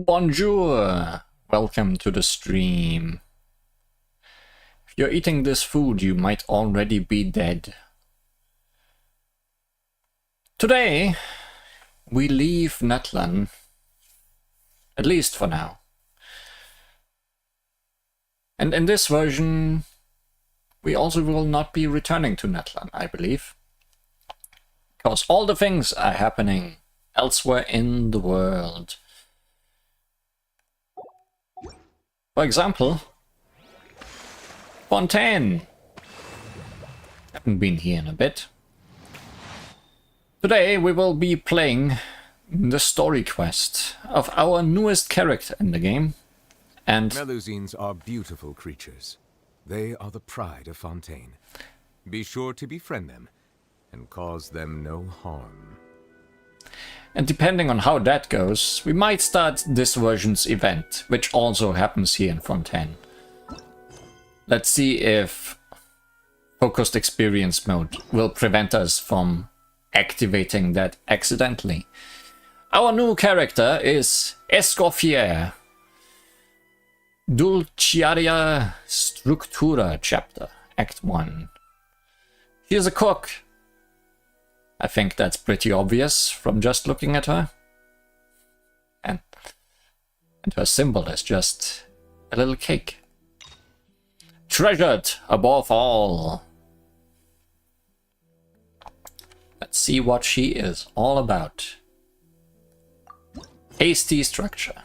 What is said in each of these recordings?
Bonjour! Welcome to the stream. If you're eating this food, you might already be dead. Today, we leave Natlan, at least for now. And in this version, we also will not be returning to Natlan, I believe. Because all the things are happening elsewhere in the world. For example, Fontaine. Haven't been here in a bit. Today we will be playing the story quest of our newest character in the game. And Melusines are beautiful creatures. They are the pride of Fontaine. Be sure to befriend them and cause them no harm. And depending on how that goes, we might start this version's event, which also happens here in Fontaine. Let's see if focused experience mode will prevent us from activating that accidentally. Our new character is Escoffier. Dulciaria Structura chapter, Act 1. She is a cook. I think that's pretty obvious from just looking at her. And her symbol is just a little cake. Treasured above all. Let's see what she is all about. Hasty structure.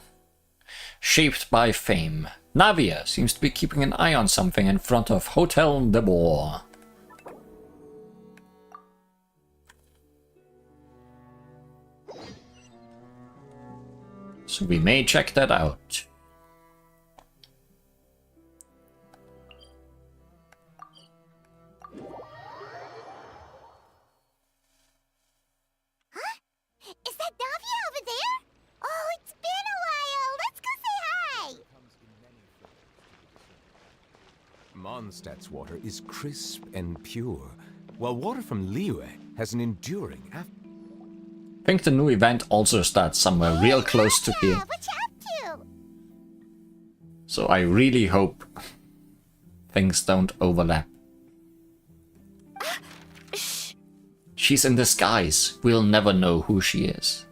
Shaped by fame. Navia seems to be keeping an eye on something in front of Hotel de Boer. So we may check that out. Huh? Is that Navia over there? Oh, it's been a while. Let's go say hi. Mondstadt's water is crisp and pure, while water from Liyue has an enduring after. I think the new event also starts somewhere real close to here. What you up to? So I really hope things don't overlap. She's in disguise. We'll never know who she is.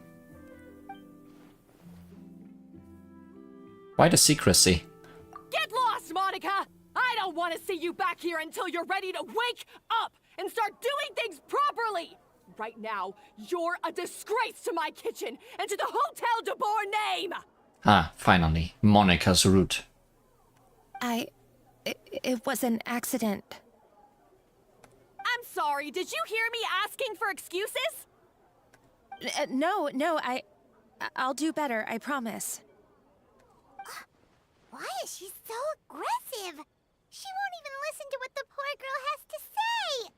Why the secrecy? Get lost, Monica! I don't want to see you back here until you're ready to wake up and start doing things properly! Right now, you're a disgrace to my kitchen and to the Hotel de Boer name! Ah, finally. Monica's route. It was an accident. I'm sorry, did you hear me asking for excuses? No, I'll do better, I promise. Why is she so aggressive? She won't even listen to what the poor girl has to say.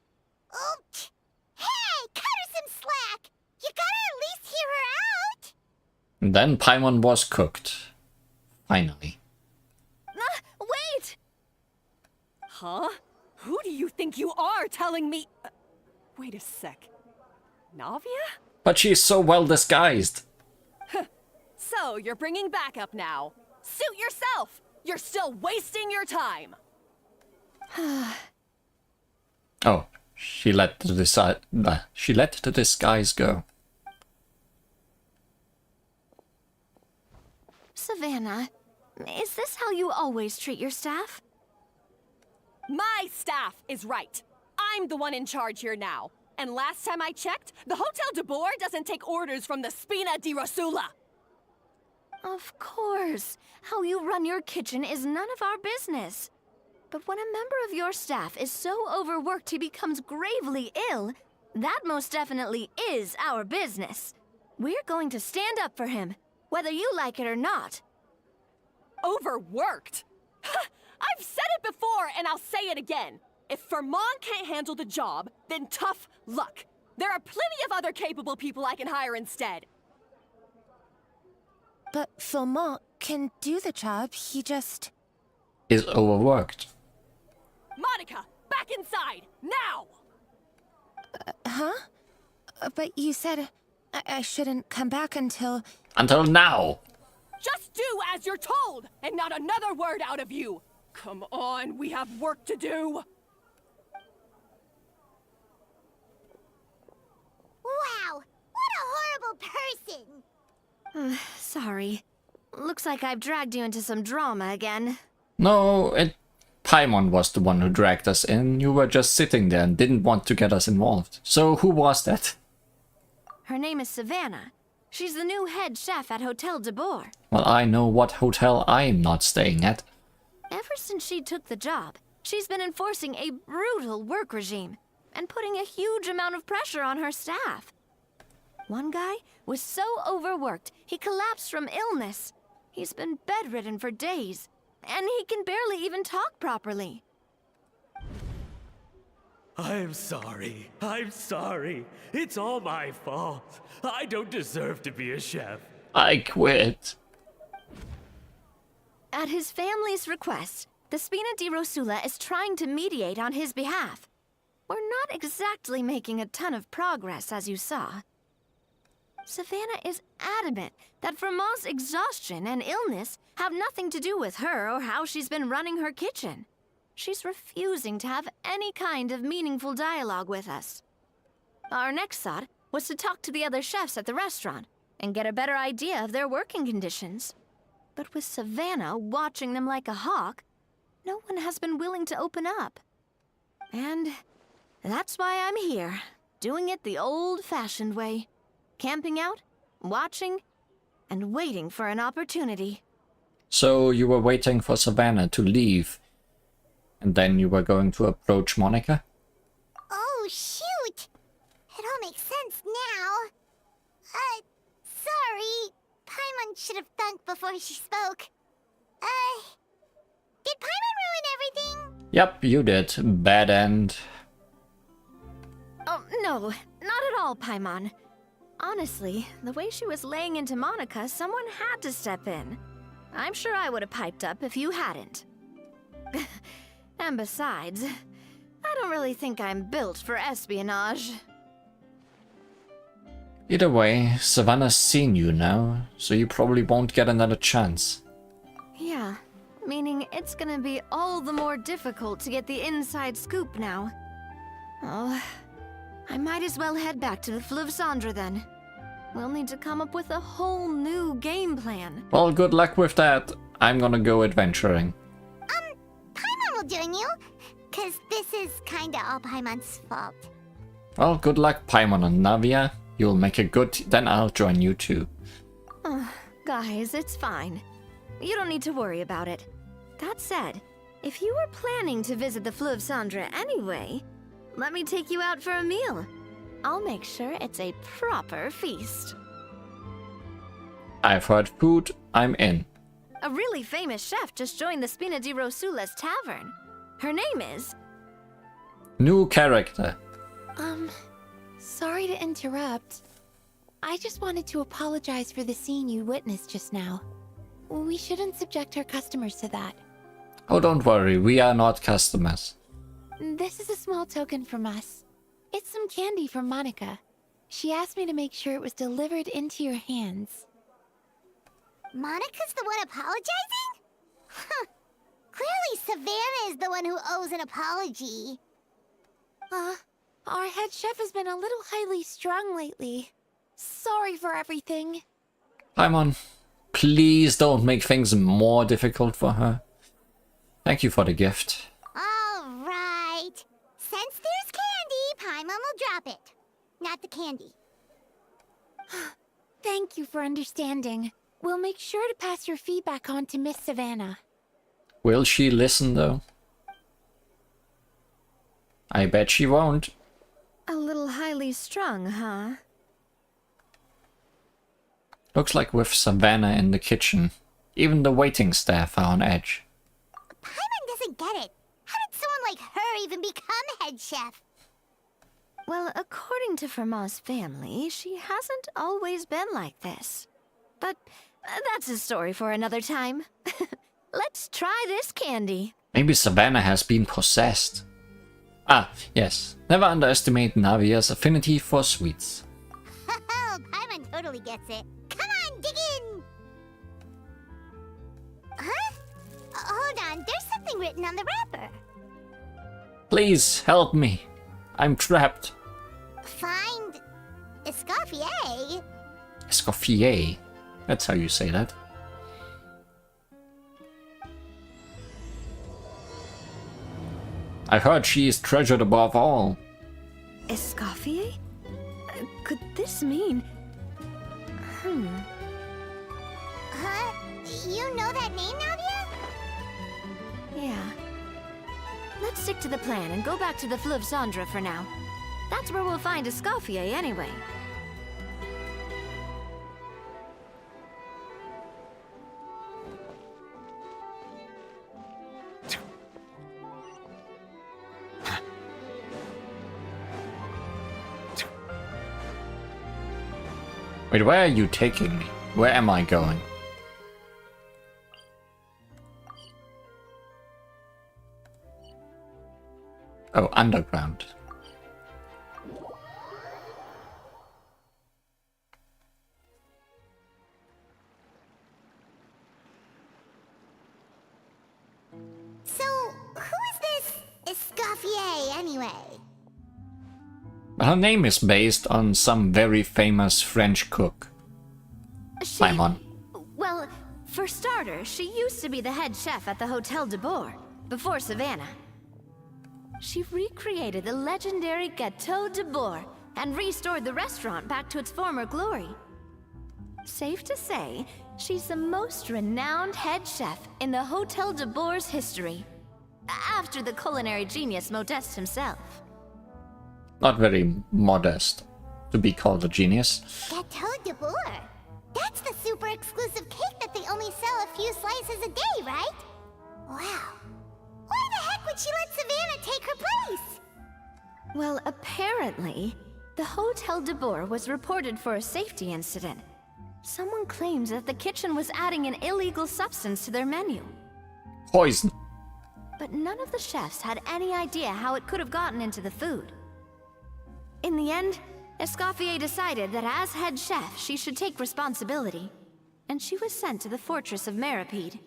Oh, hey, cut her some slack. You gotta at least hear her out. And then Paimon was cooked. Finally. Wait! Huh? Who do you think you are telling me? Wait a sec. Navia? But she's so well disguised. So, you're bringing backup now. Suit yourself! You're still wasting your time! Oh, she let the disguise go. Savannah, is this how you always treat your staff? My staff is right. I'm the one in charge here now. And last time I checked, the Hotel de Boer doesn't take orders from the Spina di Rosula. Of course. How you run your kitchen is none of our business. But when a member of your staff is so overworked he becomes gravely ill, that most definitely is our business. We're going to stand up for him, whether you like it or not. Overworked? I've said it before and I'll say it again. If Fermont can't handle the job, then tough luck. There are plenty of other capable people I can hire instead. But Philmont can do the job, he just... Is overworked. Monica, back inside, now! Huh? But you said I shouldn't come back until... Until now. Just do as you're told, and not another word out of you! Come on, we have work to do! Wow, what a horrible person! Sorry. Looks like I've dragged you into some drama again. No, Paimon was the one who dragged us in. You were just sitting there and didn't want to get us involved. So who was that? Her name is Savannah. She's the new head chef at Hotel de Boer. Well, I know what hotel I'm not staying at. Ever since she took the job, she's been enforcing a brutal work regime and putting a huge amount of pressure on her staff. One guy was so overworked, he collapsed from illness. He's been bedridden for days, and he can barely even talk properly. I'm sorry. I'm sorry. It's all my fault. I don't deserve to be a chef. I quit. At his family's request, the Spina di Rosula is trying to mediate on his behalf. We're not exactly making a ton of progress, as you saw. Savannah is adamant that Vermont's exhaustion and illness have nothing to do with her or how she's been running her kitchen. She's refusing to have any kind of meaningful dialogue with us. Our next thought was to talk to the other chefs at the restaurant and get a better idea of their working conditions. But with Savannah watching them like a hawk, no one has been willing to open up. And that's why I'm here, doing it the old-fashioned way. Camping out, watching, and waiting for an opportunity. So you were waiting for Savannah to leave, and then you were going to approach Monica? Oh, shoot! It all makes sense now. Sorry. Paimon should have thunk before she spoke. Did Paimon ruin everything? Yep, you did. Bad end. Oh, no, not at all, Paimon. Honestly, the way she was laying into Monica, someone had to step in. I'm sure I would have piped up if you hadn't. And besides, I don't really think I'm built for espionage. Either way, Savannah's seen you now, so you probably won't get another chance. Yeah, meaning it's gonna be all the more difficult to get the inside scoop now. Oh, I might as well head back to the Fleuve Cendre then. We'll need to come up with a whole new game plan. Well, good luck with that. I'm gonna go adventuring. Paimon will join you, cause this is kinda all Paimon's fault. Well, good luck, Paimon and Navia. You'll make a good... then I'll join you too. Guys, it's fine. You don't need to worry about it. That said, if you were planning to visit the Fleuve Cendre anyway, let me take you out for a meal. I'll make sure it's a proper feast. I've heard food, I'm in. A really famous chef just joined the Spina di Rosula's tavern. Her name is... New character. Sorry to interrupt. I just wanted to apologize for the scene you witnessed just now. We shouldn't subject our customers to that. Oh, don't worry, we are not customers. This is a small token from us. It's some candy from Monica. She asked me to make sure it was delivered into your hands. Monica's the one apologizing? Huh. Clearly Savannah is the one who owes an apology. Our head chef has been a little highly strung lately. Sorry for everything. Paimon, please don't make things more difficult for her. Thank you for the gift. Alright. Since there's candy, Paimon will drop it. Not the candy. Thank you for understanding. We'll make sure to pass your feedback on to Miss Savannah. Will she listen though? I bet she won't. A little highly strung, huh? Looks like with Savannah in the kitchen, even the waiting staff are on edge. Paimon doesn't get it. How did someone like her even become head chef? Well, according to Vermont's family, she hasn't always been like this. But that's a story for another time. Let's try this candy. Maybe Savannah has been possessed. Ah, yes. Never underestimate Navia's affinity for sweets. Oh, Paimon totally gets it. Come on, dig in! Huh? Hold on, there's something written on the wrapper. Please help me. I'm trapped. Find Escoffier? Escoffier. That's how you say that. I heard she is treasured above all. Escoffier? Could this mean... Huh? You know that name, Nadia? Yeah. Let's stick to the plan and go back to the Fleuve Cendre for now. That's where we'll find Escoffier anyway. Wait, where are you taking me? Where am I going? Oh, underground. So, who is this Escoffier, anyway? Her name is based on some very famous French cook. Simon. Well, for starters, she used to be the head chef at the Hotel de Boer, before Savannah. She recreated the legendary Gâteau de Boer and restored the restaurant back to its former glory. Safe to say, she's the most renowned head chef in the Hotel de Boer's history, after the culinary genius Modeste himself. Not very modest to be called a genius. Gâteau de Boer? That's the super exclusive cake that they only sell a few slices a day, right? Wow. Why the heck would she let Savannah take her place? Well, apparently, the Hotel de Boer was reported for a safety incident. Someone claims that the kitchen was adding an illegal substance to their menu. Poison. But none of the chefs had any idea how it could have gotten into the food. In the end, Escoffier decided that as head chef, she should take responsibility. And she was sent to the Fortress of Meripede.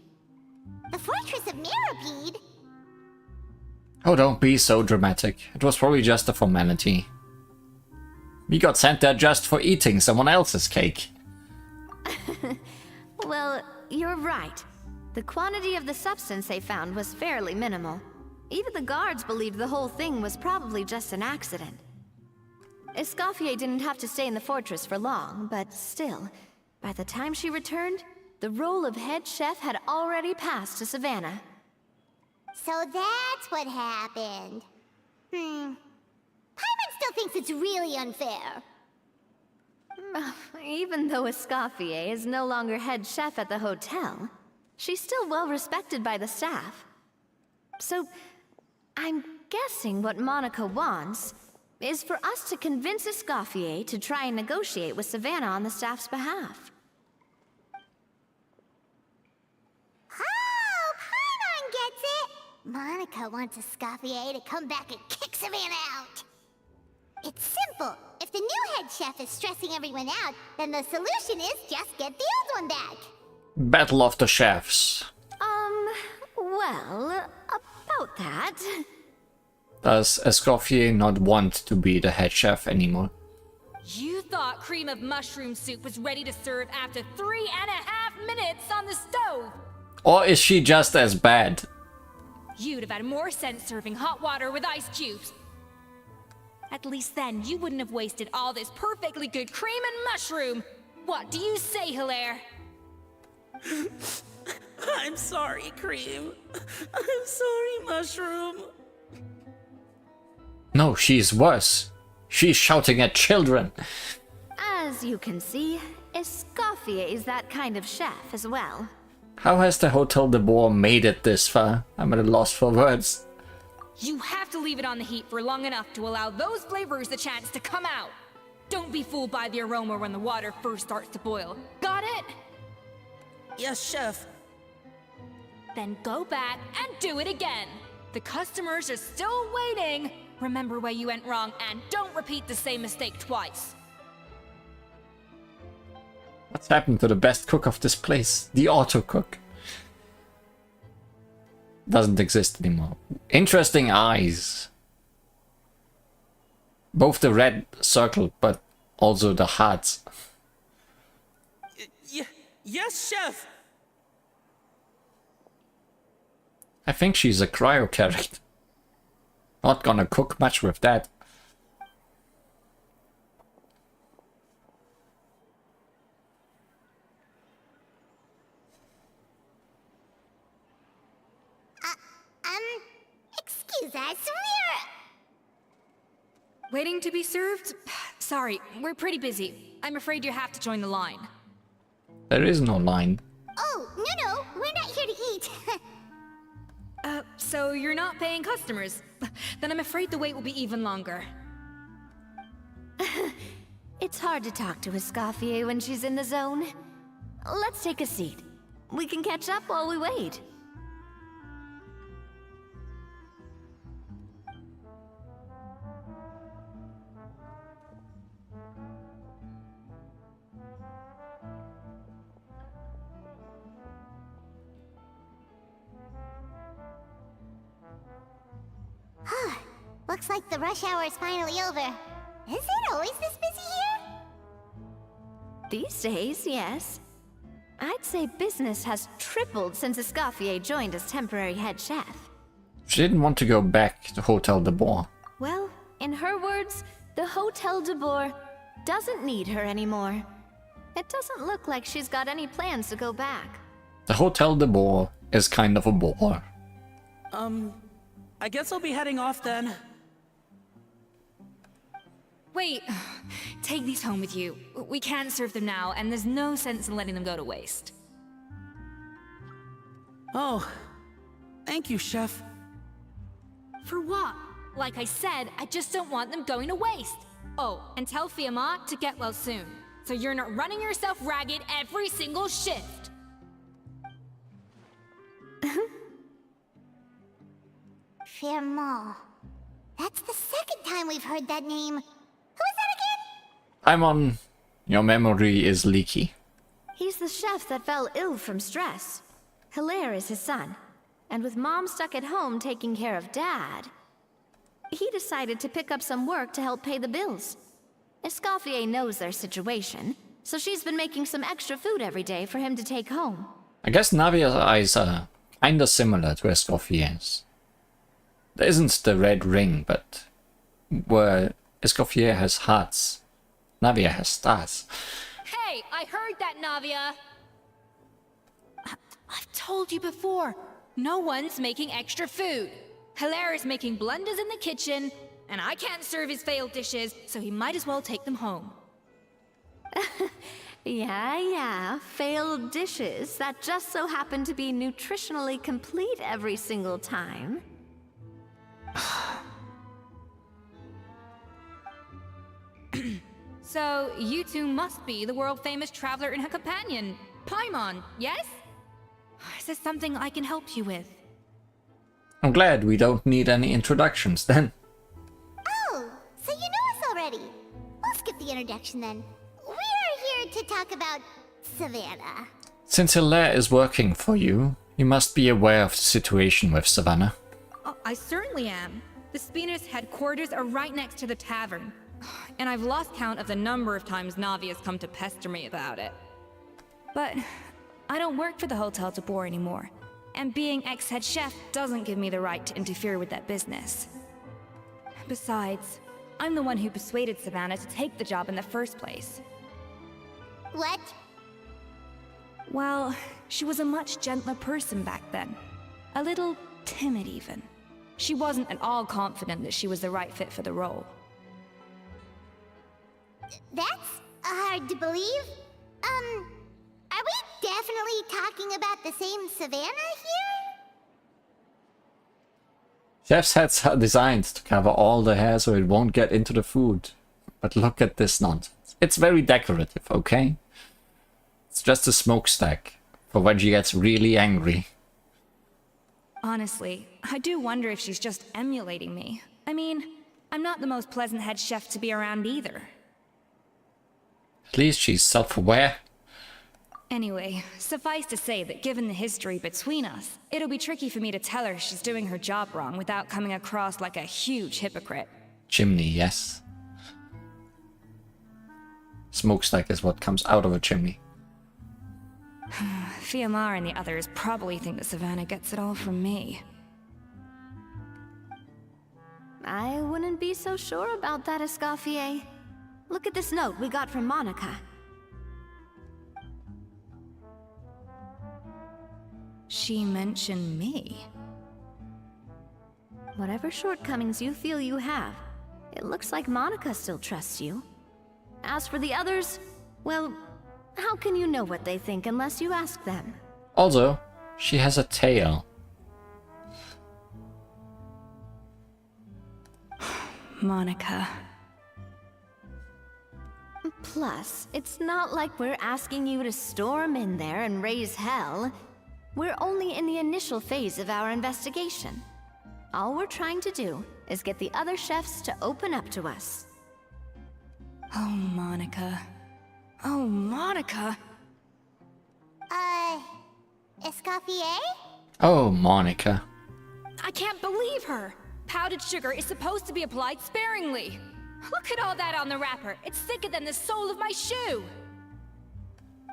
The Fortress of Meripede? Oh, don't be so dramatic. It was probably just a formality. We got sent there just for eating someone else's cake. Well, you're right. The quantity of the substance they found was fairly minimal. Even the guards believed the whole thing was probably just an accident. Escoffier didn't have to stay in the fortress for long, but still, by the time she returned, the role of head chef had already passed to Savannah. So that's what happened. Paimon still thinks it's really unfair. Even though Escoffier is no longer head chef at the hotel, she's still well respected by the staff. So, I'm guessing what Monica wants is for us to convince Escoffier to try and negotiate with Savannah on the staff's behalf. Oh, Paimon gets it! Monica wants Escoffier to come back and kick Savannah out. It's simple. If the new head chef is stressing everyone out, then the solution is just get the old one back. Battle of the chefs. Well, about that... Does Escoffier not want to be the head chef anymore? You thought cream of mushroom soup was ready to serve after 3.5 minutes on the stove! Or is she just as bad? You'd have had more sense serving hot water with ice cubes. At least then you wouldn't have wasted all this perfectly good cream and mushroom. What do you say, Hilaire? I'm sorry, Cream. I'm sorry, Mushroom. No, she's worse. She's shouting at children. As you can see, Escoffier is that kind of chef as well. How has the Hotel de Boer made it this far? I'm at a loss for words. You have to leave it on the heat for long enough to allow those flavors the chance to come out. Don't be fooled by the aroma when the water first starts to boil. Got it? Yes, Chef. Then go back and do it again. The customers are still waiting. Remember where you went wrong and don't repeat the same mistake twice. What's happened to the best cook of this place? The auto cook. doesn't exist anymore. Interesting eyes. Both the red circle, but also the hearts. Yes, chef. I think she's a cryo character. Not gonna cook much with that. Excuse us, Waiting to be served? Sorry, we're pretty busy. I'm afraid you have to join the line. There is no line. Oh, no, we're not here to eat. So you're not paying customers? Then I'm afraid the wait will be even longer. It's hard to talk to Escoffier when she's in the zone. Let's take a seat. We can catch up while we wait. Looks like the rush hour is finally over. Is it always this busy here? These days, yes. I'd say business has tripled since Escoffier joined as temporary head chef. She didn't want to go back to Hotel de Bois. Well, in her words, the Hotel de Bois doesn't need her anymore. It doesn't look like she's got any plans to go back. The Hotel de Bois is kind of a bore. I guess I'll be heading off then. Wait, take these home with you. We can't serve them now, and there's no sense in letting them go to waste. Oh, thank you, chef. For what? Like I said, I just don't want them going to waste. Oh, and tell Fiamma to get well soon, so you're not running yourself ragged every single shift. Fiamma. That's the second time we've heard that name. Who is that again? Paimon, your memory is leaky. He's the chef that fell ill from stress. Hilaire is his son. And with Mom stuck at home taking care of Dad, he decided to pick up some work to help pay the bills. Escoffier knows their situation, so she's been making some extra food every day for him to take home. I guess Navia's eyes are kinda similar to Escoffier's. There isn't the red ring, but where Escoffier has hearts, Navia has stars. Hey, I heard that, Navia! I've told you before, no one's making extra food. Hilaire is making blunders in the kitchen, and I can't serve his failed dishes, so he might as well take them home. Yeah, failed dishes that just so happen to be nutritionally complete every single time. So, you two must be the world-famous traveler and her companion, Paimon, yes? Is there something I can help you with? I'm glad we don't need any introductions then. Oh, so you know us already. We'll skip the introduction then. We are here to talk about Savannah. Since Hilaire is working for you, you must be aware of the situation with Savannah. Oh, I certainly am. The Spina's headquarters are right next to the tavern. And I've lost count of the number of times Navi has come to pester me about it. But I don't work for the Hotel de Bois anymore, and being ex-head chef doesn't give me the right to interfere with that business. Besides, I'm the one who persuaded Savannah to take the job in the first place. What? Well, she was a much gentler person back then. A little timid even. She wasn't at all confident that she was the right fit for the role. That's hard to believe. Are we definitely talking about the same Savannah here? Chef's heads are designed to cover all the hair so it won't get into the food. But look at this nonsense. It's very decorative, okay? It's just a smokestack for when she gets really angry. Honestly, I do wonder if she's just emulating me. I mean, I'm not the most pleasant head chef to be around either. At least she's self-aware. Anyway, suffice to say that given the history between us, it'll be tricky for me to tell her she's doing her job wrong without coming across like a huge hypocrite. Chimney, yes. Smokestack is what comes out of a chimney. Fiamar and the others probably think that Savannah gets it all from me. I wouldn't be so sure about that, Escoffier. Look at this note we got from Monica. She mentioned me. Whatever shortcomings you feel you have, it looks like Monica still trusts you. As for the others, well, how can you know what they think unless you ask them? Also, she has a tail. Monica. Plus, it's not like we're asking you to storm in there and raise hell. We're only in the initial phase of our investigation. All we're trying to do is get the other chefs to open up to us. Oh, Monica. Oh, Monica! Escoffier? Oh, Monica. I can't believe her! Powdered sugar is supposed to be applied sparingly. Look at all that on the wrapper. It's thicker than the sole of my shoe.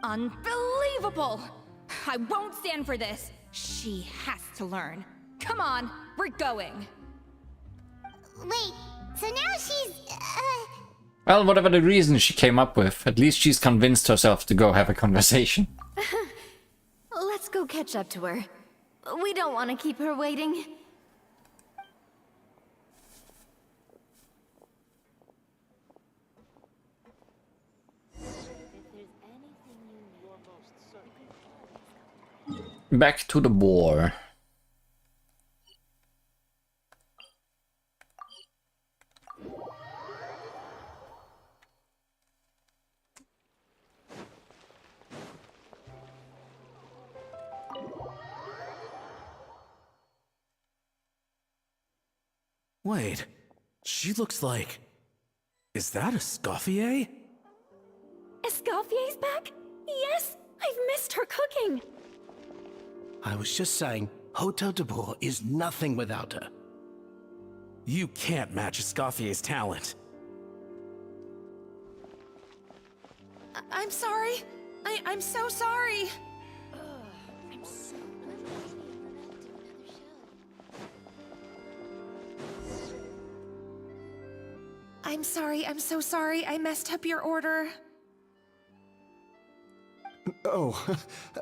Unbelievable! I won't stand for this. She has to learn. Come on, we're going. Wait, so now she's, Well, whatever the reason she came up with, at least she's convinced herself to go have a conversation. Let's go catch up to her. We don't want to keep her waiting. Back to the war. Wait, she looks like... Is that Escoffier? Escoffier's back? Yes! I've missed her cooking! I was just saying, Hotel de Bourg is nothing without her. You can't match Escoffier's talent. I'm sorry. I'm so sorry. I'm sorry, I'm so sorry. I messed up your order. Oh,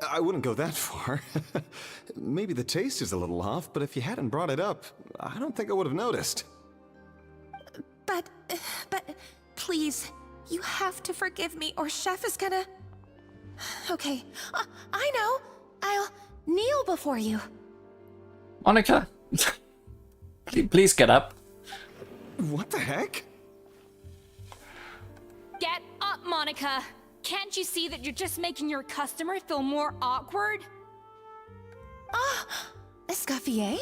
I wouldn't go that far. Maybe the taste is a little off, but if you hadn't brought it up, I don't think I would have noticed. But, please, you have to forgive me or Chef is gonna... Okay, I know. I'll kneel before you. Monica, please get up. What the heck? Get up, Monica! Can't you see that you're just making your customer feel more awkward? Escoffier?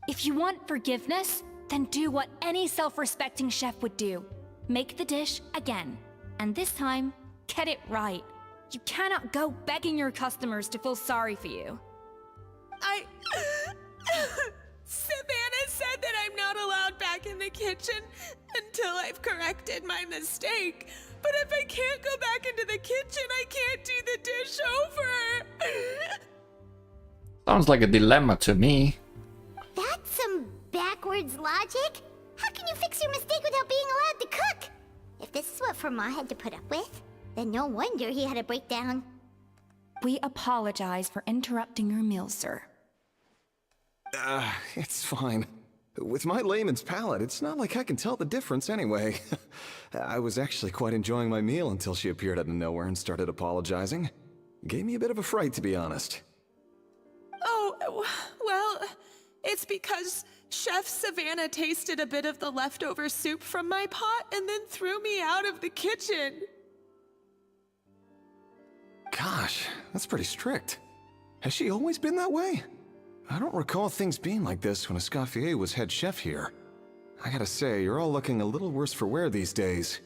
If you want forgiveness, then do what any self-respecting chef would do. Make the dish again. And this time, get it right. You cannot go begging your customers to feel sorry for you. Savannah said that I'm not allowed back in the kitchen until I've corrected my mistake. But if I can't go back into the kitchen, I can't do the dish over. Sounds like a dilemma to me. that's some backwards logic. How can you fix your mistake without being allowed to cook? If this is what Fermat had to put up with, then no wonder he had a breakdown. We apologize for interrupting your meal, sir. It's fine. With my layman's palate, it's not like I can tell the difference anyway. I was actually quite enjoying my meal until she appeared out of nowhere and started apologizing. Gave me a bit of a fright, to be honest. Oh, well, it's because Chef Savannah tasted a bit of the leftover soup from my pot and then threw me out of the kitchen. Gosh, that's pretty strict. Has she always been that way? I don't recall things being like this when Escoffier was head chef here. I gotta say, you're all looking a little worse for wear these days.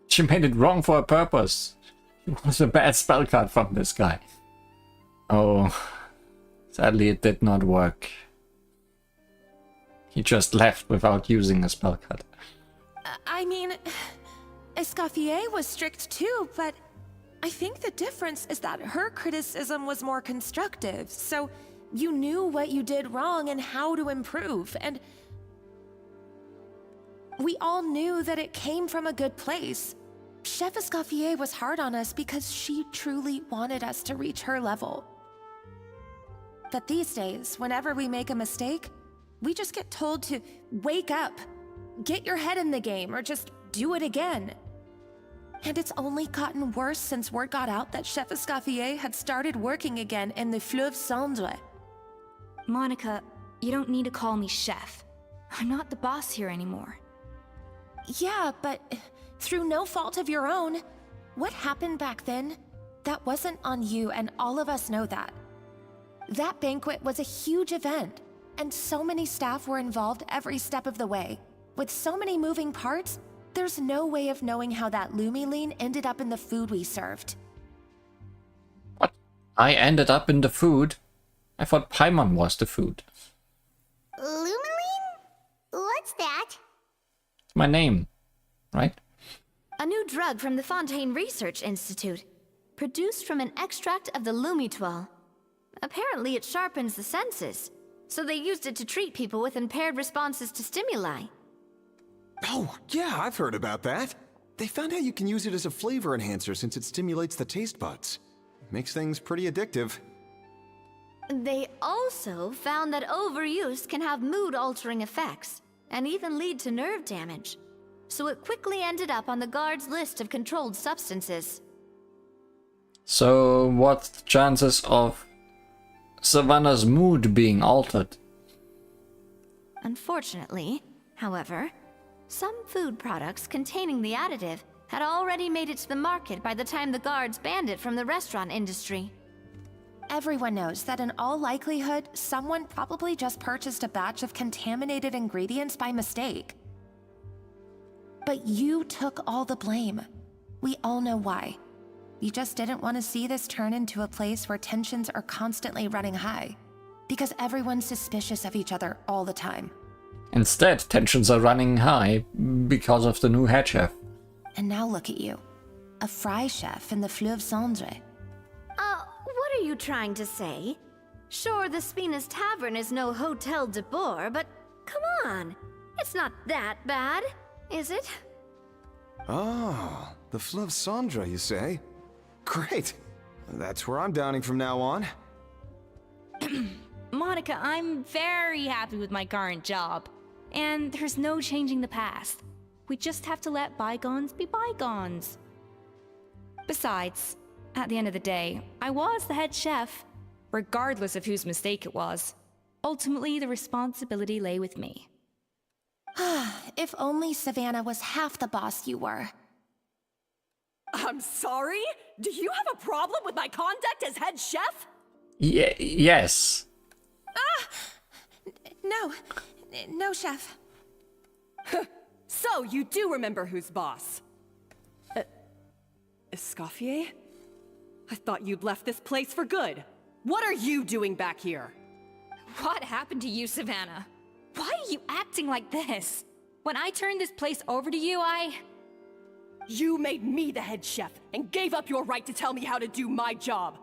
She made it wrong for a purpose. It was a bad spell card from this guy. Oh, sadly it did not work. He just left without using a spell card. I mean, Escoffier was strict too, but I think the difference is that her criticism was more constructive, so you knew what you did wrong and how to improve, and we all knew that it came from a good place. Chef Escoffier was hard on us because she truly wanted us to reach her level. But these days, whenever we make a mistake, we just get told to wake up, get your head in the game, or just do it again. And it's only gotten worse since word got out that Chef Escoffier had started working again in the Fleuve Cendre. Monica, you don't need to call me chef. I'm not the boss here anymore. Yeah, but through no fault of your own, what happened back then, that wasn't on you, and all of us know that. That banquet was a huge event, and so many staff were involved every step of the way. With so many moving parts, there's no way of knowing how that Lumiline ended up in the food we served. What? I ended up in the food? I thought Paimon was the food. Lumiline? What's that? It's my name, right? A new drug from the Fontaine Research Institute, produced from an extract of the Lumitoile. Apparently it sharpens the senses, so they used it to treat people with impaired responses to stimuli. Oh, yeah, I've heard about that. They found out you can use it as a flavor enhancer since it stimulates the taste buds. Makes things pretty addictive. They also found that overuse can have mood-altering effects, and even lead to nerve damage. So it quickly ended up on the guard's list of controlled substances. So what's the chances of Savannah's mood being altered? Unfortunately, however, some food products containing the additive had already made it to the market by the time the guards banned it from the restaurant industry. Everyone knows that in all likelihood, someone probably just purchased a batch of contaminated ingredients by mistake. But you took all the blame. We all know why. You just didn't want to see this turn into a place where tensions are constantly running high, because everyone's suspicious of each other all the time. Instead, tensions are running high because of the new head chef. And now look at you, a fry chef in the Fleuve Cendre. What are you trying to say? Sure, the Spina's Tavern is no Hotel de Boer, but come on, it's not that bad, is it? Oh, the Fleuve Cendre, you say? Great. That's where I'm dining from now on. Monica, I'm very happy with my current job. And there's no changing the past. We just have to let bygones be bygones. Besides, at the end of the day, I was the head chef, regardless of whose mistake it was. Ultimately, the responsibility lay with me. If only Savannah was half the boss you were. I'm sorry? Do you have a problem with my conduct as head chef? Yes. No, chef. So, you do remember who's boss? Escoffier? I thought you'd left this place for good. What are you doing back here? What happened to you, Savannah? Why are you acting like this? When I turned this place over to you, You made me the head chef and gave up your right to tell me how to do my job.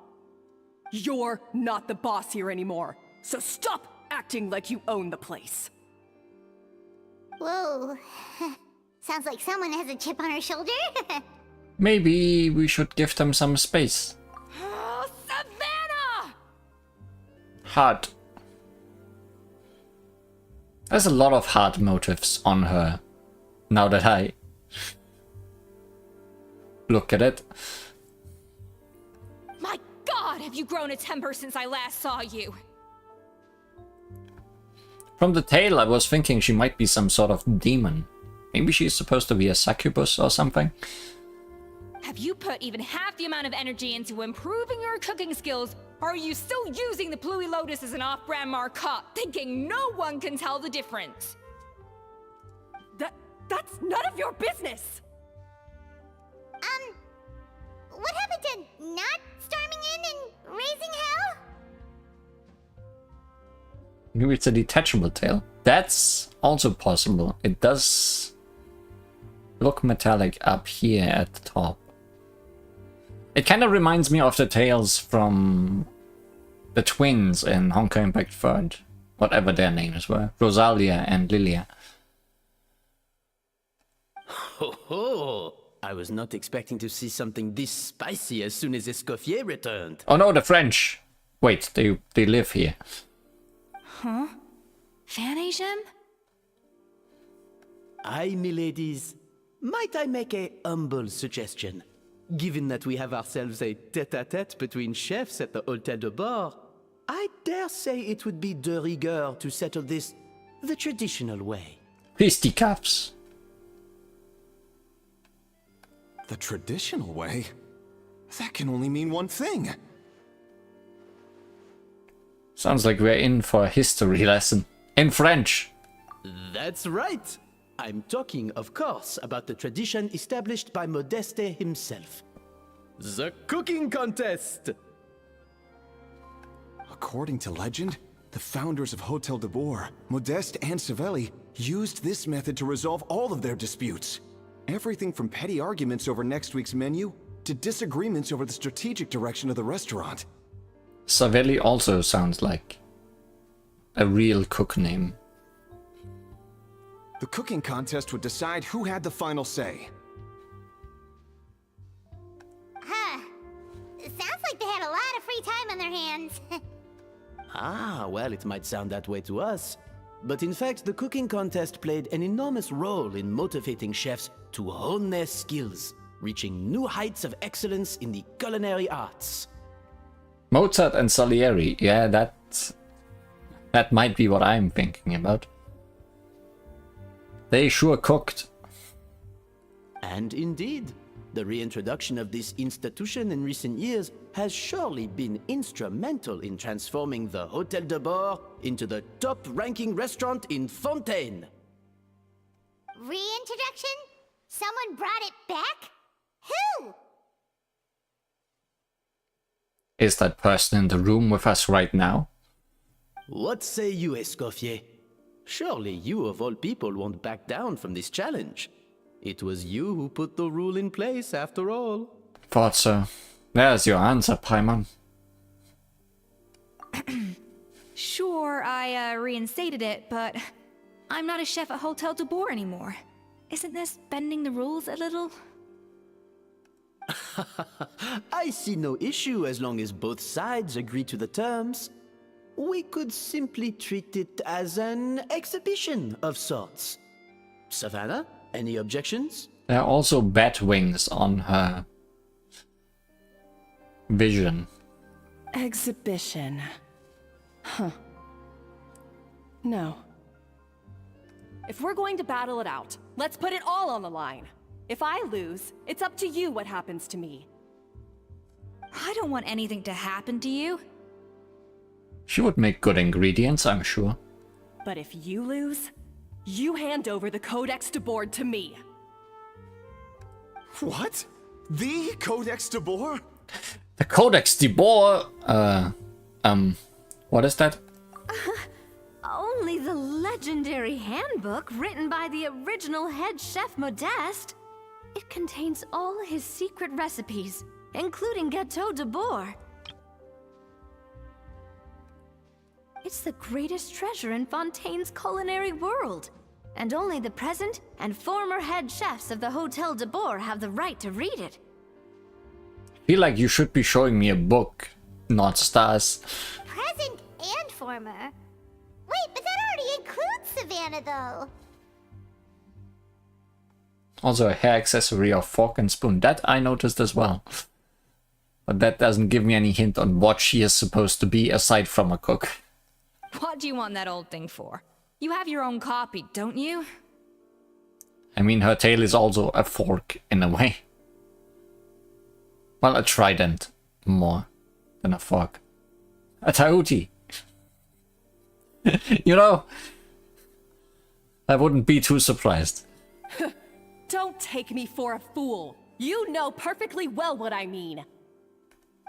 You're not the boss here anymore, so stop acting like you own the place. Whoa. Sounds like someone has a chip on her shoulder. Maybe we should give them some space. Oh, Savannah! Heart. There's a lot of heart motives on her, now that I look at it. My God, have you grown a temper since I last saw you? From the tale, I was thinking she might be some sort of demon. Maybe she's supposed to be a succubus or something. Have you put even half the amount of energy into improving your cooking skills, or are you still using the Pluie Lotus as an off-brand marcotte, thinking no one can tell the difference? That's none of your business! What happened to not storming in and raising hell? Maybe it's a detachable tail. That's also possible. It does look metallic up here at the top. It kind of reminds me of the tails from the twins in Honkai Impact 3rd. Whatever their names were. Rosalia and Lilia. Ho ho! I was not expecting to see something this spicy as soon as Escoffier returned. Oh no, the French! Wait, they live here. Huh? Fanagem? Aye, miladies. Might I make a humble suggestion? Given that we have ourselves a tête-à-tête between chefs at the Hôtel de Bord, I dare say it would be de rigueur to settle this the traditional way. Fisticuffs. The traditional way? That can only mean one thing. Sounds like we're in for a history lesson. In French. That's right. I'm talking, of course, about the tradition established by Modeste himself. The cooking contest! According to legend, the founders of Hôtel de Bord, Modeste and Savelli, used this method to resolve all of their disputes. Everything from petty arguments over next week's menu to disagreements over the strategic direction of the restaurant. Savelli also sounds like a real cook name. The cooking contest would decide who had the final say. Huh. Sounds like they had a lot of free time on their hands. Ah, well, it might sound that way to us. But in fact, the cooking contest played an enormous role in motivating chefs to hone their skills, reaching new heights of excellence in the culinary arts. Mozart and Salieri, yeah, that might be what I'm thinking about. They sure cooked. And indeed, the reintroduction of this institution in recent years has surely been instrumental in transforming the Hôtel de Bord into the top-ranking restaurant in Fontaine. Reintroduction? Someone brought it back? Who? Is that person in the room with us right now? What say you, Escoffier? Surely you of all people won't back down from this challenge. It was you who put the rule in place, after all. Thought so. There's your answer, Paimon. Sure, I reinstated it, but I'm not a chef at Hôtel de Bord anymore. Isn't this bending the rules a little? I see no issue as long as both sides agree to the terms. We could simply treat it as an exhibition of sorts. Savannah, any objections? There are also bat wings on her vision. Exhibition. Huh. No. If we're going to battle it out, let's put it all on the line. If I lose, it's up to you what happens to me. I don't want anything to happen to you. She would make good ingredients, I'm sure. But if you lose, you hand over the Codex de Bord to me. What? The Codex de Bord? The Codex de Bord, what is that? Only the legendary handbook written by the original head chef Modeste. It contains all his secret recipes, including Gâteau de Bord. It's the greatest treasure in Fontaine's culinary world, and only the present and former head chefs of the Hôtel de Bord have the right to read it. I feel like you should be showing me a book, not stars. Present and former? Wait, but that already includes Savannah, though. Also a hair accessory or fork and spoon. That I noticed as well. But that doesn't give me any hint on what she is supposed to be aside from a cook. What do you want that old thing for? You have your own copy, don't you? I mean, her tail is also a fork in a way. Well, a trident more than a fork. A tahuti. You know, I wouldn't be too surprised. Don't take me for a fool. You know perfectly well what I mean.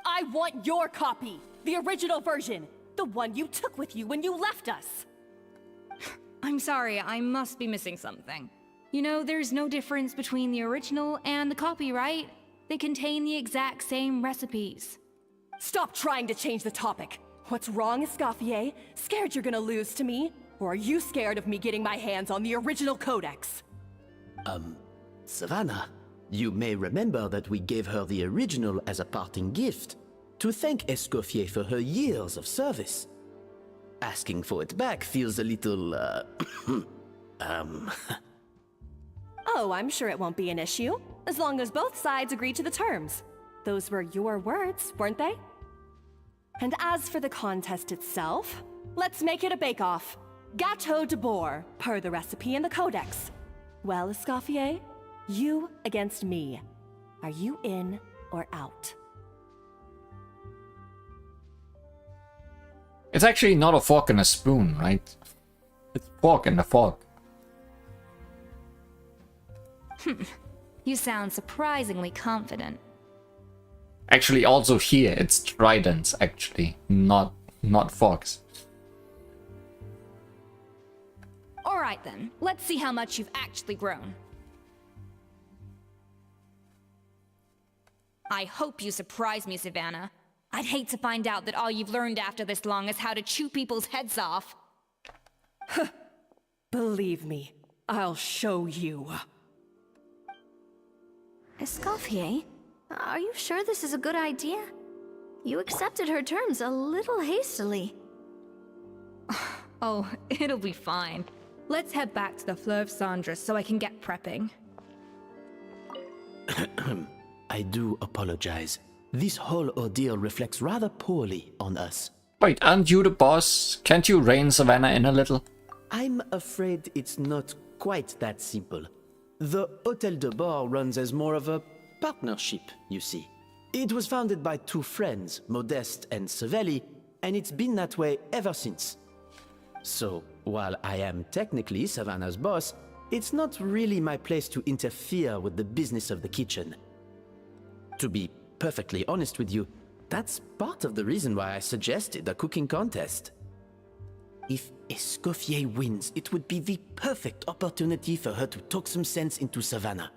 I want your copy, the original version, the one you took with you when you left us. I'm sorry, I must be missing something. You know, there's no difference between the original and the copy, right? They contain the exact same recipes. Stop trying to change the topic. What's wrong, Escoffier? Scared you're gonna lose to me? Or are you scared of me getting my hands on the original codex? Savannah, you may remember that we gave her the original as a parting gift, to thank Escoffier for her years of service. Asking for it back feels a little, Oh, I'm sure it won't be an issue, as long as both sides agree to the terms. Those were your words, weren't they? And as for the contest itself, let's make it a bake-off. Gâteau de Bourg, per the recipe in the codex. Well, Escoffier, you against me. Are you in or out? It's actually not a fork and a spoon, right? It's fork and a fork. You sound surprisingly confident. Actually, also here, it's tridents, actually, not forks. Alright then, let's see how much you've actually grown. I hope you surprise me, Savannah. I'd hate to find out that all you've learned after this long is how to chew people's heads off. Believe me, I'll show you. Escoffier, are you sure this is a good idea? You accepted her terms a little hastily. Oh, it'll be fine. Let's head back to the Fleuve Cendres so I can get prepping. I do apologize. This whole ordeal reflects rather poorly on us. Wait, aren't you the boss? Can't you rein Savannah in a little? I'm afraid it's not quite that simple. The Hôtel de Bord runs as more of a partnership, you see. It was founded by two friends, Modeste and Savelli, and it's been that way ever since. So, while I am technically Savannah's boss, it's not really my place to interfere with the business of the kitchen. To be perfectly honest with you, that's part of the reason why I suggested a cooking contest. If Escoffier wins, it would be the perfect opportunity for her to talk some sense into Savannah.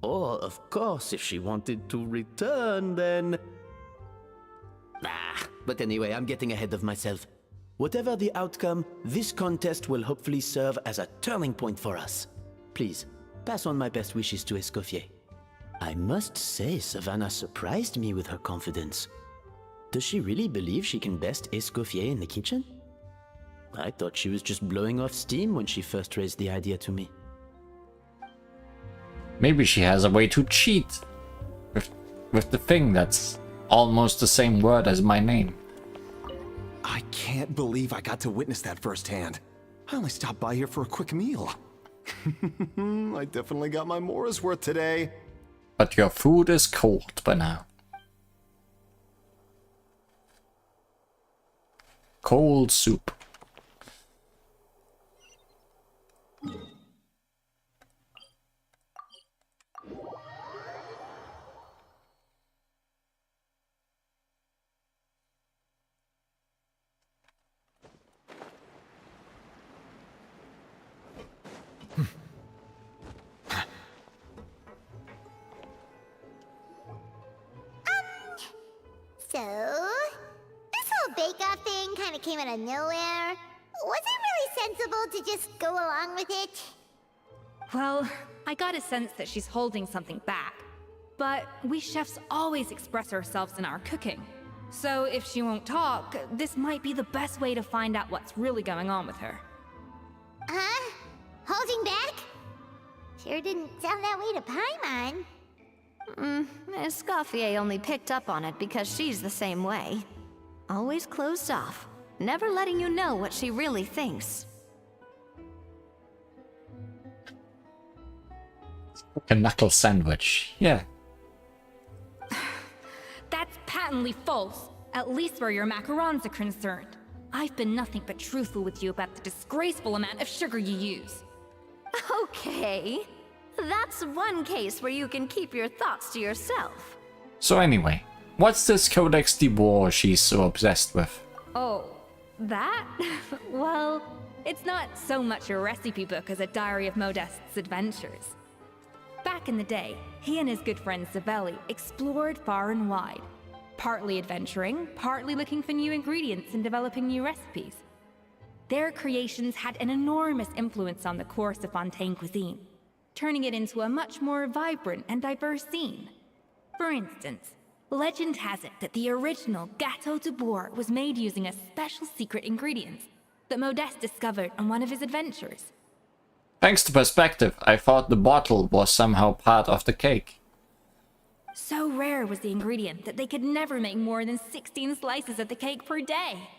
Or, of course, if she wanted to return, then... But anyway, I'm getting ahead of myself. Whatever the outcome, this contest will hopefully serve as a turning point for us. Please, pass on my best wishes to Escoffier. I must say, Savannah surprised me with her confidence. Does she really believe she can best Escoffier in the kitchen? I thought she was just blowing off steam when she first raised the idea to me. Maybe she has a way to cheat with the thing that's almost the same word as my name. I can't believe I got to witness that firsthand. I only stopped by here for a quick meal. I definitely got my Mora's worth today. But your food is cold by now. Cold soup. So, this whole bake-off thing kind of came out of nowhere. Was it really sensible to just go along with it? Well, I got a sense that she's holding something back. But we chefs always express ourselves in our cooking. So if she won't talk, this might be the best way to find out what's really going on with her. Huh? Holding back? Sure didn't sound that way to Paimon. Escoffier only picked up on it because she's the same way. Always closed off, never letting you know what she really thinks. A knuckle sandwich, yeah. That's patently false, at least where your macarons are concerned. I've been nothing but truthful with you about the disgraceful amount of sugar you use. Okay. That's one case where you can keep your thoughts to yourself. So anyway, what's this Codex de Boer she's so obsessed with? Oh, that? Well, it's not so much a recipe book as a diary of Modest's adventures. Back in the day, he and his good friend Savelli explored far and wide, partly adventuring, partly looking for new ingredients and developing new recipes. Their creations had an enormous influence on the course of Fontaine cuisine, turning it into a much more vibrant and diverse scene. For instance, legend has it that the original Gâteau de Boer was made using a special secret ingredient that Modeste discovered on one of his adventures. Thanks to perspective, I thought the bottle was somehow part of the cake. So rare was the ingredient that they could never make more than 16 slices of the cake per day.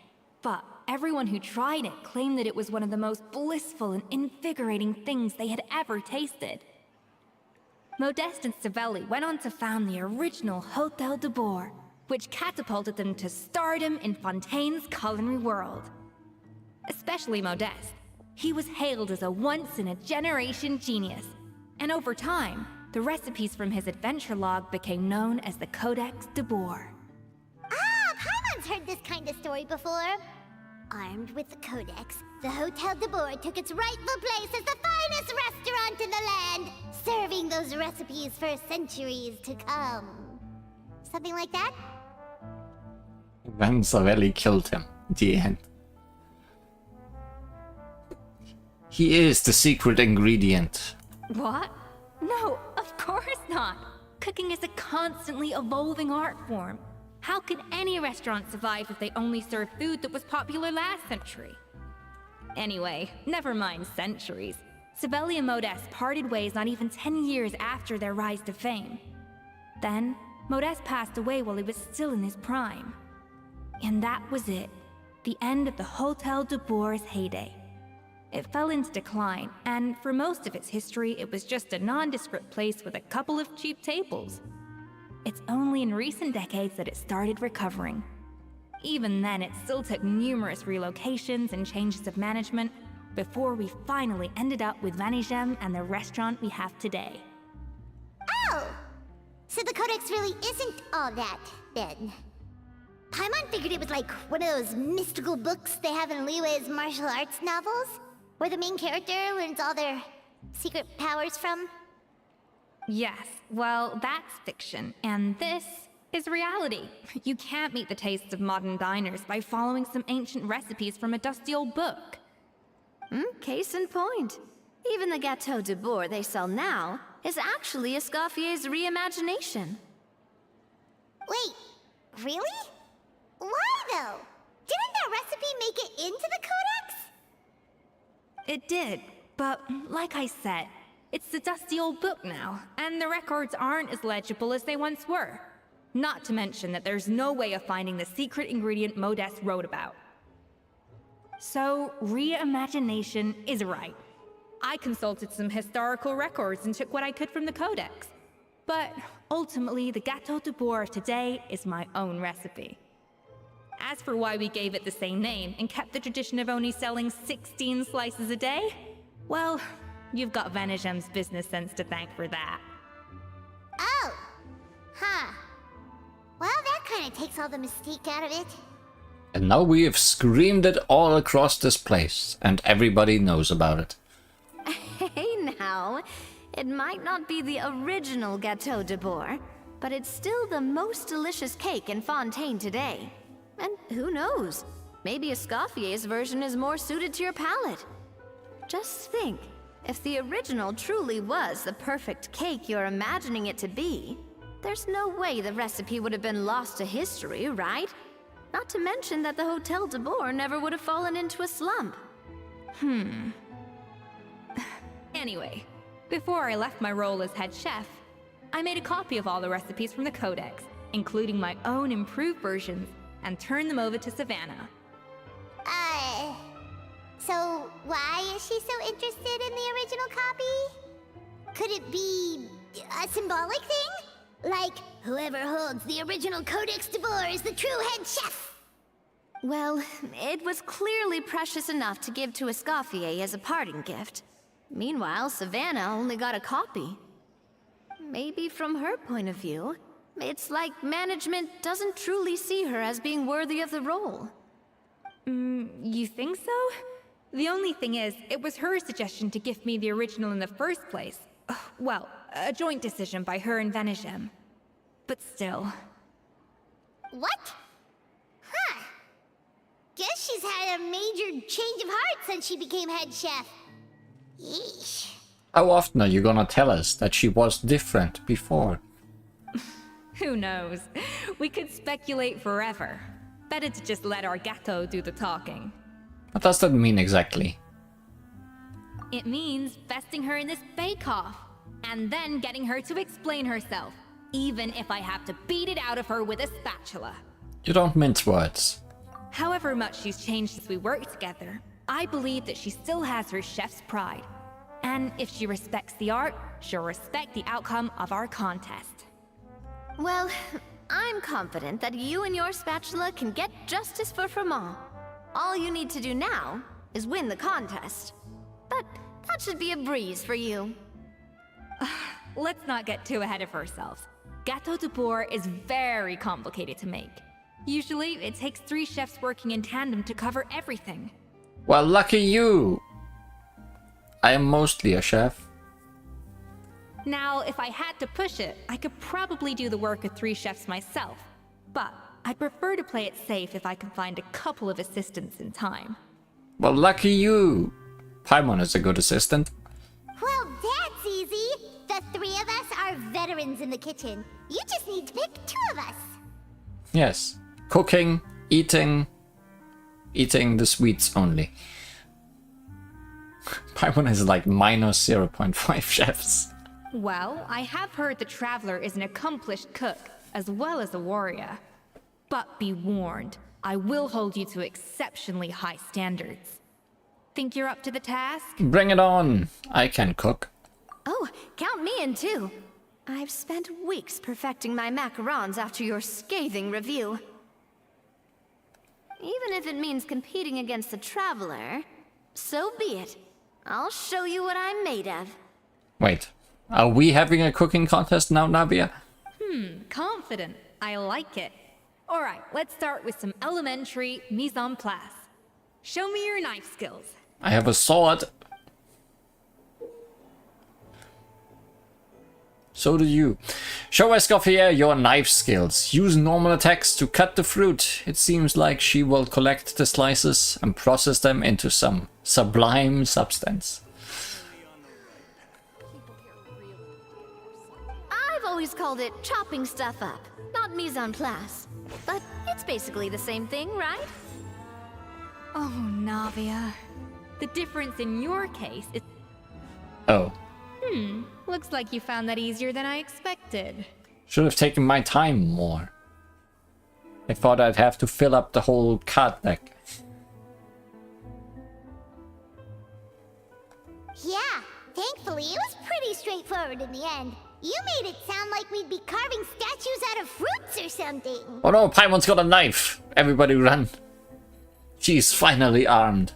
But everyone who tried it claimed that it was one of the most blissful and invigorating things they had ever tasted. Modeste and Savelli went on to found the original Hôtel de Boer, which catapulted them to stardom in Fontaine's culinary world. Especially Modeste. He was hailed as a once-in-a-generation genius, and over time, the recipes from his adventure log became known as the Codex de Boer. Ah, Paimon's heard this kind of story before. Armed with the Codex, the Hôtel de Boer took its rightful place as the finest restaurant in the land, serving those recipes for centuries to come. Something like that? Then Savelli killed him at the end. He is the secret ingredient. What? No, of course not. Cooking is a constantly evolving art form. How could any restaurant survive if they only served food that was popular last century? Anyway, never mind centuries. Savelli and Modeste parted ways not even 10 years after their rise to fame. Then, Modeste passed away while he was still in his prime. And that was it. The end of the Hôtel de Boer's heyday. It fell into decline, and for most of its history, it was just a nondescript place with a couple of cheap tables. It's only in recent decades that it started recovering. Even then, it still took numerous relocations and changes of management before we finally ended up with Vanigem and the restaurant we have today. Oh! So the Codex really isn't all that, then. Paimon figured it was like one of those mystical books they have in Liue's martial arts novels, where the main character learns all their secret powers from. Yes, well, that's fiction, and this is reality. You can't meet the tastes of modern diners by following some ancient recipes from a dusty old book. Case in point. Even the Gâteau de Boer they sell now is actually Escoffier's reimagination. Wait, really? Why though? Didn't that recipe make it into the Codex? It did, but like I said, it's the dusty old book now, and the records aren't as legible as they once were. Not to mention that there's no way of finding the secret ingredient Modeste wrote about. So, reimagination is right. I consulted some historical records and took what I could from the Codex. But ultimately, the Gâteau de Boer of today is my own recipe. As for why we gave it the same name and kept the tradition of only selling 16 slices a day, well, you've got Vanigem's business sense to thank for that. Oh! Huh. Well, that kind of takes all the mystique out of it. And now we have screamed it all across this place, and everybody knows about it. Hey now, it might not be the original Gâteau de Boer, but it's still the most delicious cake in Fontaine today. And who knows, maybe Escoffier's version is more suited to your palate. Just think, if the original truly was the perfect cake you're imagining it to be, there's no way the recipe would have been lost to history, right? Not to mention that the Hôtel de Boer never would have fallen into a slump. Anyway, before I left my role as head chef, I made a copy of all the recipes from the Codex, including my own improved versions, and turned them over to Savannah. So why is she so interested in the original copy? Could it be a symbolic thing? Like, whoever holds the original Codex de Boer is the true head chef? Well, it was clearly precious enough to give to Escoffier as a parting gift. Meanwhile, Savannah only got a copy. Maybe from her point of view, it's like management doesn't truly see her as being worthy of the role. You think so? The only thing is, it was her suggestion to give me the original in the first place. Well, a joint decision by her and Venegem. But still. What? Huh. Guess she's had a major change of heart since she became head chef. Yeesh. How often are you gonna tell us that she was different before? Who knows? We could speculate forever. Better to just let our gato do the talking. What does that mean exactly? It means vesting her in this bake-off, and then getting her to explain herself, even if I have to beat it out of her with a spatula. You don't mince words. However much she's changed since we worked together, I believe that she still has her chef's pride. And if she respects the art, she'll respect the outcome of our contest. Well, I'm confident that you and your spatula can get justice for Froment. All you need to do now is win the contest. But that should be a breeze for you. Let's not get too ahead of ourselves. Gâteau de Bourg is very complicated to make. Usually, it takes 3 chefs working in tandem to cover everything. Well, lucky you! I am mostly a chef. Now, if I had to push it, I could probably do the work of 3 chefs myself. But I'd prefer to play it safe if I can find a couple of assistants in time. Well, lucky you! Paimon is a good assistant. Well, that's easy. The 3 of us are veterans in the kitchen. You just need to pick 2 of us. Yes. Cooking, eating the sweets only. Paimon is like minus 0.5 chefs. Well, I have heard the Traveler is an accomplished cook, as well as a warrior. But be warned, I will hold you to exceptionally high standards. Think you're up to the task? Bring it on! I can cook. Oh, count me in too. I've spent weeks perfecting my macarons after your scathing review. Even if it means competing against the Traveler, so be it. I'll show you what I'm made of. Wait, are we having a cooking contest now, Navia? Confident. I like it. Alright, let's start with some elementary mise en place. Show me your knife skills. I have a sword. So do you. Show Escoffier your knife skills. Use normal attacks to cut the fruit. It seems like she will collect the slices and process them into some sublime substance. I've always called it chopping stuff up, not mise en place. But it's basically the same thing, right? Oh, Navia. The difference in your case is... Oh. Looks like you found that easier than I expected. Should have taken my time more. I thought I'd have to fill up the whole card deck. Yeah, thankfully it was pretty straightforward in the end. You made it sound like we'd be carving statues out of fruits or something. Oh no, Paimon's got a knife! Everybody run. She's finally armed.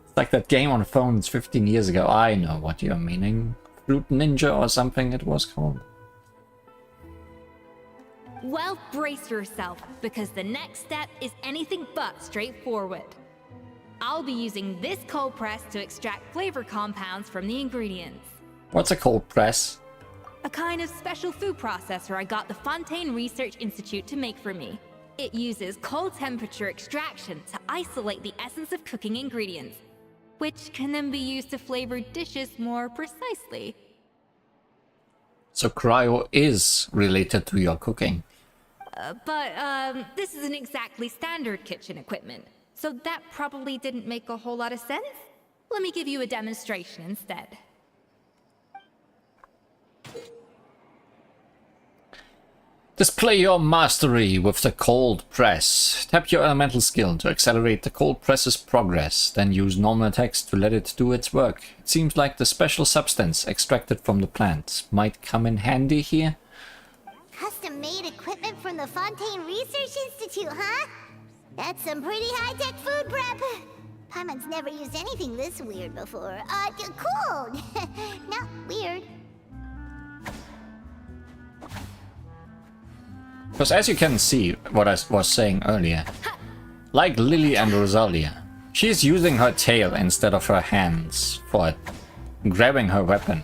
It's like that game on phones 15 years ago. I know what you're meaning. Fruit Ninja or something it was called. Well, brace yourself, because the next step is anything but straightforward. I'll be using this cold press to extract flavor compounds from the ingredients. What's a cold press? A kind of special food processor I got the Fontaine Research Institute to make for me. It uses cold temperature extraction to isolate the essence of cooking ingredients, which can then be used to flavor dishes more precisely. So cryo is related to your cooking. But this isn't exactly standard kitchen equipment, so that probably didn't make a whole lot of sense. Let me give you a demonstration instead. Display your mastery with the cold press. Tap your elemental skill to accelerate the cold press's progress, then use normal attacks to let it do its work. It seems like the special substance extracted from the plant might come in handy here. Custom-made equipment from the Fontaine Research Institute, huh? That's some pretty high-tech food prep. Paimon's never used anything this weird before. Cool! Not weird. Because as you can see, what I was saying earlier, like Lily and Rosalia, she's using her tail instead of her hands for grabbing her weapon.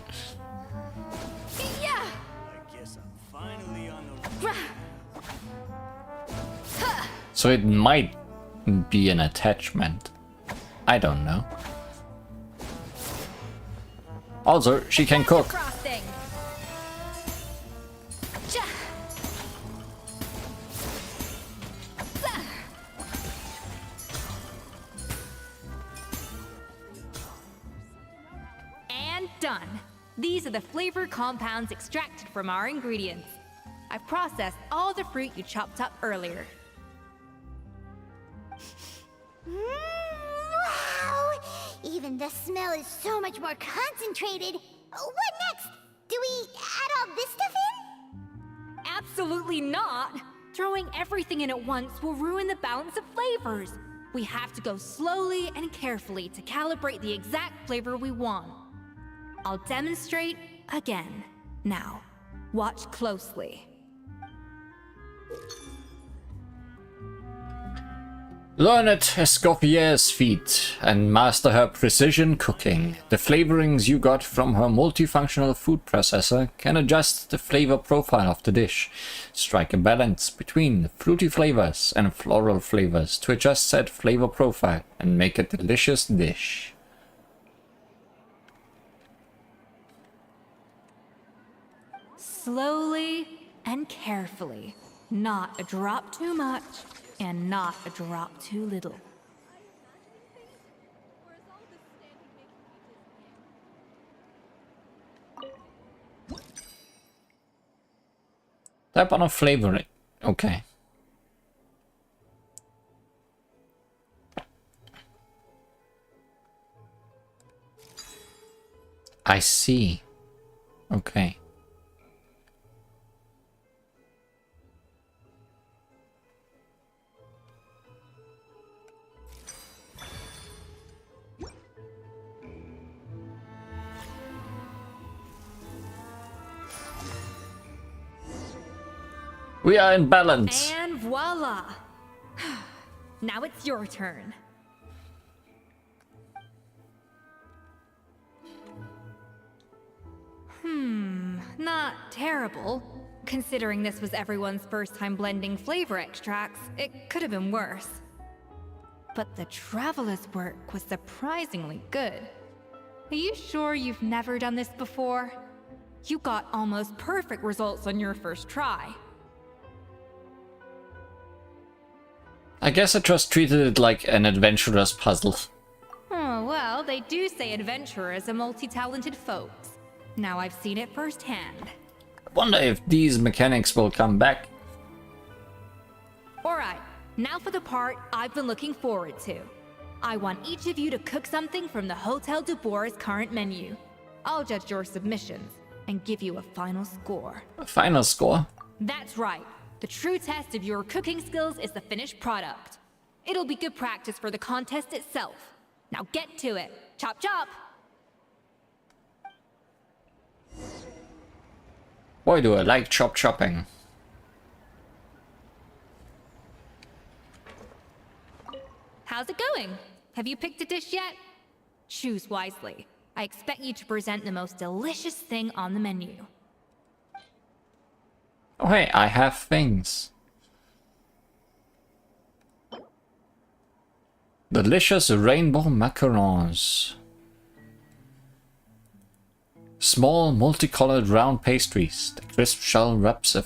So it might be an attachment. I don't know. Also, she can cook. And done. These are the flavor compounds extracted from our ingredients. I've processed all the fruit you chopped up earlier. Wow! Even the smell is so much more concentrated. What next? Do we add all this stuff in? Absolutely not! Throwing everything in at once will ruin the balance of flavors. We have to go slowly and carefully to calibrate the exact flavor we want. I'll demonstrate again. Now, watch closely. Learn at Escoffier's feet and master her precision cooking. The flavorings you got from her multifunctional food processor can adjust the flavor profile of the dish. Strike a balance between fruity flavors and floral flavors to adjust said flavor profile and make a delicious dish. Slowly and carefully. Not a drop too much, and not a drop too little. Tap on a flavoring. Okay. I see. Okay. We are in balance. And voila! Now it's your turn. Not terrible. Considering this was everyone's first time blending flavor extracts, it could have been worse. But the Traveler's work was surprisingly good. Are you sure you've never done this before? You got almost perfect results on your first try. I guess I just treated it like an adventurer's puzzle. Oh, well, they do say adventurers are multi-talented folks. Now I've seen it firsthand. I wonder if these mechanics will come back. Alright, now for the part I've been looking forward to. I want each of you to cook something from the Hotel du Bois' current menu. I'll judge your submissions and give you a final score. A final score? That's right. The true test of your cooking skills is the finished product. It'll be good practice for the contest itself. Now get to it. Chop chop! Boy, do I like chopping. How's it going? Have you picked a dish yet? Choose wisely. I expect you to present the most delicious thing on the menu. Oh hey, I have things. Delicious rainbow macarons. Small multicolored round pastries. The crisp shell wraps a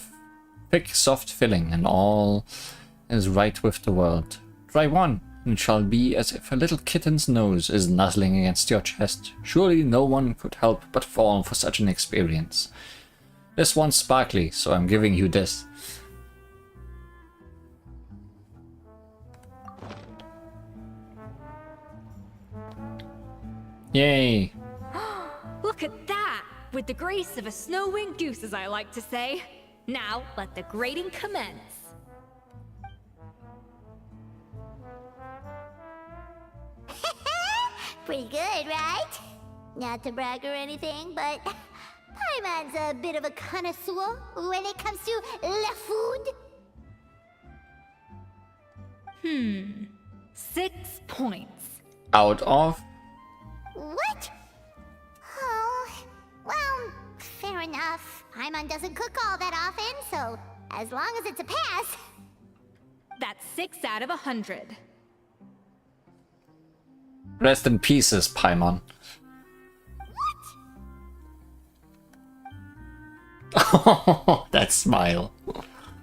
thick soft filling and all is right with the world. Try one and it shall be as if a little kitten's nose is nuzzling against your chest. Surely no one could help but fall for such an experience. This one's sparkly, so I'm giving you this. Yay! Look at that! With the grace of a snow-winged goose, as I like to say. Now, let the grating commence. Pretty good, right? Not to brag or anything, but Paimon's a bit of a connoisseur when it comes to la food. 6 points. Out of? What? Oh, well, fair enough. Paimon doesn't cook all that often, so as long as it's a pass. That's 6 out of 100. Rest in pieces, Paimon. Oh, that smile.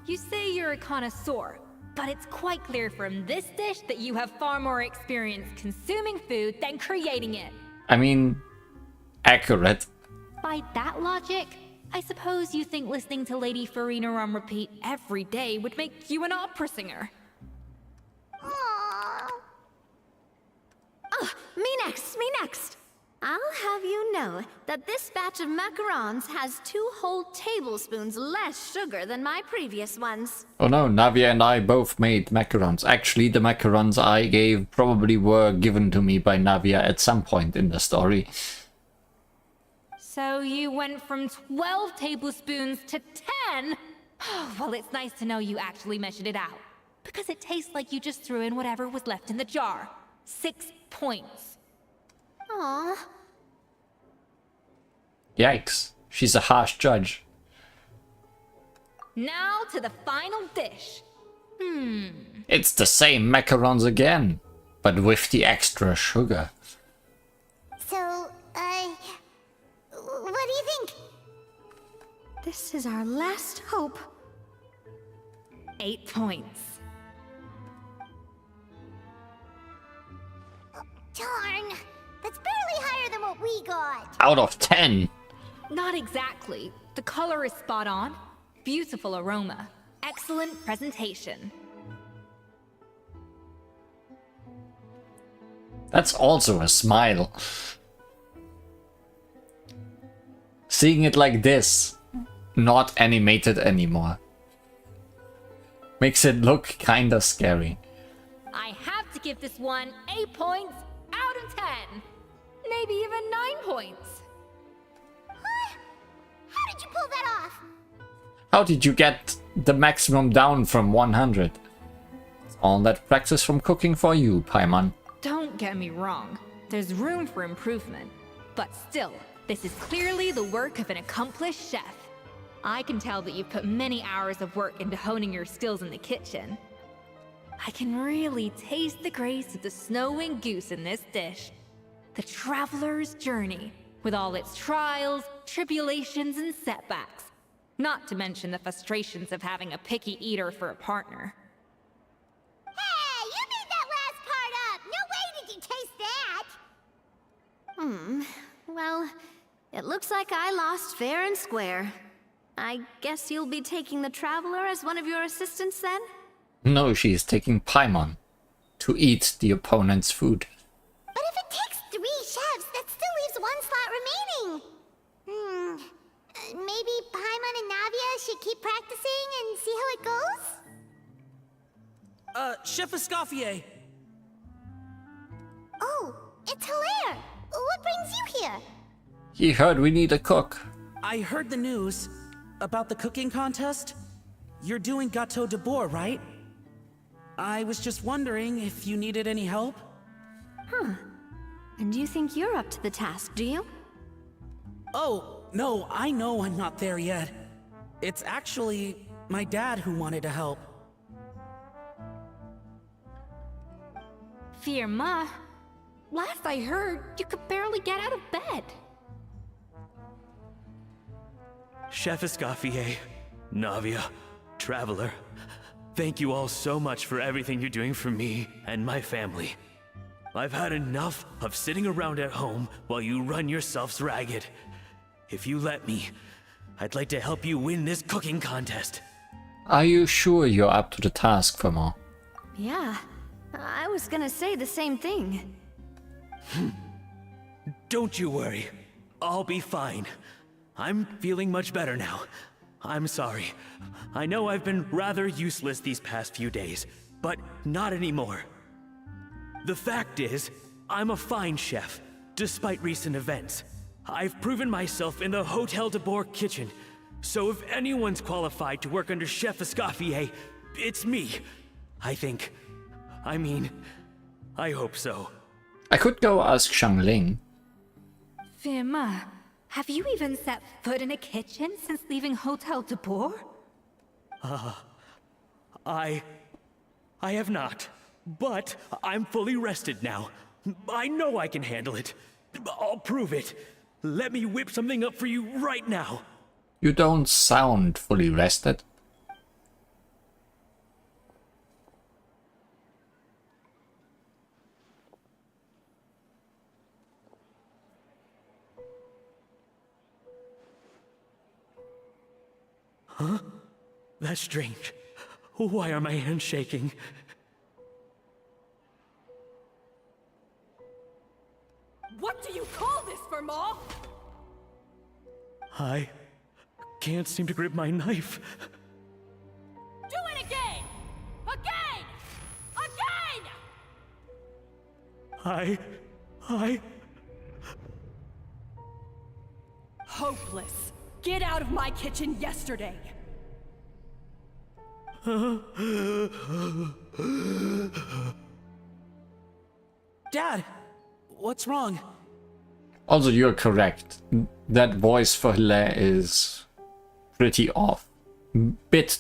You say you're a connoisseur, but it's quite clear from this dish that you have far more experience consuming food than creating it. I mean, accurate. By that logic, I suppose you think listening to Lady Farina on repeat every day would make you an opera singer. Aww. Oh, me next. I'll have you know that this batch of macarons has 2 whole tablespoons less sugar than my previous ones. Oh no, Navia and I both made macarons. Actually, the macarons I gave probably were given to me by Navia at some point in the story. So you went from 12 tablespoons to 10? Well, it's nice to know you actually measured it out. Because it tastes like you just threw in whatever was left in the jar. 6 points. Aww. Yikes, she's a harsh judge. Now to the final dish. It's the same macarons again, but with the extra sugar. So, what do you think? This is our last hope. 8 points. Darn, that's barely higher than what we got. Out of 10. Not exactly. The color is spot on. Beautiful aroma. Excellent presentation. That's also a smile. Seeing it like this, not animated anymore, makes it look kinda scary. I have to give this one 8 points out of 10. Maybe even 9 points. Huh? How did you pull that off? How did you get the maximum down from 100? It's all that practice from cooking for you, Paimon. Don't get me wrong. There's room for improvement. But still, this is clearly the work of an accomplished chef. I can tell that you've put many hours of work into honing your skills in the kitchen. I can really taste the grace of the snow-winged goose in this dish. The traveler's journey, with all its trials, tribulations, and setbacks. Not to mention the frustrations of having a picky eater for a partner. Hey, you made that last part up! No way did you taste that! Well, it looks like I lost fair and square. I guess you'll be taking the Traveler as one of your assistants then? No, she is taking Paimon to eat the opponent's food. But if it takes 3 chefs, that still leaves 1 slot remaining. Maybe Paimon and Navia should keep practicing and see how it goes? Chef Escoffier! Oh, it's Hilaire! What brings you here? He heard we need a cook. I heard the news about the cooking contest. You're doing Gâteau de Bourg, right? I was just wondering if you needed any help? And you think you're up to the task, do you? Oh, no, I know I'm not there yet. It's actually my dad who wanted to help. Firma, last I heard, you could barely get out of bed. Chef Escoffier, Navia, Traveler, thank you all so much for everything you're doing for me and my family. I've had enough of sitting around at home while you run yourselves ragged. If you let me, I'd like to help you win this cooking contest. Are you sure you're up to the task, Firma? Yeah, I was gonna say the same thing. Don't you worry. I'll be fine. I'm feeling much better now. I'm sorry. I know I've been rather useless these past few days, but not anymore. The fact is, I'm a fine chef, despite recent events. I've proven myself in the Hotel de Bourg kitchen, so if anyone's qualified to work under Chef Escoffier, it's me. I think. I mean, I hope so. I could go ask Xiangling. Firma, have you even set foot in a kitchen since leaving Hotel de Bourg? I have not, but I'm fully rested now. I know I can handle it. I'll prove it. Let me whip something up for you right now. You don't sound fully rested. Huh? That's strange. Why are my hands shaking? What do you call this, Firma? I can't seem to grip my knife. Do it again! Again! Again! I... Hopeless. Get out of my kitchen yesterday. Dad, what's wrong? Also, you're correct. That voice for Hilaire is pretty off. Bit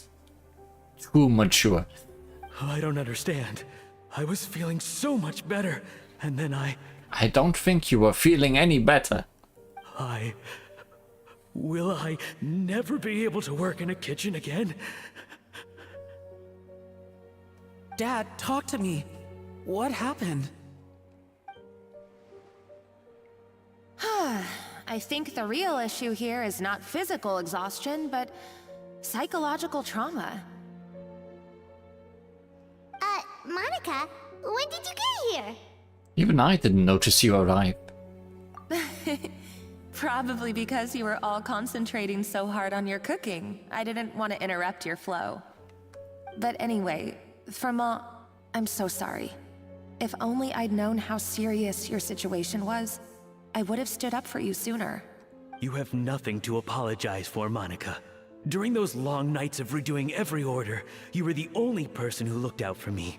too mature. I don't understand. I was feeling so much better, and then I don't think you were feeling any better. Will I never be able to work in a kitchen again? Dad, talk to me. What happened? I think the real issue here is not physical exhaustion, but psychological trauma. Monica, when did you get here? Even I didn't notice you arrived. Probably because you were all concentrating so hard on your cooking. I didn't want to interrupt your flow. But anyway, Firma, I'm so sorry. If only I'd known how serious your situation was, I would have stood up for you sooner. You have nothing to apologize for, Monica. During those long nights of redoing every order, you were the only person who looked out for me.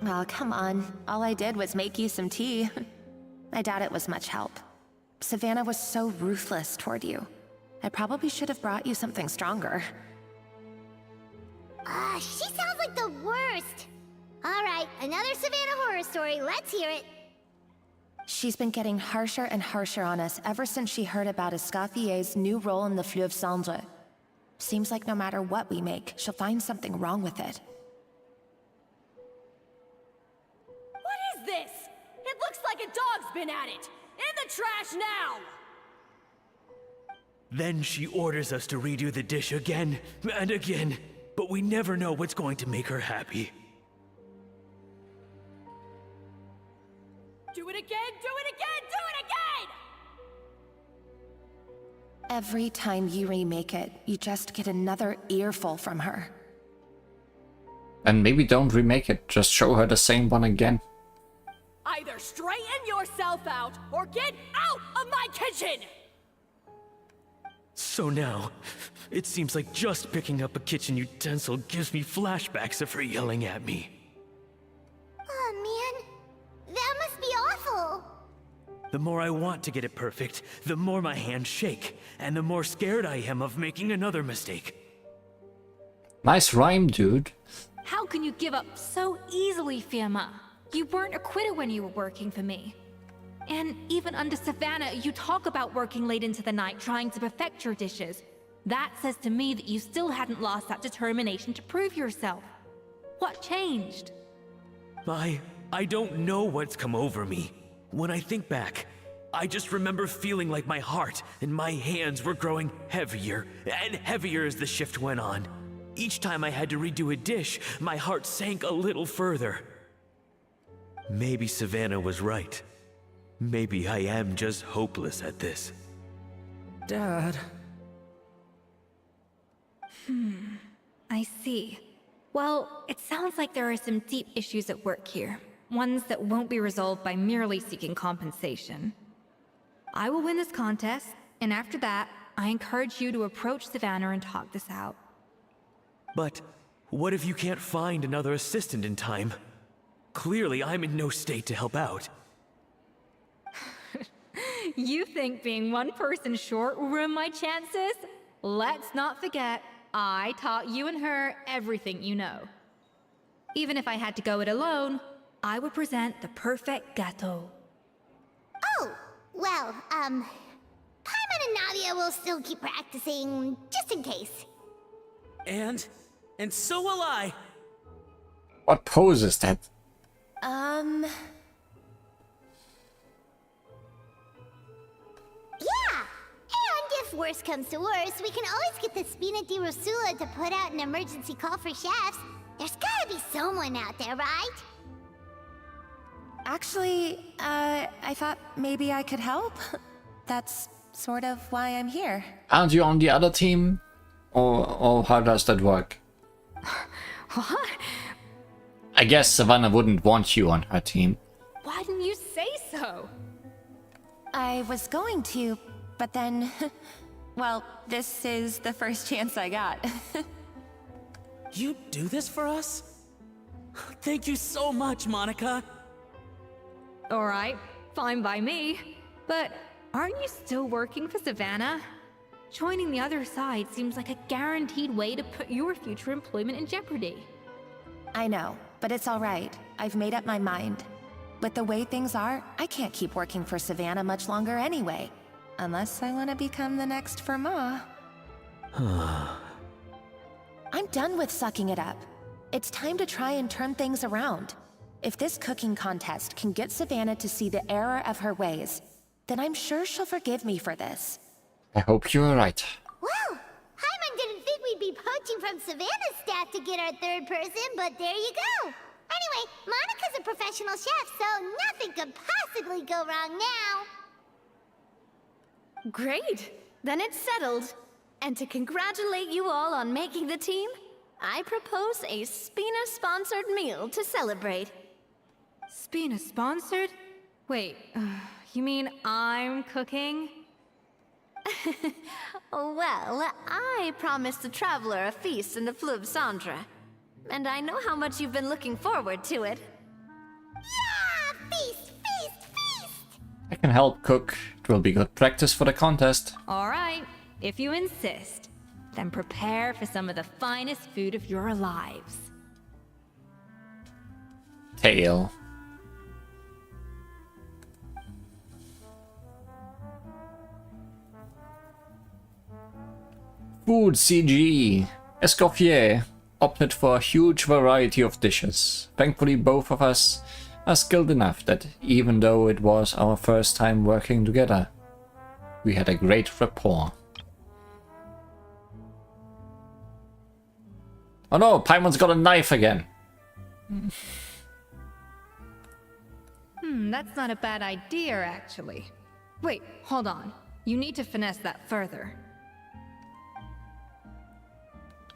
Oh, come on. All I did was make you some tea. I doubt it was much help. Savannah was so ruthless toward you. I probably should have brought you something stronger. She sounds like the worst. All right, another Savannah horror story. Let's hear it. She's been getting harsher and harsher on us ever since she heard about Escoffier's new role in the Fleuve Cendre. Seems like no matter what we make, she'll find something wrong with it. What is this? It looks like a dog's been at it. In the trash now! Then she orders us to redo the dish again and again, but we never know what's going to make her happy. Do it again, do it again, do it again! Every time you remake it, you just get another earful from her. And maybe don't remake it, just show her the same one again. Either straighten yourself out, or get out of my kitchen! So now, it seems like just picking up a kitchen utensil gives me flashbacks of her yelling at me. Oh man, that must be awful. The more I want to get it perfect, the more my hands shake, and the more scared I am of making another mistake. Nice rhyme, dude. How can you give up so easily, Firma? You weren't a quitter when you were working for me. And even under Savannah, you talk about working late into the night trying to perfect your dishes. That says to me that you still hadn't lost that determination to prove yourself. What changed? I don't know what's come over me. When I think back, I just remember feeling like my heart and my hands were growing heavier and heavier as the shift went on. Each time I had to redo a dish, my heart sank a little further. Maybe Savannah was right. Maybe I am just hopeless at this. Dad. I see. Well, it sounds like there are some deep issues at work here. Ones that won't be resolved by merely seeking compensation. I will win this contest, and after that, I encourage you to approach Savannah and talk this out. But what if you can't find another assistant in time? Clearly, I'm in no state to help out. You think being one person short will ruin my chances? Let's not forget, I taught you and her everything you know. Even if I had to go it alone, I would present the perfect gâteau. Oh, well, Paimon and Nadia will still keep practicing, just in case. And so will I. What pose is that? Yeah! And if worse comes to worse, we can always get the Spina di Rosula to put out an emergency call for chefs. There's gotta be someone out there, right? Actually, I thought maybe I could help. That's sort of why I'm here. Aren't you on the other team? Or how does that work? What? I guess Savannah wouldn't want you on her team. Why didn't you say so? I was going to, but then... well, this is the first chance I got. You do this for us? Thank you so much, Monica. Alright, fine by me. But aren't you still working for Savannah? Joining the other side seems like a guaranteed way to put your future employment in jeopardy. I know, but it's alright. I've made up my mind. With the way things are, I can't keep working for Savannah much longer anyway. Unless I want to become the next Fermat. I'm done with sucking it up. It's time to try and turn things around. If this cooking contest can get Savannah to see the error of her ways, then I'm sure she'll forgive me for this. I hope you're right. Well, Paimon didn't think we'd be poaching from Savannah's staff to get our third person, but there you go. Anyway, Monica's a professional chef, so nothing could possibly go wrong now. Great! Then it's settled. And to congratulate you all on making the team, I propose a Spina-sponsored meal to celebrate. Spina-sponsored? Wait, you mean I'm cooking? Well, I promised the Traveler a feast in the Fleuve Cendre. And I know how much you've been looking forward to it. Yeah! Feast, feast, feast! I can help cook. It will be good practice for the contest. Alright, if you insist, then prepare for some of the finest food of your lives. Tail. Food CG. Escoffier opted for a huge variety of dishes. Thankfully, both of us are skilled enough that even though it was our first time working together, we had a great rapport. Oh no, Paimon's got a knife again. That's not a bad idea, actually. Wait, hold on. You need to finesse that further.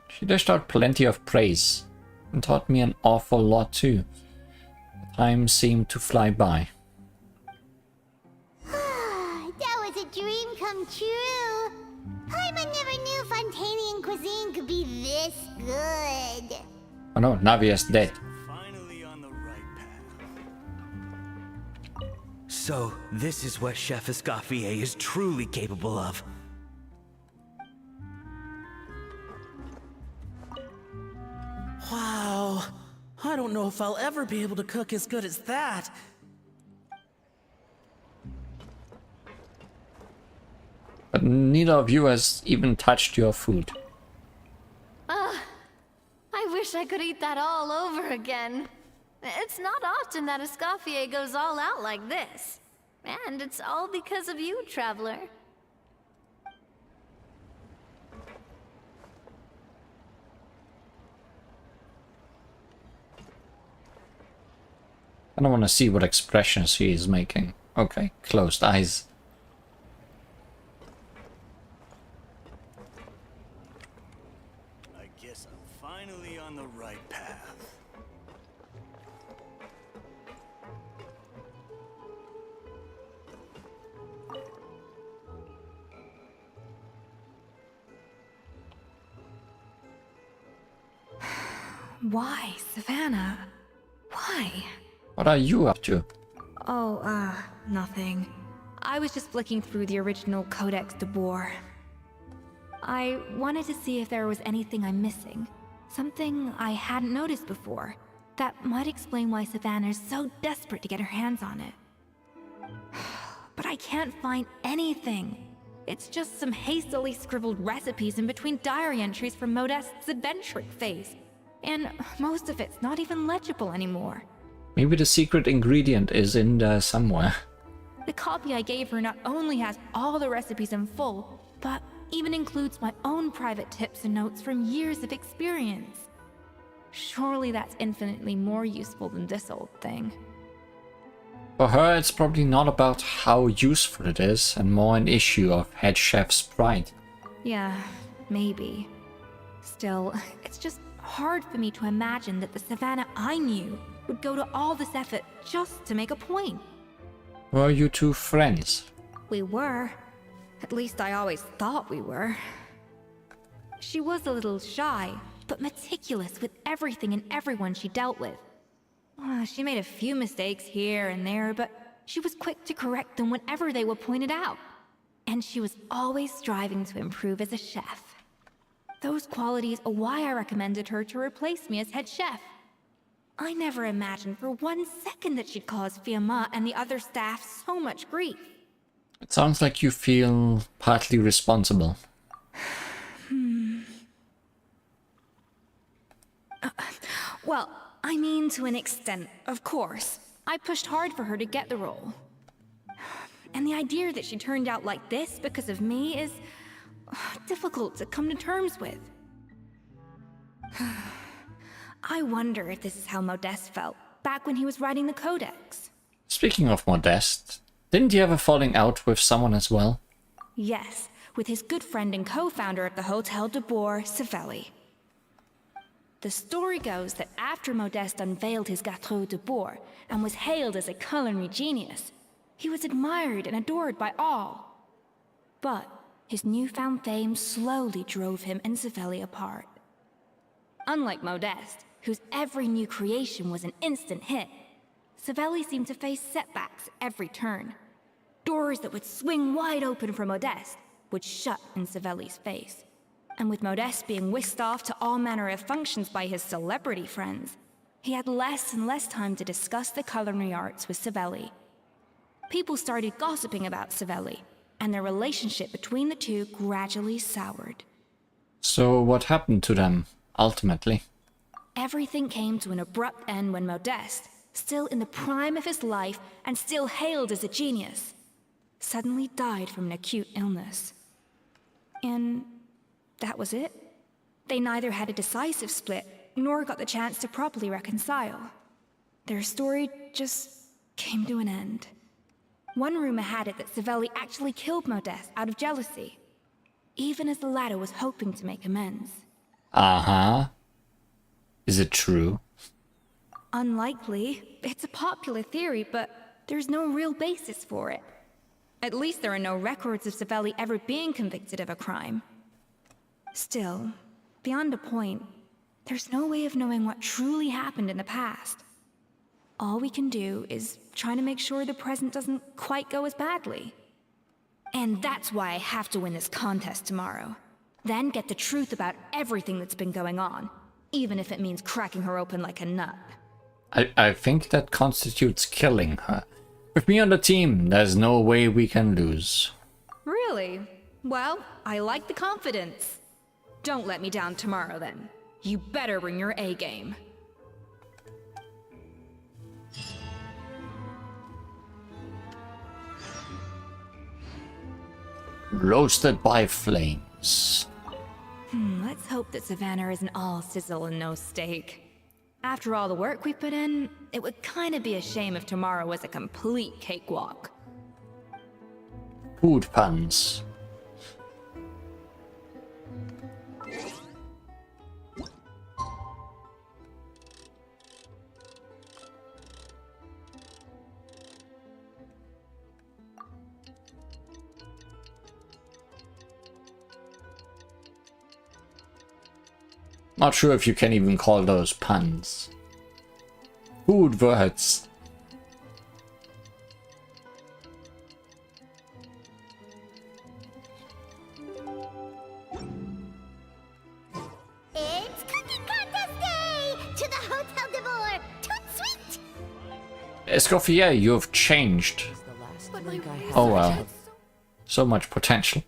She dished out plenty of praise and taught me an awful lot too. Time seemed to fly by. That was a dream come true. Paimon never knew Fontanian cuisine could be this good. Oh no, Navia's dead. Finally on the right path. So, this is what Chef Escoffier is truly capable of. Wow. I don't know if I'll ever be able to cook as good as that. But neither of you has even touched your food. I wish I could eat that all over again. It's not often that Escoffier goes all out like this. And it's all because of you, Traveler. I don't want to see what expressions she is making. Okay, closed eyes. I guess I'm finally on the right path. Why, Savannah? Why? What are you up to? Oh, nothing. I was just flicking through the original Codex de Boer. I wanted to see if there was anything I'm missing. Something I hadn't noticed before. That might explain why Savannah's so desperate to get her hands on it. But I can't find anything. It's just some hastily scribbled recipes in between diary entries from Modest's adventuring phase. And most of it's not even legible anymore. Maybe the secret ingredient is in there somewhere. The copy I gave her not only has all the recipes in full, but even includes my own private tips and notes from years of experience. Surely that's infinitely more useful than this old thing. For her, it's probably not about how useful it is, and more an issue of head chef's pride. Yeah, maybe. Still, it's just hard for me to imagine that the Savannah I knew would go to all this effort just to make a point. Were you two friends? We were. At least I always thought we were. She was a little shy, but meticulous with everything and everyone she dealt with. She made a few mistakes here and there, but she was quick to correct them whenever they were pointed out. And she was always striving to improve as a chef. Those qualities are why I recommended her to replace me as head chef. I never imagined for 1 second that she'd cause Fiamma and the other staff so much grief. It sounds like you feel partly responsible. Well, I mean to an extent, of course. I pushed hard for her to get the role. And the idea that she turned out like this because of me is difficult to come to terms with. I wonder if this is how Modeste felt back when he was writing the Codex. Speaking of Modeste, didn't you have a falling out with someone as well? Yes, with his good friend and co-founder of the Hotel de Boer, Savelli. The story goes that after Modeste unveiled his Gâteau de Boer and was hailed as a culinary genius, he was admired and adored by all. But his newfound fame slowly drove him and Savelli apart. Unlike Modeste, whose every new creation was an instant hit, Savelli seemed to face setbacks at every turn. Doors that would swing wide open for Modeste would shut in Savelli's face. And with Modeste being whisked off to all manner of functions by his celebrity friends, he had less and less time to discuss the culinary arts with Savelli. People started gossiping about Savelli, and their relationship between the two gradually soured. So what happened to them, ultimately? Everything came to an abrupt end when Modeste, still in the prime of his life and still hailed as a genius, suddenly died from an acute illness. And that was it. They neither had a decisive split, nor got the chance to properly reconcile. Their story just came to an end. One rumor had it that Savelli actually killed Modeste out of jealousy, even as the latter was hoping to make amends. Uh-huh. Is it true? Unlikely. It's a popular theory, but there's no real basis for it. At least there are no records of Savelli ever being convicted of a crime. Still, beyond a point, there's no way of knowing what truly happened in the past. All we can do is try to make sure the present doesn't quite go as badly. And that's why I have to win this contest tomorrow. Then get the truth about everything that's been going on, even if it means cracking her open like a nut. I think that constitutes killing her. With me on the team, there's no way we can lose. Really? Well, I like the confidence. Don't let me down tomorrow, then. You better bring your A game. Roasted by flames. Let's hope that Savannah isn't all sizzle and no steak. After all the work we put in, it would kind of be a shame if tomorrow was a complete cakewalk. Food puns. Not sure if you can even call those puns. Food words. It's cooking contest day! To the Hotel de Boer! Toot sweet! Escoffier, you've changed. Oh wow. So much potential.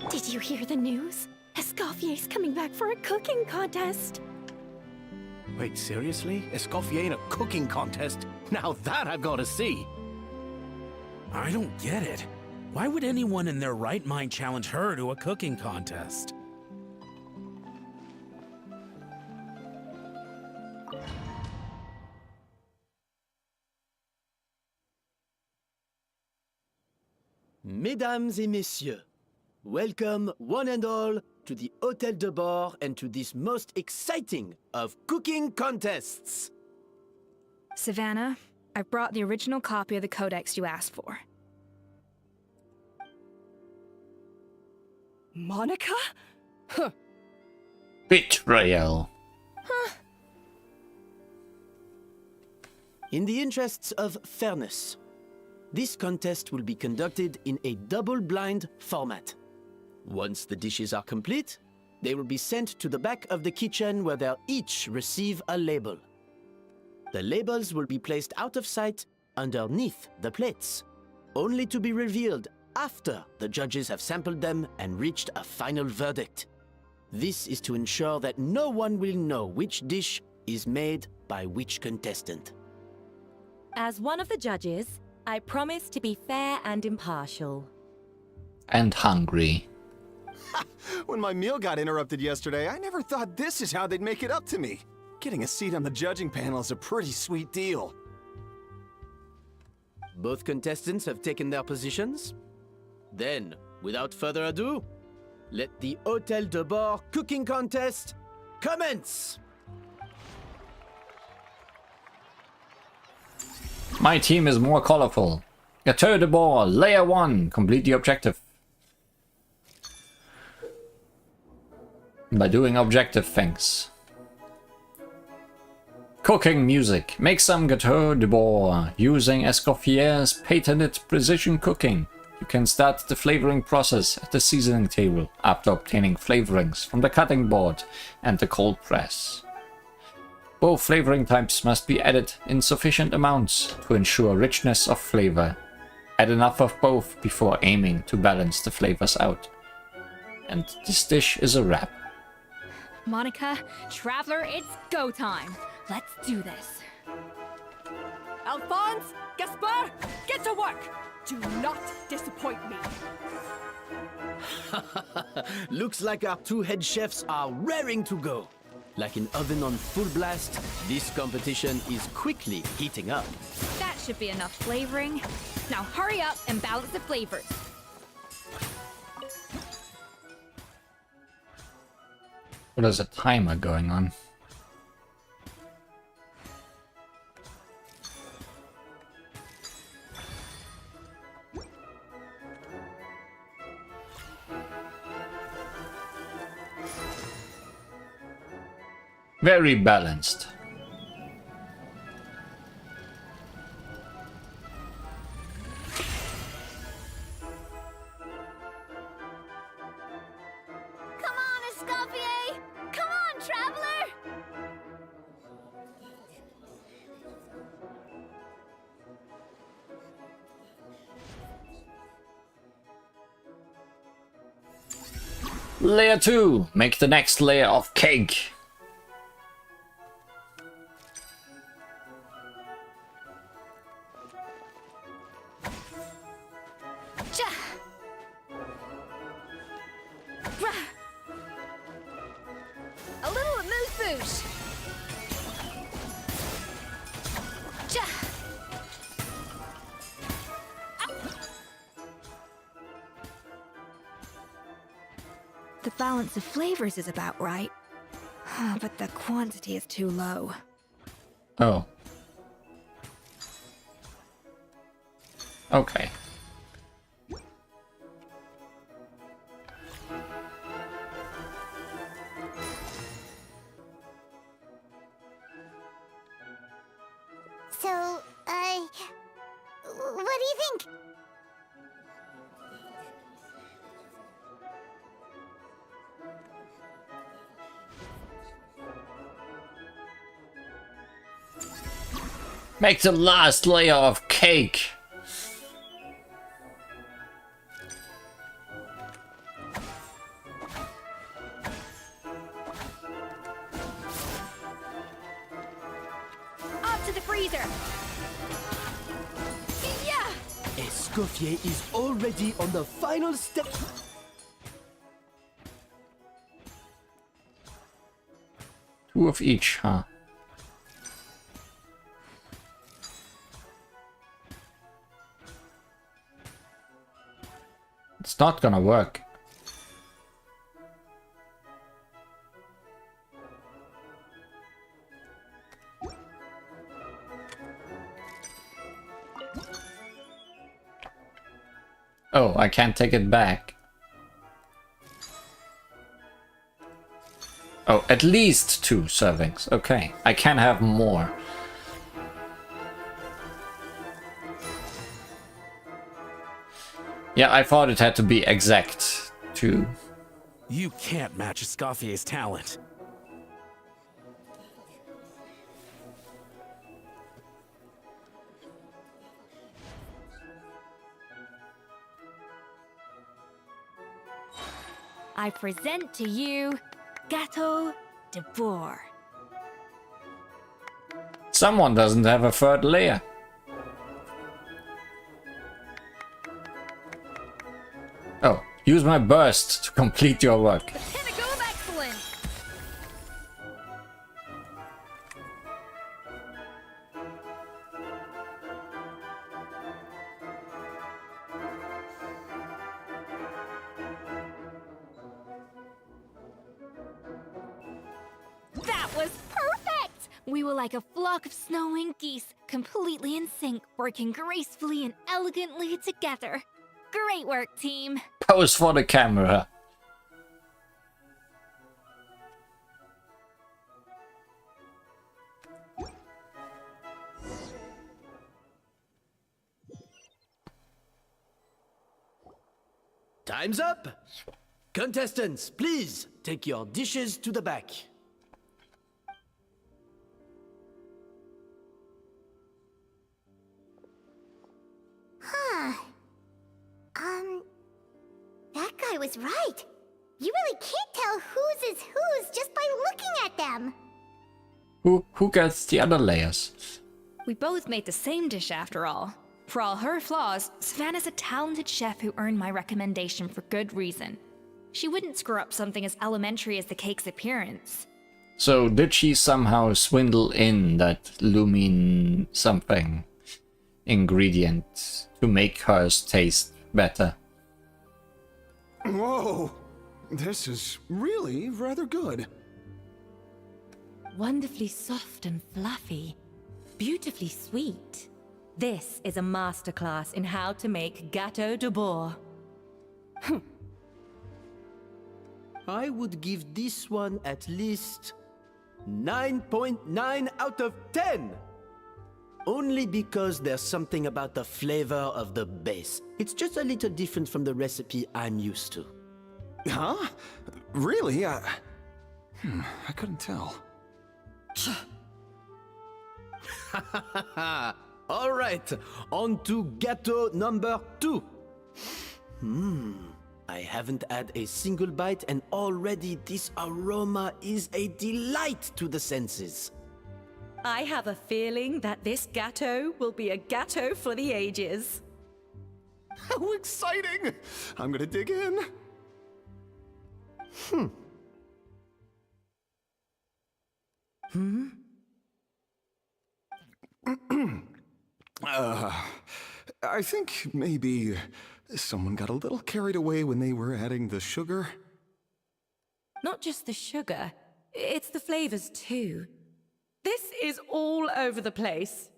Did you hear the news? Escoffier's coming back for a cooking contest. Wait, seriously? Escoffier in a cooking contest? Now that I've got to see. I don't get it. Why would anyone in their right mind challenge her to a cooking contest? Mesdames et messieurs, welcome one and all to the Hôtel de Bord and to this most exciting of cooking contests. Savannah, I've brought the original copy of the codex you asked for. Monica? Huh. Betrayal. In the interests of fairness, this contest will be conducted in a double-blind format. Once the dishes are complete, they will be sent to the back of the kitchen where they'll each receive a label. The labels will be placed out of sight underneath the plates, only to be revealed after the judges have sampled them and reached a final verdict. This is to ensure that no one will know which dish is made by which contestant. As one of the judges, I promise to be fair and impartial. And hungry. When my meal got interrupted yesterday, I never thought this is how they'd make it up to me. Getting a seat on the judging panel is a pretty sweet deal. Both contestants have taken their positions. Then, without further ado, let the Hôtel de Bord cooking contest commence! My team is more colorful. Gâteau de Boer, layer 1, complete the objective. By doing objective things. Cooking music. Make some Gâteau de Boer using Escoffier's patented precision cooking. You can start the flavoring process at the seasoning table after obtaining flavorings from the cutting board and the cold press. Both flavoring types must be added in sufficient amounts to ensure richness of flavor. Add enough of both before aiming to balance the flavors out. And this dish is a wrap. Monica, Traveler, it's go time. Let's do this. Alphonse, Gaspard, get to work! Do not disappoint me. Looks like our two head chefs are raring to go. Like an oven on full blast, this competition is quickly heating up. That should be enough flavoring. Now hurry up and balance the flavors. What is a timer going on? Very balanced. Come on, Escoffier! Come on, Traveler! Layer 2. Make the next layer of cake. A little amuse-bouche! The balance of flavors is about right. But the quantity is too low. Oh. Okay. So, what do you think? Make the last layer of cake. Up to the freezer! Yeah! Escoffier is already on the final step. Two of each, huh? It's not gonna work. Oh, I can't take it back. Oh, at least 2 servings. Okay, I can have more. Yeah, I thought it had to be exact, too. You can't match Escoffier's talent. I present to you Gâteau de Bourg. Someone doesn't have a third layer. Oh, use my burst to complete your work. The pinnacle of excellence! That was perfect! We were like a flock of snowing geese, completely in sync, working gracefully and elegantly together. Great work, team. Pose for the camera. Time's up! Contestants, please take your dishes to the back. Huh. That guy was right. You really can't tell whose is whose just by looking at them. Who gets the other layers? We both made the same dish after all. For all her flaws, Savannah's a talented chef who earned my recommendation for good reason. She wouldn't screw up something as elementary as the cake's appearance. So did she somehow swindle in that lumine something ingredient to make hers taste better? Whoa! This is really rather good. Wonderfully soft and fluffy. Beautifully sweet. This is a masterclass in how to make Gâteau de Bourg. I would give this one at least 9.9 out of 10. Only because there's something about the flavor of the base. It's just a little different from the recipe I'm used to. Huh? Really? I couldn't tell. All right, on to gâteau number 2. I haven't had a single bite and already this aroma is a delight to the senses. I have a feeling that this gâteau will be a gâteau for the ages. How exciting! I'm gonna dig in. I think maybe someone got a little carried away when they were adding the sugar. Not just the sugar, it's the flavors too. This is all over the place.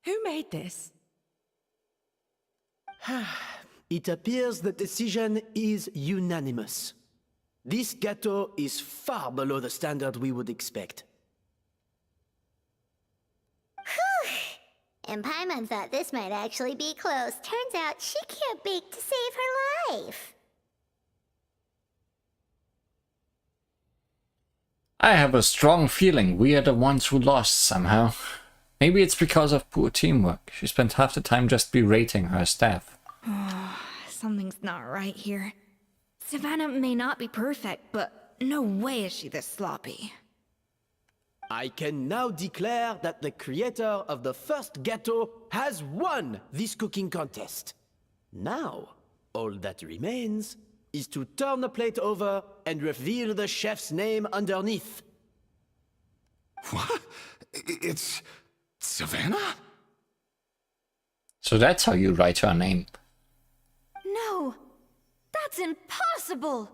Who made this? It appears the decision is unanimous. This gâteau is far below the standard we would expect. And Paimon thought this might actually be close. Turns out she can't bake to save her life. I have a strong feeling we are the ones who lost somehow. Maybe it's because of poor teamwork. She spent half the time just berating her staff. Something's not right here. Savannah may not be perfect, but no way is she this sloppy. I can now declare that the creator of the first gâteau has won this cooking contest. Now, all that remains is to turn the plate over and reveal the chef's name underneath. What? It's Savannah? So that's how you write her name. No, that's impossible!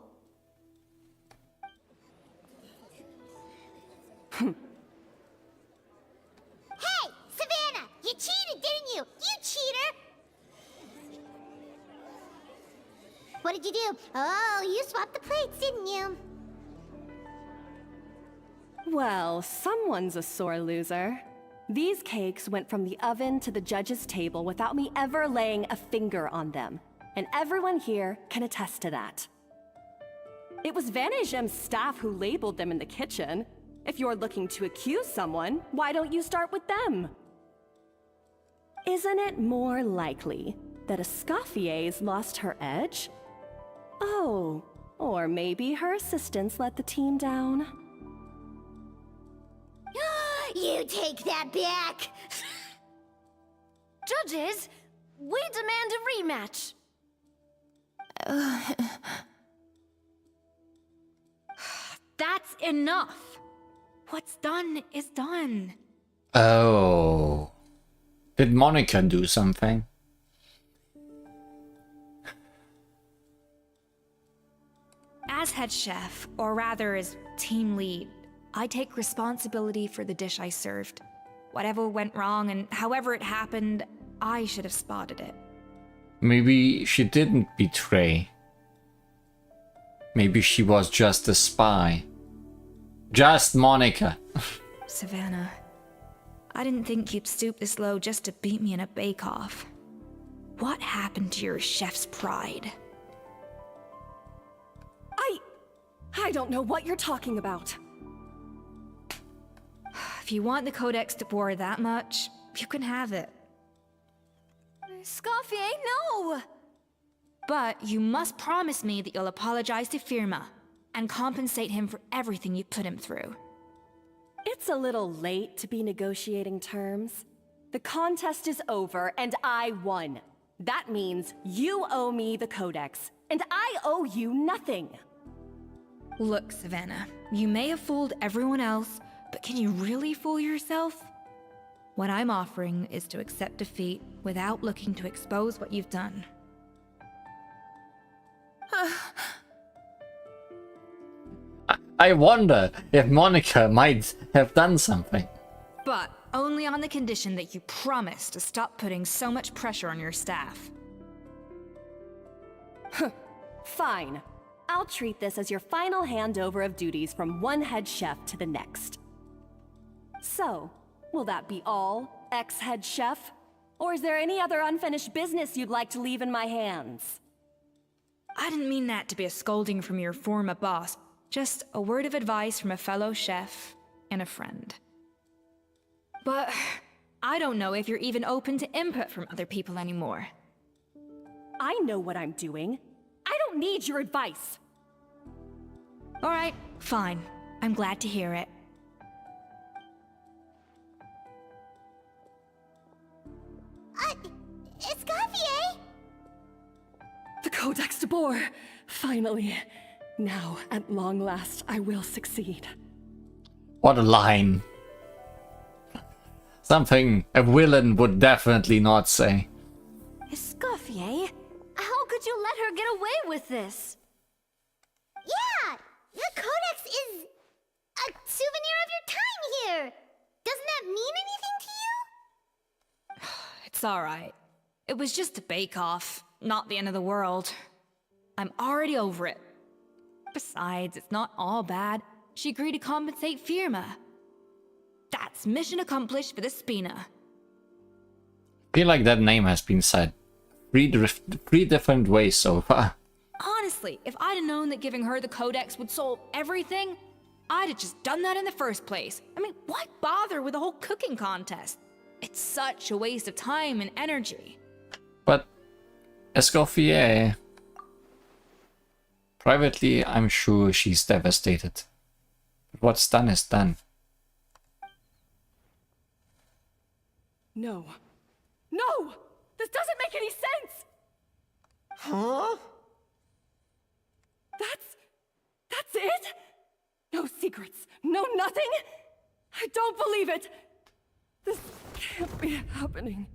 Hey, Savannah! You cheated, didn't you? You cheater! What did you do? Oh, you swapped the plates, didn't you? Well, someone's a sore loser. These cakes went from the oven to the judge's table without me ever laying a finger on them. And everyone here can attest to that. It was Vanejem's staff who labeled them in the kitchen. If you're looking to accuse someone, why don't you start with them? Isn't it more likely that Escoffier's lost her edge? Oh, or maybe her assistants let the team down. You take that back! Judges, we demand a rematch. That's enough! What's done is done. Oh. Did Monica do something? As head chef, or rather as team lead, I take responsibility for the dish I served. Whatever went wrong and however it happened, I should have spotted it. Maybe she didn't betray. Maybe she was just a spy. Just Monica. Savannah, I didn't think you'd stoop this low just to beat me in a bake-off. What happened to your chef's pride? I don't know what you're talking about. If you want the Codex de Boer that much, you can have it. Escoffier, no! But you must promise me that you'll apologize to Firma and compensate him for everything you put him through. It's a little late to be negotiating terms. The contest is over and I won. That means you owe me the Codex, and I owe you nothing. Look, Savannah, you may have fooled everyone else, but can you really fool yourself? What I'm offering is to accept defeat without looking to expose what you've done. I wonder if Monica might have done something. But only on the condition that you promise to stop putting so much pressure on your staff. Fine. I'll treat this as your final handover of duties from one head chef to the next. So, will that be all, ex-head chef? Or is there any other unfinished business you'd like to leave in my hands? I didn't mean that to be a scolding from your former boss. Just a word of advice from a fellow chef and a friend. But I don't know if you're even open to input from other people anymore. I know what I'm doing. I don't need your advice. All right, fine. I'm glad to hear it. Escoffier? The Codex de Boer! Finally. Now, at long last, I will succeed. What a line. Something a villain would definitely not say. Escoffier? How could you let her get away with this? Yeah! The Codex is a souvenir of your time here! Doesn't that mean anything to you? It's all right. It was just a bake-off, not the end of the world. I'm already over it. Besides, it's not all bad. She agreed to compensate Firma. That's mission accomplished for the Spina. I feel like that name has been said three different ways so far. Honestly, if I'd have known that giving her the Codex would solve everything, I'd have just done that in the first place. I mean, why bother with the whole cooking contest? It's such a waste of time and energy. But Escoffier, privately, I'm sure she's devastated. But what's done is done. No. No! This doesn't make any sense! Huh? That's it? No secrets, no nothing? I don't believe it! This can't be happening.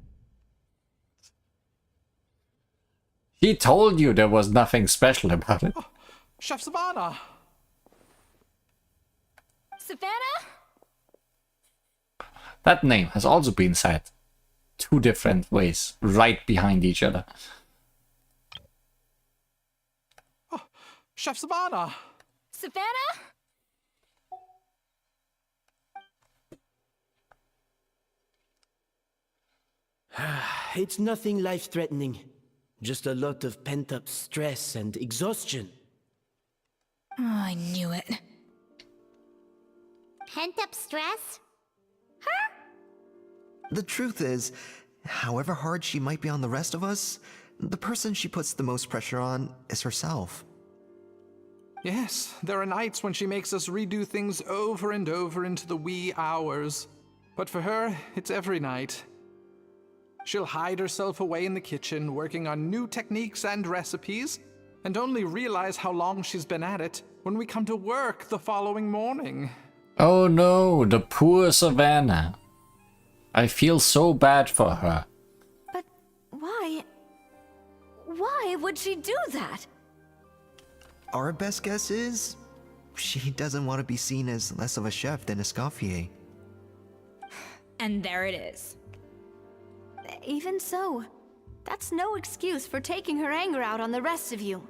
He told you there was nothing special about it. Chef Savannah! Savannah? That name has also been said two different ways, right behind each other. Chef Savannah! Savannah? It's nothing life-threatening. Just a lot of pent-up stress and exhaustion. Oh, I knew it. Pent-up stress? The truth is, however hard she might be on the rest of us, the person she puts the most pressure on is herself. Yes, there are nights when she makes us redo things over and over into the wee hours. But for her, it's every night. She'll hide herself away in the kitchen, working on new techniques and recipes, and only realize how long she's been at it when we come to work the following morning. Oh no, the poor Savannah. I feel so bad for her. But why? Why would she do that? Our best guess is she doesn't want to be seen as less of a chef than Escoffier. And there it is. Even so, that's no excuse for taking her anger out on the rest of you.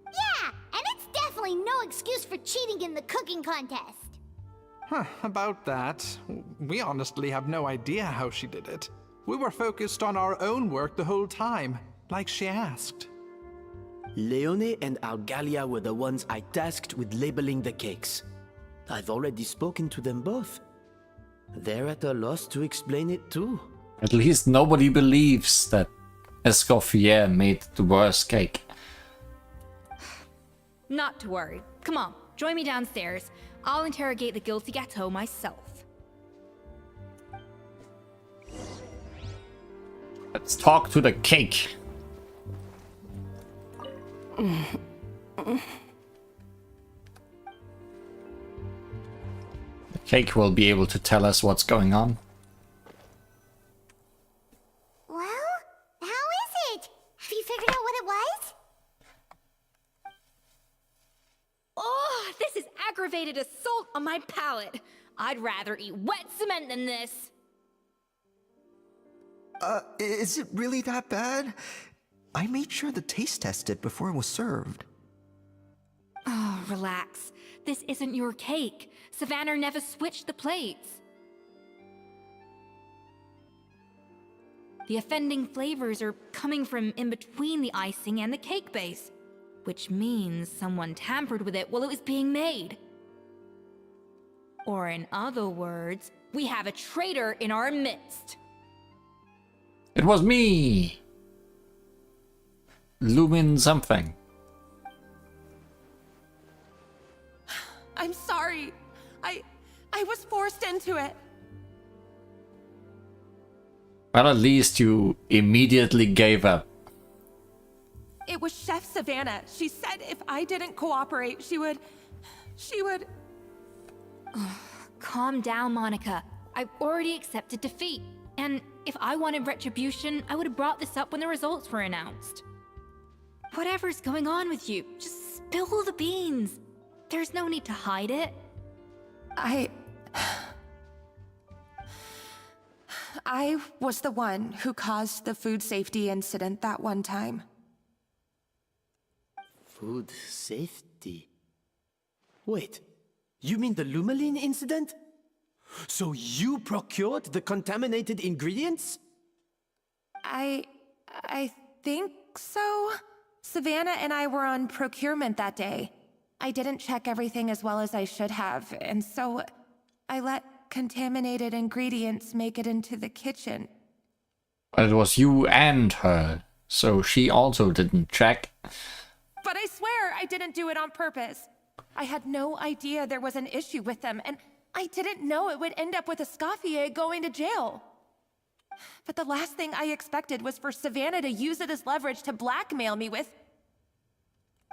Yeah, and it's definitely no excuse for cheating in the cooking contest. Huh, about that, we honestly have no idea how she did it. We were focused on our own work the whole time, like she asked. Leone and Algalia were the ones I tasked with labeling the cakes. I've already spoken to them both. They're at a loss to explain it too. At least nobody believes that Escoffier made the worst cake. Not to worry. Come on, join me downstairs. I'll interrogate the guilty gâteau myself. Let's talk to the cake. The cake will be able to tell us what's going on. Well, how is it? Have you figured out what it was? Oh, this is aggravated assault on my palate. I'd rather eat wet cement than this. Is it really that bad? I made sure to taste test it before it was served. Oh, relax. This isn't your cake. Savannah never switched the plates. The offending flavors are coming from in between the icing and the cake base, which means someone tampered with it while it was being made. Or in other words, we have a traitor in our midst. It was me! Lumin something. I'm sorry. I was forced into it. Well, at least you immediately gave up. It was Chef Savannah. She said if I didn't cooperate, she would... Calm down, Monica. I've already accepted defeat. And if I wanted retribution, I would have brought this up when the results were announced. Whatever's going on with you, just spill the beans. There's no need to hide it. I I was the one who caused the food safety incident that one time. Food safety? Wait, you mean the Lumaline incident? So you procured the contaminated ingredients? I think so. Savannah and I were on procurement that day. I didn't check everything as well as I should have, and so I let contaminated ingredients make it into the kitchen. It was you and her, so she also didn't check. But I swear I didn't do it on purpose. I had no idea there was an issue with them, and I didn't know it would end up with Escoffier going to jail. But the last thing I expected was for Savannah to use it as leverage to blackmail me with...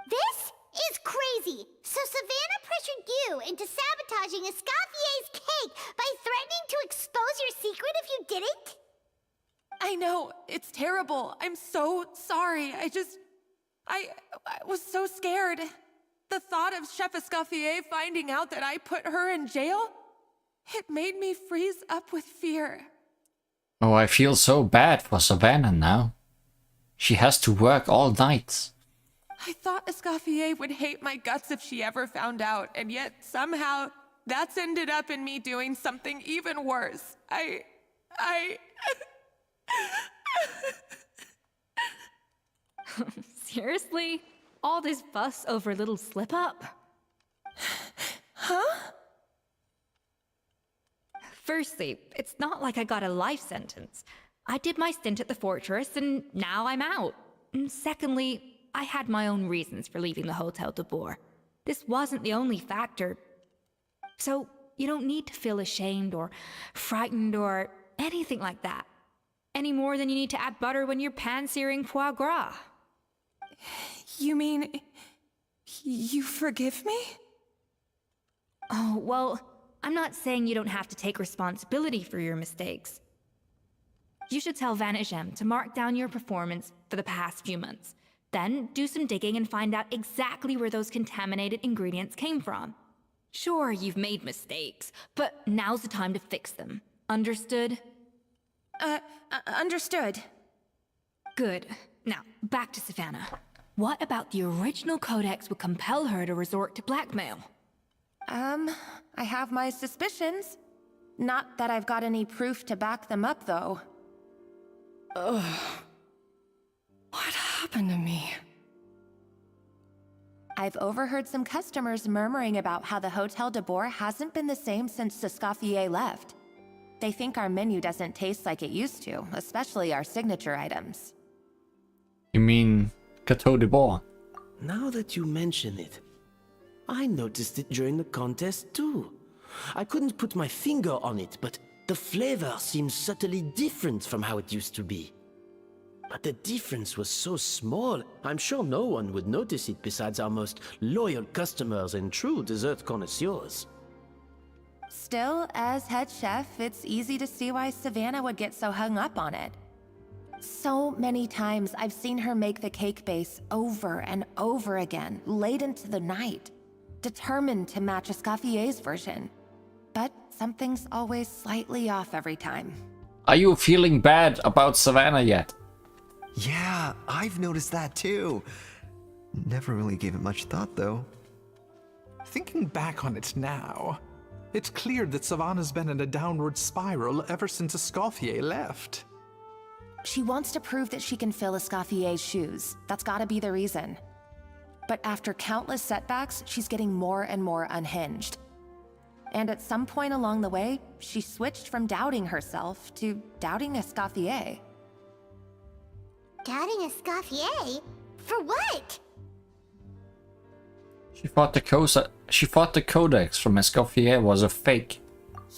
This is crazy! So Savannah pressured you into sabotaging Escoffier's cake by threatening to expose your secret if you didn't? I know, it's terrible. I'm so sorry. I was so scared. The thought of Chef Escoffier finding out that I put her in jail, it made me freeze up with fear. Oh, I feel so bad for Savannah now. She has to work all night. I thought Escoffier would hate my guts if she ever found out, and yet somehow that's ended up in me doing something even worse. Seriously? All this fuss over a little slip-up? Huh? Firstly, it's not like I got a life sentence. I did my stint at the fortress, and now I'm out. And secondly, I had my own reasons for leaving the Hotel de Boer. This wasn't the only factor. So, you don't need to feel ashamed or frightened or anything like that. Any more than you need to add butter when you're pan-searing foie gras. You mean... you forgive me? Oh, well, I'm not saying you don't have to take responsibility for your mistakes. You should tell Vanagem to mark down your performance for the past few months. Then do some digging and find out exactly where those contaminated ingredients came from. Sure, you've made mistakes, but now's the time to fix them. Understood? Understood. Good. Now, back to Savannah. What about the original codex would compel her to resort to blackmail? I have my suspicions. Not that I've got any proof to back them up, though. Ugh. What happened to me? I've overheard some customers murmuring about how the Hotel de Boer hasn't been the same since Escoffier left. They think our menu doesn't taste like it used to, especially our signature items. You mean Chateau de Boer? Now that you mention it, I noticed it during the contest too. I couldn't put my finger on it, but the flavor seems subtly different from how it used to be. But the difference was so small, I'm sure no one would notice it besides our most loyal customers and true dessert connoisseurs. Still, as head chef, it's easy to see why Savannah would get so hung up on it. So many times I've seen her make the cake base over and over again, late into the night, determined to match Escoffier's version. But something's always slightly off every time. Are you feeling bad about Savannah yet? Yeah, I've noticed that too. Never really gave it much thought, though. Thinking back on it now, it's clear that Savannah's been in a downward spiral ever since Escoffier left. She wants to prove that she can fill Escoffier's shoes. That's gotta be the reason. But after countless setbacks, she's getting more and more unhinged. And at some point along the way, she switched from doubting herself to doubting Escoffier. Doubting Escoffier? For what? She thought the codex from Escoffier was a fake.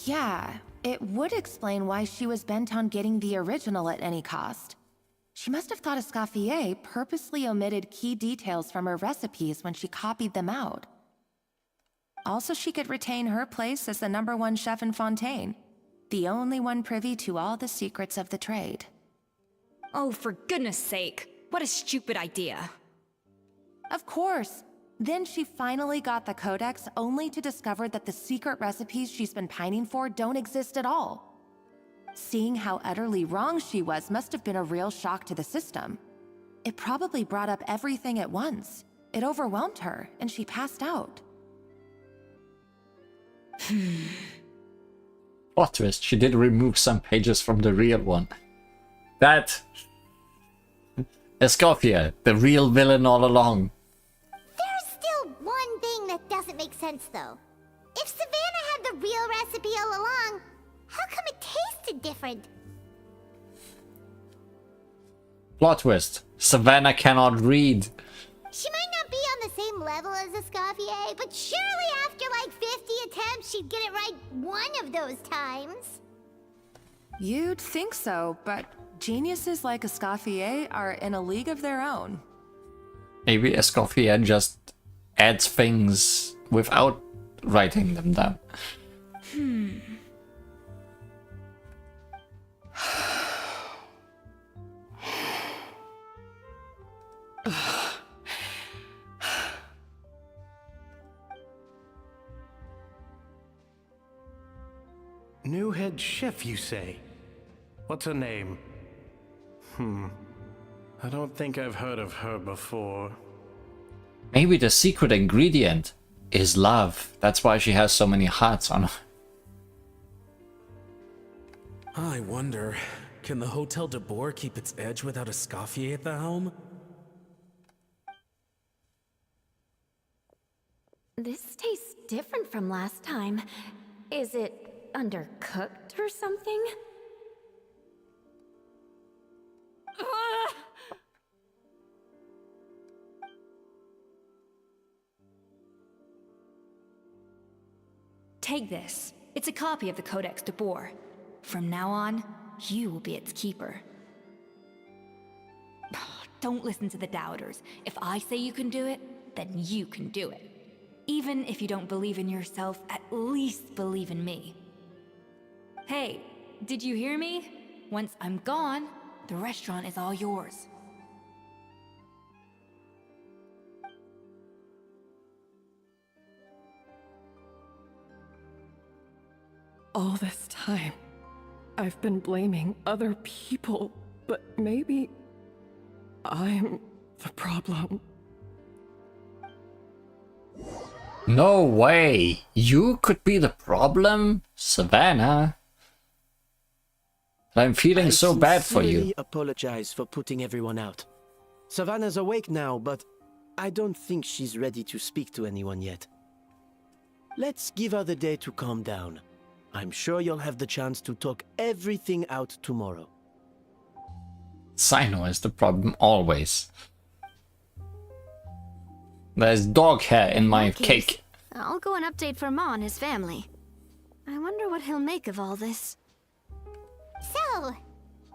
Yeah, it would explain why she was bent on getting the original at any cost. She must have thought Escoffier purposely omitted key details from her recipes when she copied them out. Also, she could retain her place as the #1 chef in Fontaine, the only one privy to all the secrets of the trade. Oh, for goodness sake. What a stupid idea. Of course. Then she finally got the codex only to discover that the secret recipes she's been pining for don't exist at all. Seeing how utterly wrong she was must have been a real shock to the system. It probably brought up everything at once. It overwhelmed her, and she passed out. Plot twist, she did remove some pages from the real one. That... Escoffier, the real villain all along. There's still one thing that doesn't make sense, though. If Savannah had the real recipe all along, how come it tasted different? Plot twist, Savannah cannot read. She might not be on the same level as Escoffier, but surely after like 50 attempts, she'd get it right one of those times. You'd think so, but geniuses like Escoffier are in a league of their own. Maybe Escoffier just adds things without writing them down. New head chef, you say? What's her name? I don't think I've heard of her before. Maybe the secret ingredient is love. That's why she has so many hearts on her. I wonder, can the Hotel de Boer keep its edge without Escoffier at the helm? This tastes different from last time. Is it undercooked or something? Take this. It's a copy of the Codex de Boer. From now on, you will be its keeper. Don't listen to the doubters. If I say you can do it, then you can do it. Even if you don't believe in yourself, at least believe in me. Hey, did you hear me? Once I'm gone, the restaurant is all yours. All this time, I've been blaming other people, but maybe I'm the problem. No way! You could be the problem, Savannah. I'm feeling so bad for I you. sincerely apologize for putting everyone out. Savannah's awake now, but I don't think she's ready to speak to anyone yet. Let's give her the day to calm down. I'm sure you'll have the chance to talk everything out tomorrow. Sino is the problem always. There's dog hair in my cake. I'll go and update for Ma and his family. I wonder what he'll make of all this. So,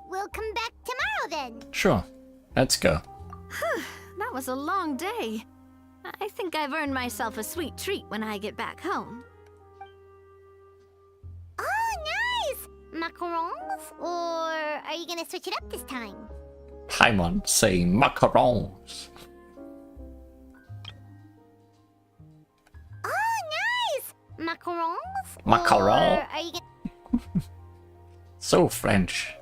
we'll come back tomorrow then. Sure, let's go. That was a long day. I think I've earned myself a sweet treat when I get back home. Oh, nice! Macarons? Or are you gonna switch it up this time? Paimon saying macarons. Oh, nice! Macarons? Macaron? Or are you gonna... So French.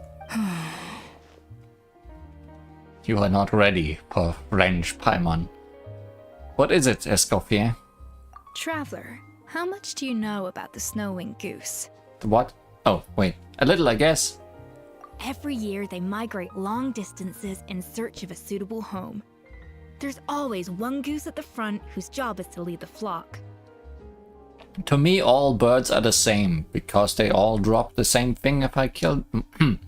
You are not ready for French, Paimon. What is it, Escoffier? Traveler, how much do you know about the snow-winged goose? The what? Oh, wait. A little, I guess. Every year they migrate long distances in search of a suitable home. There's always one goose at the front whose job is to lead the flock. To me, all birds are the same, because they all drop the same thing if I kill them.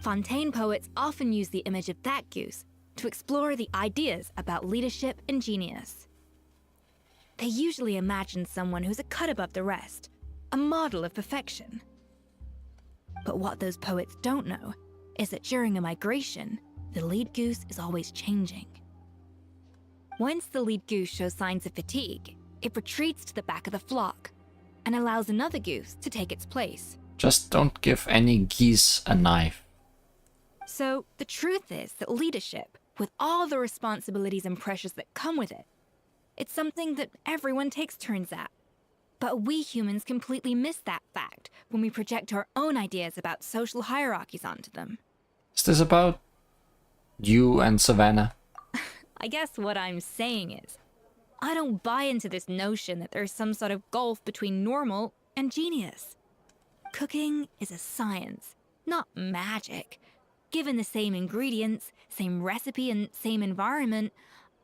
Fontaine poets often use the image of that goose to explore the ideas about leadership and genius. They usually imagine someone who's a cut above the rest, a model of perfection. But what those poets don't know is that during a migration, the lead goose is always changing. Once the lead goose shows signs of fatigue, it retreats to the back of the flock and allows another goose to take its place. Just don't give any geese a knife. So the truth is that leadership, with all the responsibilities and pressures that come with it, it's something that everyone takes turns at. But we humans completely miss that fact when we project our own ideas about social hierarchies onto them. Is this about you and Savannah? I guess what I'm saying is, I don't buy into this notion that there's some sort of gulf between normal and genius. Cooking is a science, not magic. Given the same ingredients, same recipe, and same environment,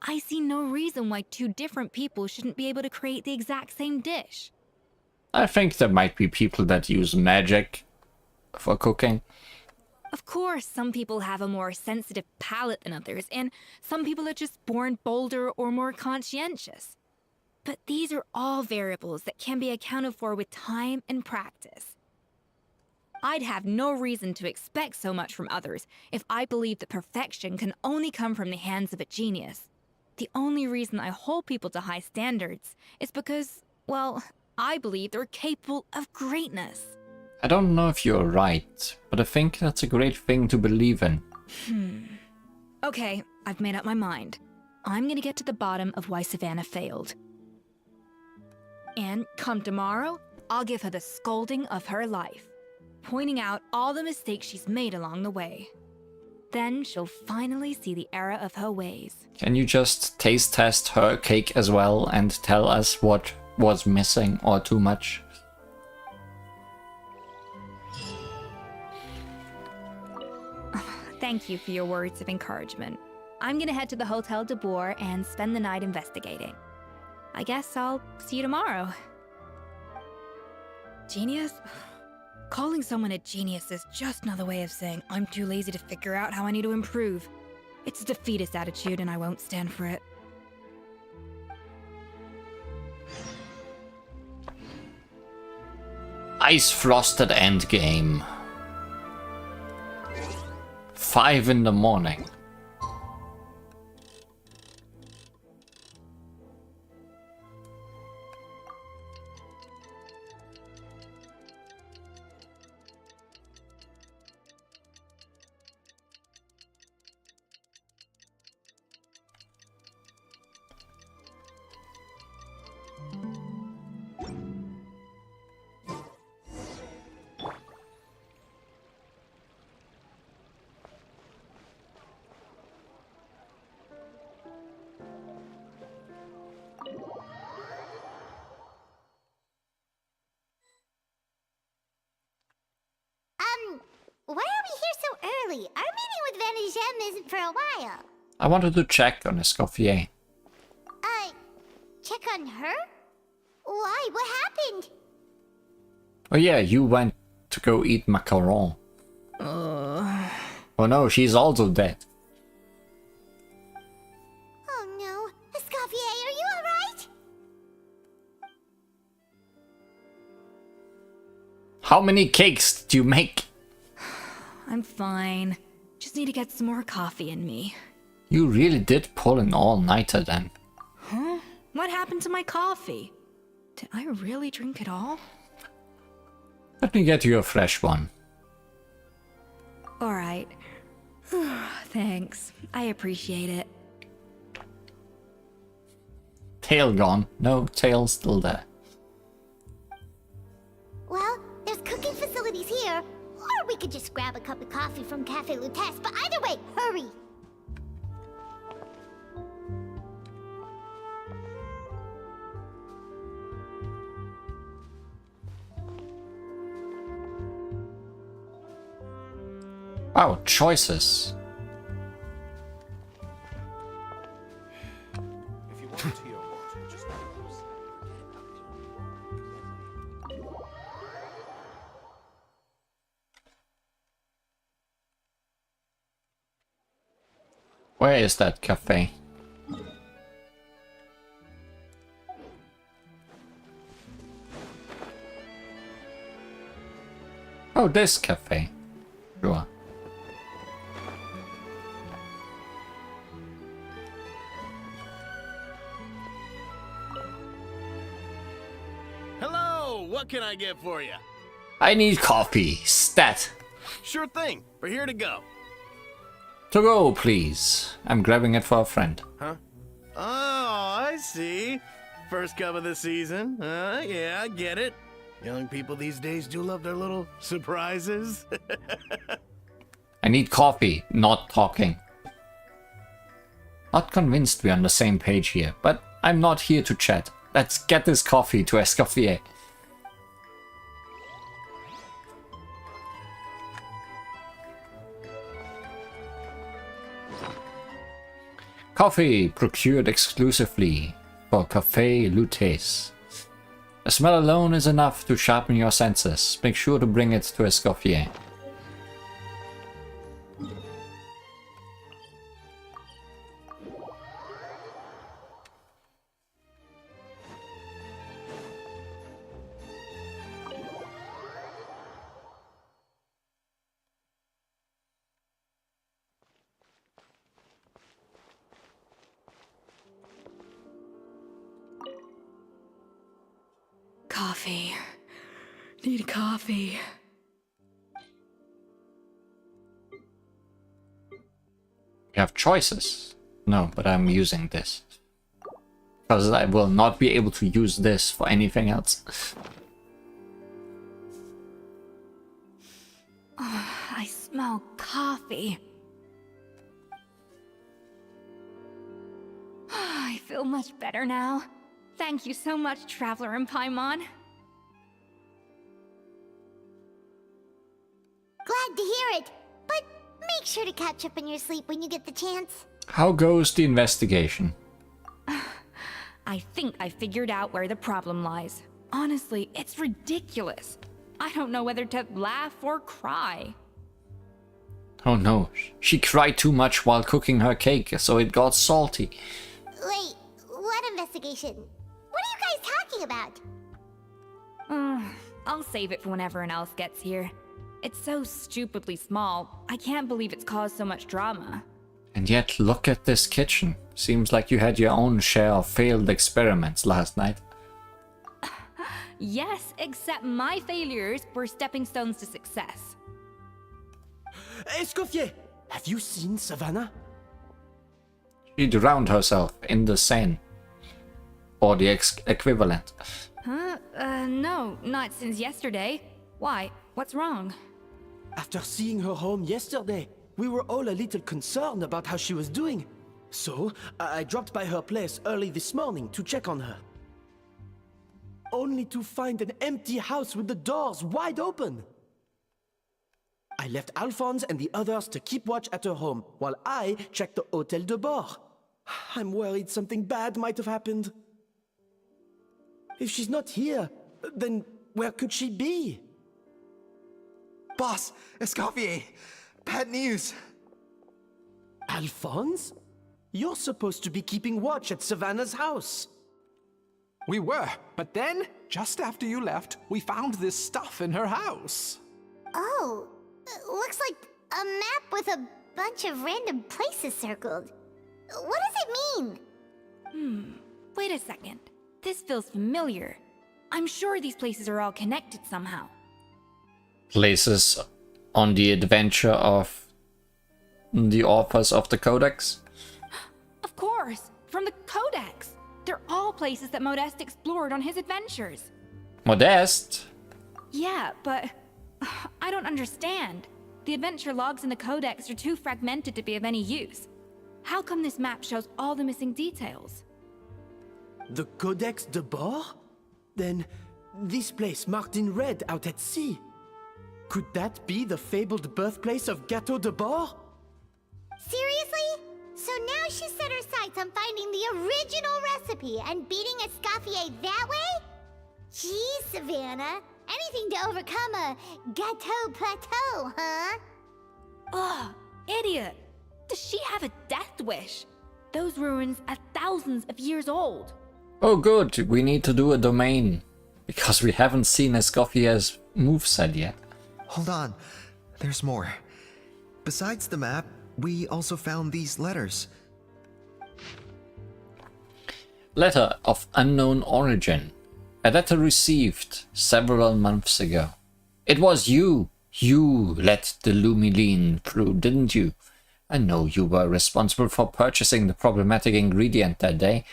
I see no reason why two different people shouldn't be able to create the exact same dish. I think there might be people that use magic for cooking. Of course, some people have a more sensitive palate than others, and some people are just born bolder or more conscientious. But these are all variables that can be accounted for with time and practice. I'd have no reason to expect so much from others if I believed that perfection can only come from the hands of a genius. The only reason I hold people to high standards is because, well, I believe they're capable of greatness. I don't know if you're right, but I think that's a great thing to believe in. Okay, I've made up my mind. I'm gonna get to the bottom of why Savannah failed. And come tomorrow, I'll give her the scolding of her life, pointing out all the mistakes she's made along the way. Then she'll finally see the error of her ways. Can you just taste test her cake as well and tell us what was missing or too much? Thank you for your words of encouragement. I'm gonna head to the Hotel de Boer and spend the night investigating. I guess I'll see you tomorrow. Genius? Calling someone a genius is just another way of saying I'm too lazy to figure out how I need to improve. It's a defeatist attitude and I won't stand for it. Ice Frosted Endgame. 5 in the morning. Why are we here so early? Our meeting with Vanigem isn't for a while. I wanted to check on Escoffier. Check on her? Why? What happened? Oh yeah, you went to go eat macaron. Oh no, she's also dead. Oh no. Escoffier, are you alright? How many cakes did you make? I'm fine. Just need to get some more coffee in me. You really did pull an all-nighter then. Huh? What happened to my coffee? Did I really drink it all? Let me get you a fresh one. Alright. Thanks. I appreciate it. Tail gone. No, tail still there. Well, there's cooking facilities here. Or we could just grab a cup of coffee from Cafe Lutece, but either way, hurry! Wow, choices. If you want tea or water, just Where is that cafe? Oh, this cafe. Sure. Hello, what can I get for you? I need coffee. Stat. Sure thing. We're here to go. To go, please. I'm grabbing it for a friend. Huh? Oh, I see. First cup of the season. Yeah, I get it. Young people these days do love their little surprises. I need coffee, not talking. Not convinced we're on the same page here, but I'm not here to chat. Let's get this coffee to Escoffier. Coffee procured exclusively for Café Lutes. The smell alone is enough to sharpen your senses. Make sure to bring it to Escoffier. Coffee. Need coffee. You have choices. No, but I'm using this. Because I will not be able to use this for anything else. Oh, I smell coffee. I feel much better now. Thank you so much, Traveler and Paimon. Glad to hear it, but make sure to catch up on your sleep when you get the chance. How goes the investigation? I think I figured out where the problem lies. Honestly, it's ridiculous. I don't know whether to laugh or cry. Oh no, she cried too much while cooking her cake, so it got salty. Wait, what investigation? What are you guys talking about? I'll save it for when everyone else gets here. It's so stupidly small. I can't believe it's caused so much drama. And yet, look at this kitchen. Seems like you had your own share of failed experiments last night. Yes, except my failures were stepping stones to success. Escoffier, have you seen Savannah? She drowned herself in the Seine. Or the equivalent. Huh? No, not since yesterday. Why? What's wrong? After seeing her home yesterday, we were all a little concerned about how she was doing. So, I dropped by her place early this morning to check on her. Only to find an empty house with the doors wide open. I left Alphonse and the others to keep watch at her home, while I checked the Hôtel de Bord. I'm worried something bad might have happened. If she's not here, then where could she be? Boss, Escoffier, bad news. Alphonse? You're supposed to be keeping watch at Savannah's house. We were, but then, just after you left, we found this stuff in her house. Oh, looks like a map with a bunch of random places circled. What does it mean? Wait a second. This feels familiar. I'm sure these places are all connected somehow. Places on the adventure of the authors of the Codex? Of course! From the Codex! They're all places that Modeste explored on his adventures. Modeste? Yeah, but I don't understand. The adventure logs in the Codex are too fragmented to be of any use. How come this map shows all the missing details? The Codex de Bord? Then, this place marked in red out at sea. Could that be the fabled birthplace of Gâteau de Bord? Seriously? So now she set her sights on finding the original recipe and beating Escoffier that way? Geez, Savannah. Anything to overcome a Gâteau plateau, huh? Ugh, idiot! Does she have a death wish? Those ruins are thousands of years old. Oh good, we need to do a domain. Because we haven't seen Escoffier's moveset yet. Hold on, there's more. Besides the map, we also found these letters. Letter of unknown origin. A letter received several months ago. It was you. You let the Lumiline through, didn't you? I know you were responsible for purchasing the problematic ingredient that day.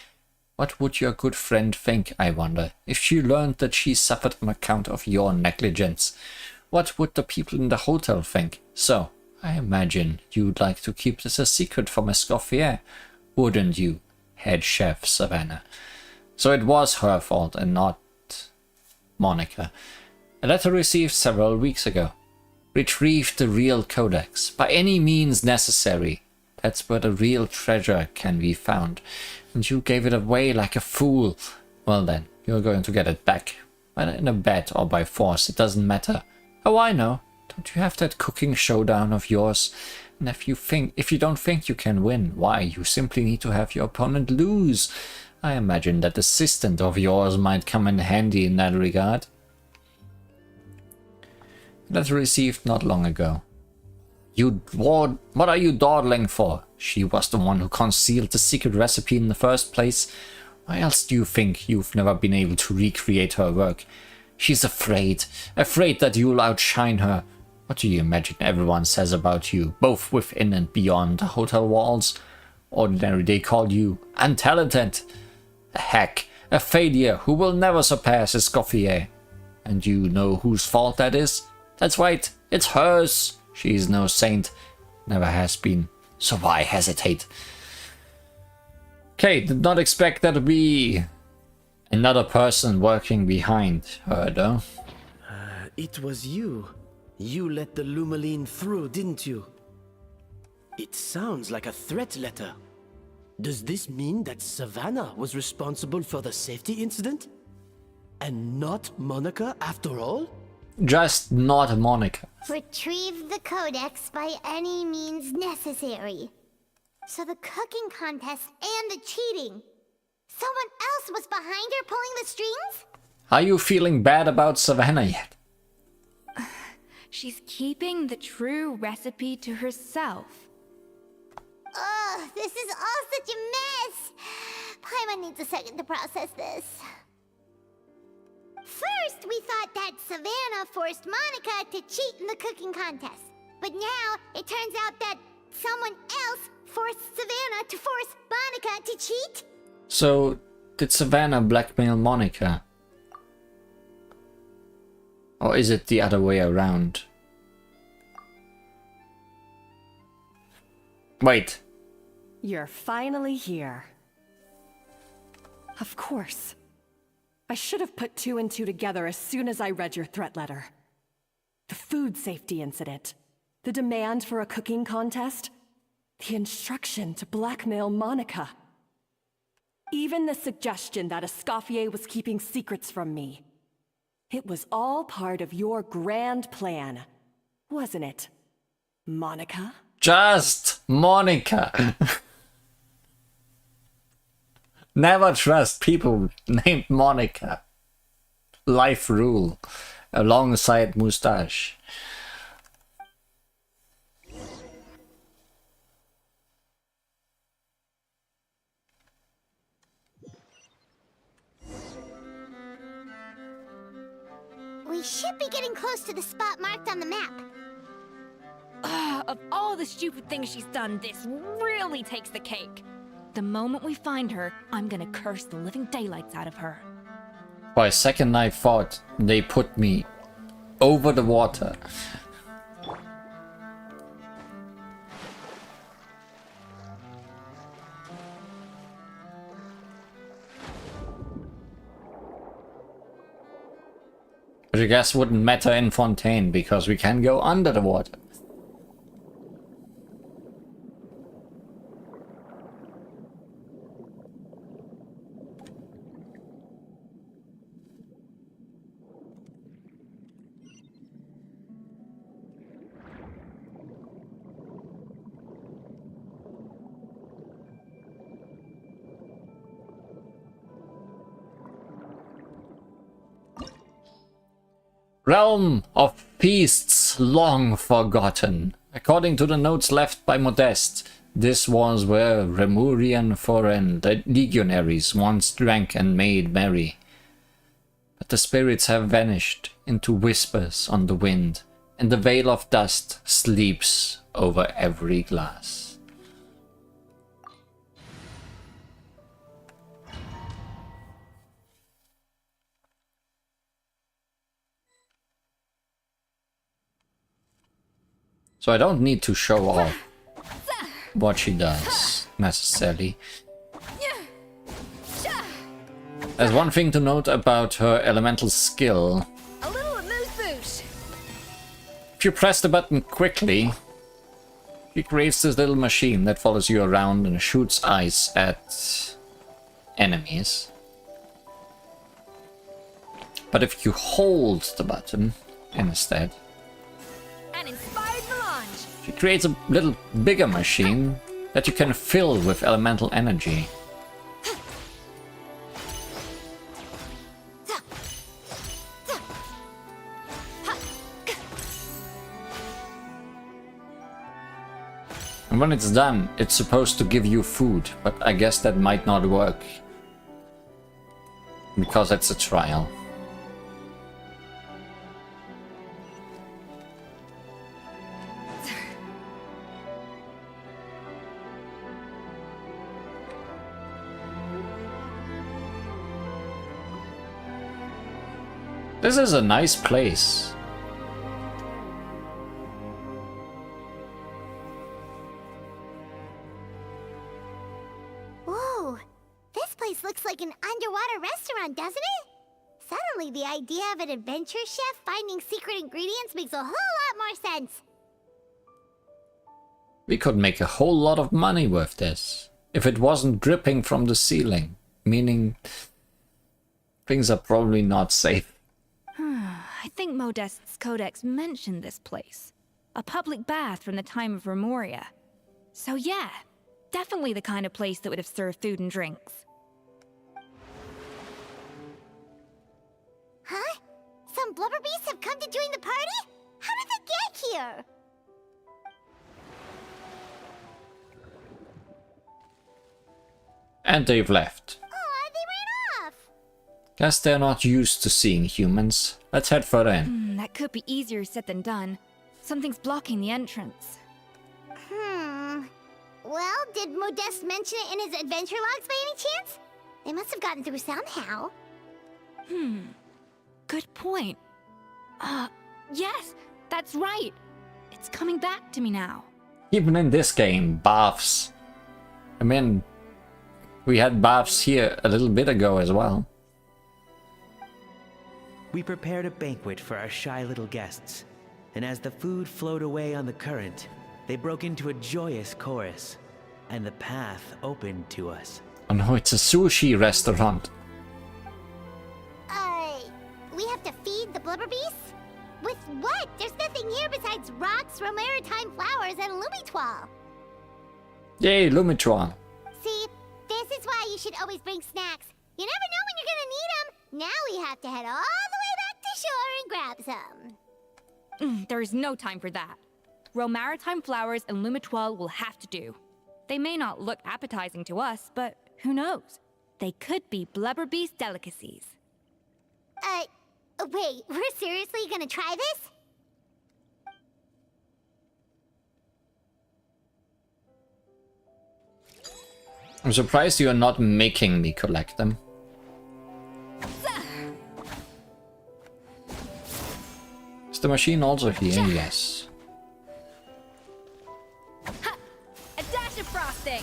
What would your good friend think, I wonder, if she learned that she suffered on account of your negligence? What would the people in the hotel think? So, I imagine you'd like to keep this a secret from Escoffier, wouldn't you, head chef Savannah? So it was her fault and not Monica. A letter received several weeks ago. Retrieve the real codex, by any means necessary. That's where the real treasure can be found. And you gave it away like a fool. Well then, you're going to get it back. Whether in a bet or by force, it doesn't matter. Oh, I know. Don't you have that cooking showdown of yours? And if you don't think you can win, why, you simply need to have your opponent lose. I imagine that assistant of yours might come in handy in that regard. Letter received not long ago. What are you dawdling for? She was the one who concealed the secret recipe in the first place. Why else do you think you've never been able to recreate her work? She's afraid that you'll outshine her. What do you imagine everyone says about you, both within and beyond the hotel walls? Ordinarily they call you untalented, a hack, a failure who will never surpass Escoffier. And you know whose fault that is? That's right, it's hers. She's no saint, never has been, so why hesitate? Okay, did not expect there to be another person working behind her, though. It was you. You let the Lumaline through, didn't you? It sounds like a threat letter. Does this mean that Savannah was responsible for the safety incident? And not Monica after all? Just not Monica. Retrieve the codex by any means necessary. So the cooking contest and the cheating. Someone else was behind her pulling the strings? Are you feeling bad about Savannah yet? She's keeping the true recipe to herself. Ugh, this is all such a mess. Paimon needs a second to process this. First, we thought that Savannah forced Monica to cheat in the cooking contest. But now, it turns out that someone else forced Savannah to force Monica to cheat? So, did Savannah blackmail Monica? Or is it the other way around? Wait. You're finally here. Of course. I should have put 2 and 2 together as soon as I read your threat letter. The food safety incident, the demand for a cooking contest, the instruction to blackmail Monica. Even the suggestion that Escoffier was keeping secrets from me. It was all part of your grand plan, wasn't it, Monica? Just Monica. Never trust people named Monica. Life rule. Alongside Mustache. We should be getting close to the spot marked on the map. Of all the stupid things she's done, this really takes the cake. The moment we find her, I'm gonna curse the living daylights out of her. For a second I thought they put me over the water. Which I guess wouldn't matter in Fontaine because we can go under the water. Realm of feasts long forgotten. According to the notes left by Modeste, this was where Remurian foreign the legionaries once drank and made merry. But the spirits have vanished into whispers on the wind, and the veil of dust sleeps over every glass. So I don't need to show off what she does, necessarily. There's one thing to note about her elemental skill. A little amuse-bouche. If you press the button quickly, she creates this little machine that follows you around and shoots ice at enemies. But if you hold the button instead, An inspired melange. she creates a little bigger machine that you can fill with elemental energy. And when it's done, it's supposed to give you food, but I guess that might not work. Because it's a trial. This is a nice place. Whoa, this place looks like an underwater restaurant, doesn't it? Suddenly, the idea of an adventure chef finding secret ingredients makes a whole lot more sense. We could make a whole lot of money with this. If it wasn't dripping from the ceiling. Meaning, things are probably not safe. I think Modest's codex mentioned this place. A public bath from the time of Remoria. So yeah, definitely the kind of place that would have served food and drinks. Huh? Some blubber beasts have come to join the party? How did they get here? And they've left. Aw, they ran off! Guess they're not used to seeing humans. Let's head further in. That could be easier said than done. Something's blocking the entrance. Well, did Modeste mention it in his adventure logs by any chance? They must have gotten through somehow. Good point. Yes, that's right. It's coming back to me now. Even in this game, baths. I mean, we had baths here a little bit ago as well. We prepared a banquet for our shy little guests, and as the food flowed away on the current, they broke into a joyous chorus, and the path opened to us. Oh no, it's a sushi restaurant. We have to feed the blubber beasts? With what? There's nothing here besides rocks, romaritime flowers, and lumitoile. Yay, Lumitron. See, this is why you should always bring snacks. You never know when you're gonna need them. Now we have to head all the way back to shore and grab some. There's no time for that. Romaritime flowers and lumitoile will have to do. They may not look appetizing to us, but who knows? They could be blubber beast delicacies. Wait, we're seriously gonna try this? I'm surprised you are not making me collect them. Is the machine also here? Yes. A dash of frosting.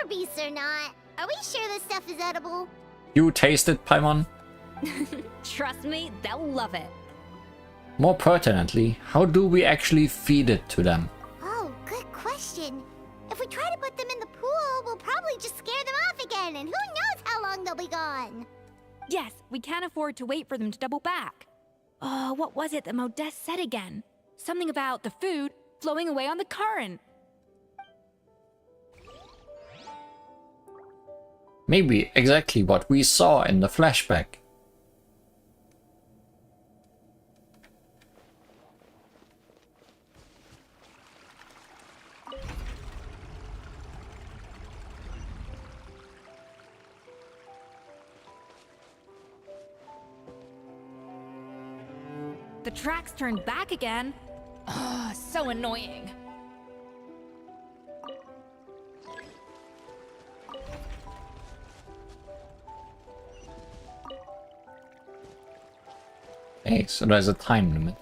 Beasts or not, are we sure this stuff is edible? You taste it, Paimon? Trust me, they'll love it. More pertinently, how do we actually feed it to them? Oh, good question. If we try to put them in the pool, we'll probably just scare them off again, and who knows how long they'll be gone. Yes, we can't afford to wait for them to double back. Oh, what was it that Modeste said again? Something about the food flowing away on the current. Maybe exactly what we saw in the flashback. The tracks turned back again. Oh, so annoying. Okay, so there's a time limit.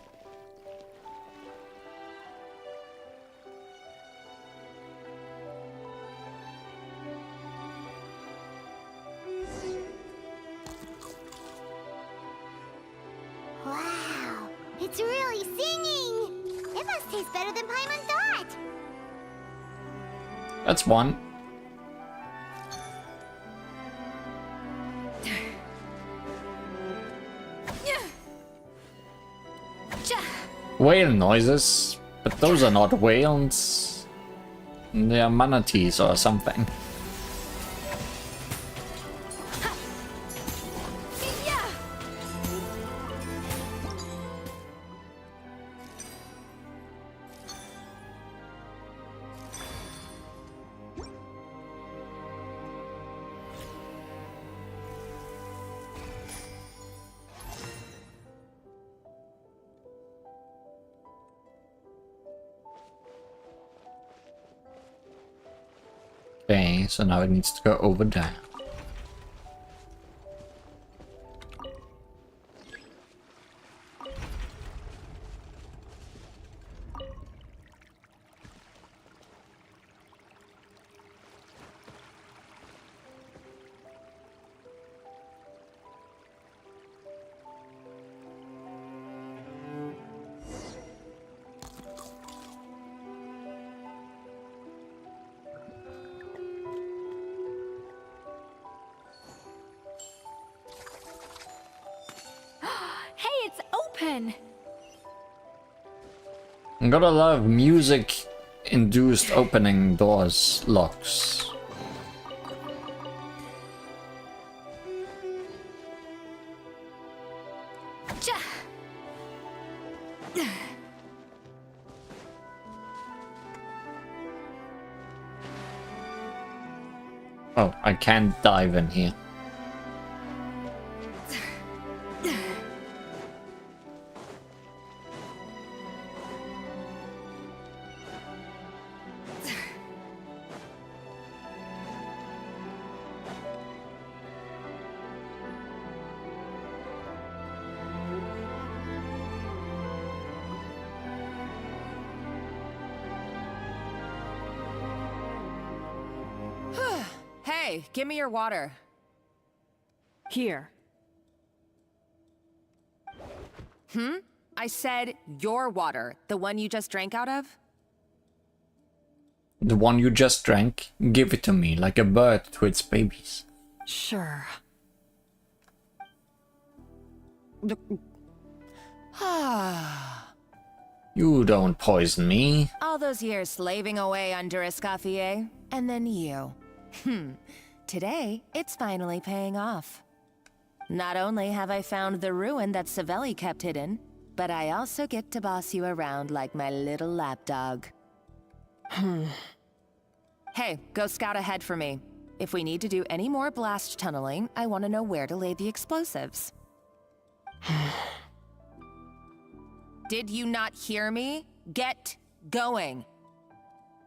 Wow, it's really singing! It must taste better than Paimon thought! That's one. Whale noises, but those are not whales. They are manatees or something. Okay, so now it needs to go over there. Open. I got a lot of music-induced opening doors locks. Oh, I can't dive in here. Hey, give me your water. Here. I said your water, the one you just drank out of? The one you just drank? Give it to me, like a bird to its babies. Sure. You don't poison me. All those years slaving away under Escoffier, and then you. Today, it's finally paying off. Not only have I found the ruin that Savelli kept hidden, but I also get to boss you around like my little lapdog. Hey, go scout ahead for me. If we need to do any more blast tunneling, I want to know where to lay the explosives. Did you not hear me? Get going.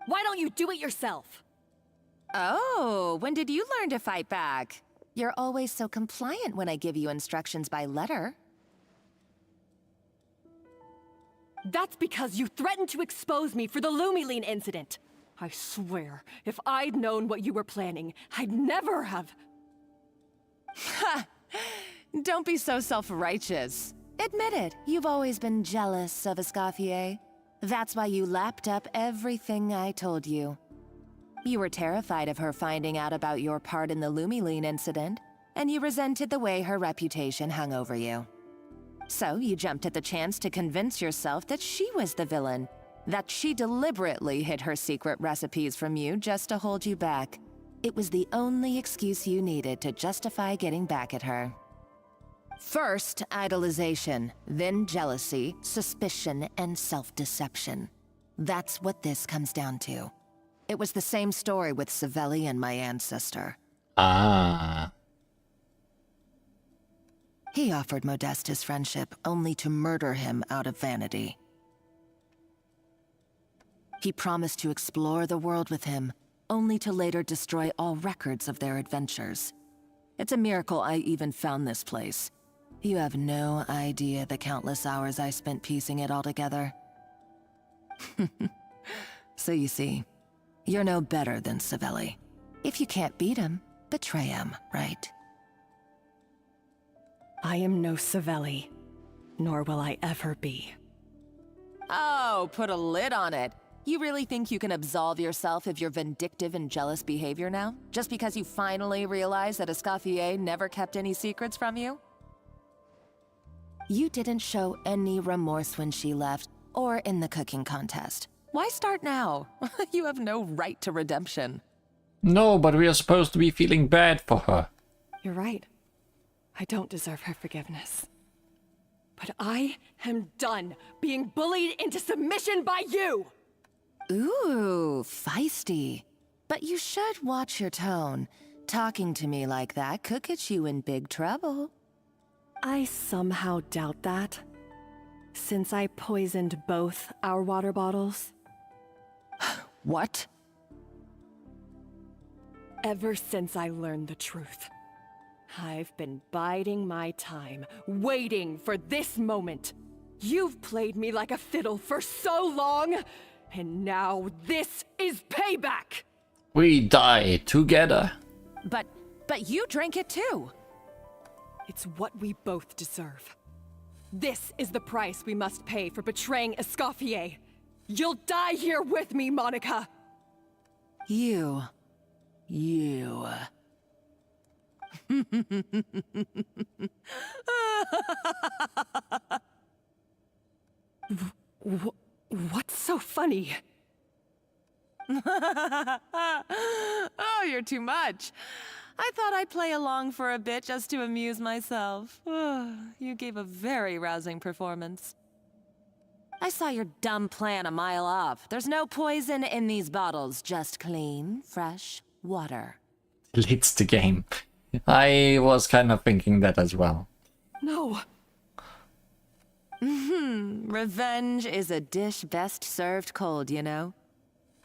Why don't you do it yourself? Oh, when did you learn to fight back? You're always so compliant when I give you instructions by letter. That's because you threatened to expose me for the Lumiline incident. I swear, if I'd known what you were planning, I'd never have... Ha! Don't be so self-righteous. Admit it, you've always been jealous of Escoffier. That's why you lapped up everything I told you. You were terrified of her finding out about your part in the Lumiline incident, and you resented the way her reputation hung over you. So you jumped at the chance to convince yourself that she was the villain, that she deliberately hid her secret recipes from you just to hold you back. It was the only excuse you needed to justify getting back at her. First, idolization, then jealousy, suspicion, and self-deception. That's what this comes down to. It was the same story with Savelli and my ancestor. Ah. He offered Modeste his friendship only to murder him out of vanity. He promised to explore the world with him, only to later destroy all records of their adventures. It's a miracle I even found this place. You have no idea the countless hours I spent piecing it all together. So you see, you're no better than Savelli. If you can't beat him, betray him, right? I am no Savelli, nor will I ever be. Oh, put a lid on it. You really think you can absolve yourself of your vindictive and jealous behavior now? Just because you finally realize that Escoffier never kept any secrets from you? You didn't show any remorse when she left, or in the cooking contest. Why start now? You have no right to redemption. No, but we are supposed to be feeling bad for her. You're right. I don't deserve her forgiveness. But I am done being bullied into submission by you! Ooh, feisty. But you should watch your tone. Talking to me like that could get you in big trouble. I somehow doubt that, since I poisoned both our water bottles. What? Ever since I learned the truth, I've been biding my time, waiting for this moment. You've played me like a fiddle for so long, and now this is payback! We die together. But you drank it too. It's what we both deserve. This is the price we must pay for betraying Escoffier. You'll die here with me, Monica! You. What's so funny? Oh, you're too much. I thought I'd play along for a bit just to amuse myself. You gave a very rousing performance. I saw your dumb plan a mile off. There's no poison in these bottles, just clean, fresh water. It's the game. I was kind of thinking that as well. No. Revenge is a dish best served cold, you know?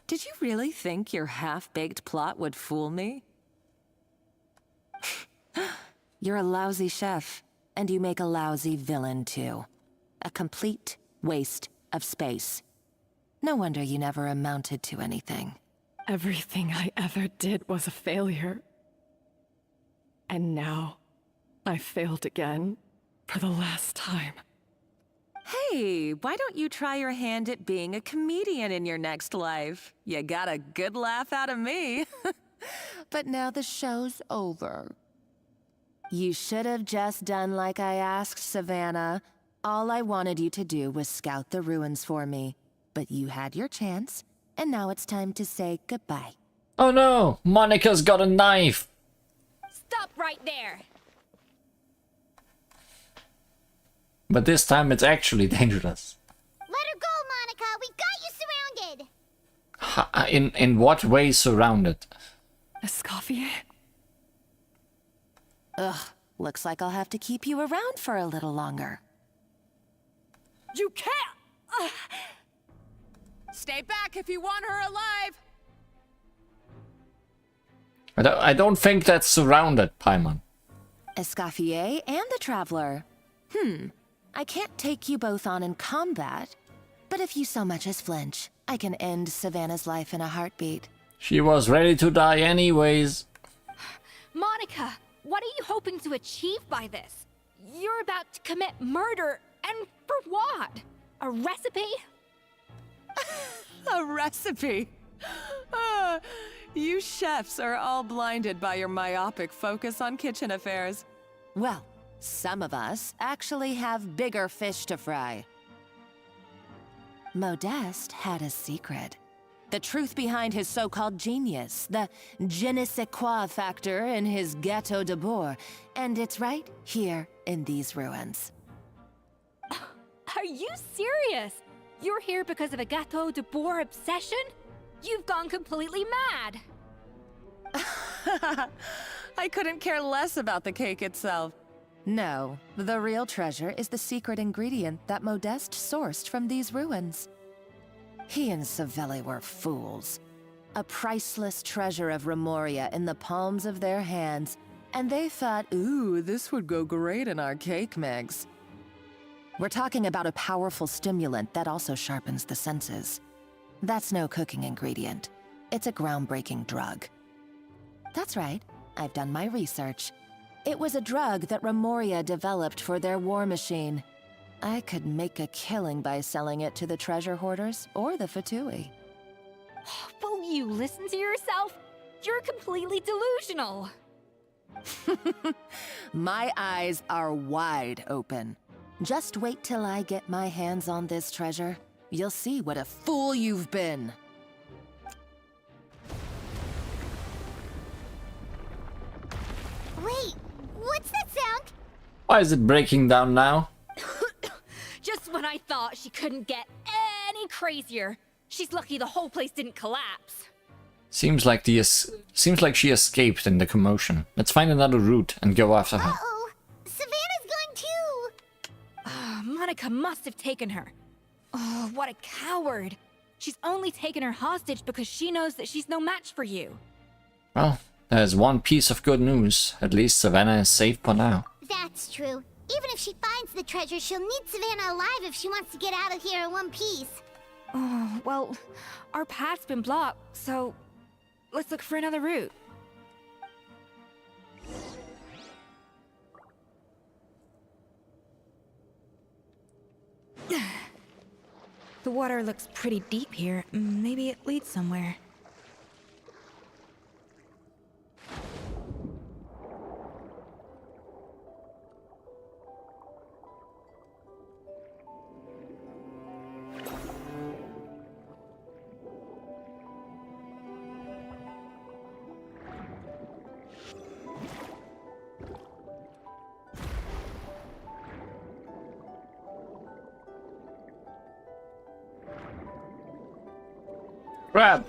Did you really think your half-baked plot would fool me? You're a lousy chef, and you make a lousy villain, too. A complete waste of space. No wonder you never amounted to anything. Everything I ever did was a failure. And now, I failed again, for the last time. Hey, why don't you try your hand at being a comedian in your next life? You got a good laugh out of me. But now the show's over. You should have just done like I asked, Savannah. All I wanted you to do was scout the ruins for me. But you had your chance, and now it's time to say goodbye. Oh no! Monica's got a knife! Stop right there! But this time it's actually dangerous. Let her go, Monica! We got you surrounded! In what way surrounded? Escoffier? Ugh, looks like I'll have to keep you around for a little longer. You can't! Stay back if you want her alive! I don't think that's surrounded, Paimon. Escoffier and the Traveler. I can't take you both on in combat, but if you so much as flinch, I can end Savannah's life in a heartbeat. She was ready to die anyways. Monica, what are you hoping to achieve by this? You're about to commit murder, and for what? A recipe? A recipe? You chefs are all blinded by your myopic focus on kitchen affairs. Well, some of us actually have bigger fish to fry. Modeste had a secret. The truth behind his so-called genius, the je ne sais quoi factor in his Gâteau de Bourg, and it's right here in these ruins. Are you serious? You're here because of a Gâteau de Bourg obsession? You've gone completely mad! I couldn't care less about the cake itself. No, the real treasure is the secret ingredient that Modeste sourced from these ruins. He and Savelli were fools. A priceless treasure of Remoria in the palms of their hands, and they thought, ooh, this would go great in our cake mix. We're talking about a powerful stimulant that also sharpens the senses. That's no cooking ingredient. It's a groundbreaking drug. That's right, I've done my research. It was a drug that Remoria developed for their war machine. I could make a killing by selling it to the treasure hoarders or the Fatui. Will you listen to yourself? You're completely delusional. My eyes are wide open. Just wait till I get my hands on this treasure. You'll see what a fool you've been. Wait, what's that sound? Why is it breaking down now? Just when I thought she couldn't get any crazier. She's lucky the whole place didn't collapse. Seems like she escaped in the commotion. Let's find another route and go after her. Uh-oh, Savannah's gone too! Monica must have taken her. Oh, what a coward. She's only taken her hostage because she knows that she's no match for you. Well, there's one piece of good news. At least Savannah is safe for now. That's true. Even if she finds the treasure, she'll need Savannah alive if she wants to get out of here in one piece. Oh, well, our path's been blocked, so let's look for another route. The water looks pretty deep here. Maybe it leads somewhere. Crab!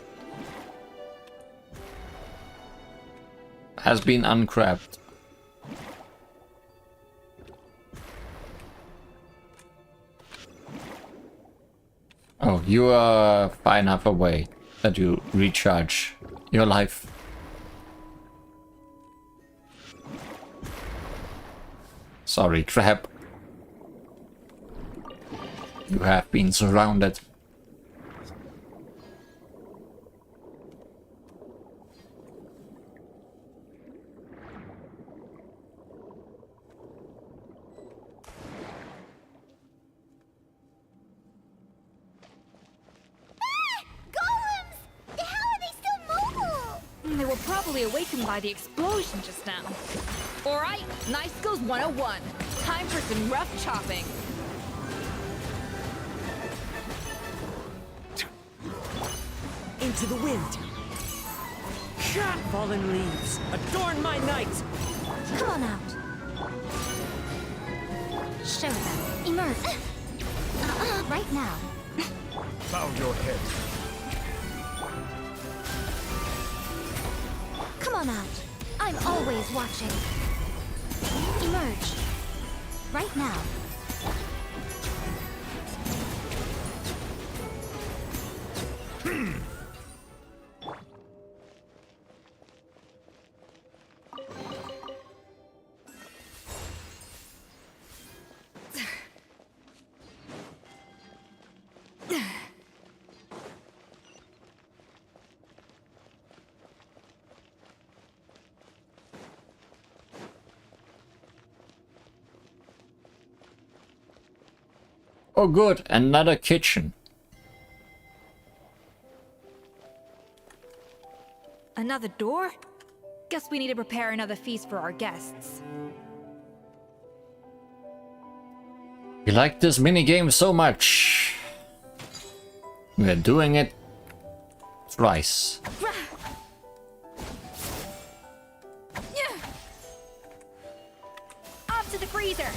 Has been uncrabbed. Oh, you are far enough away that you recharge your life. Sorry, crab. You have been surrounded. They were probably awakened by the explosion just now. Alright, Nice Skills 101. Time for some rough chopping. Into the wind. Fallen leaves, adorn my night. Come on out. Show them. Emerge. Right now. Bow your head. Come on out. I'm always watching. Emerge. Right now. Oh good, another kitchen. Another door? Guess we need to prepare another feast for our guests. We like this minigame so much. We're doing it thrice. Off to the freezer.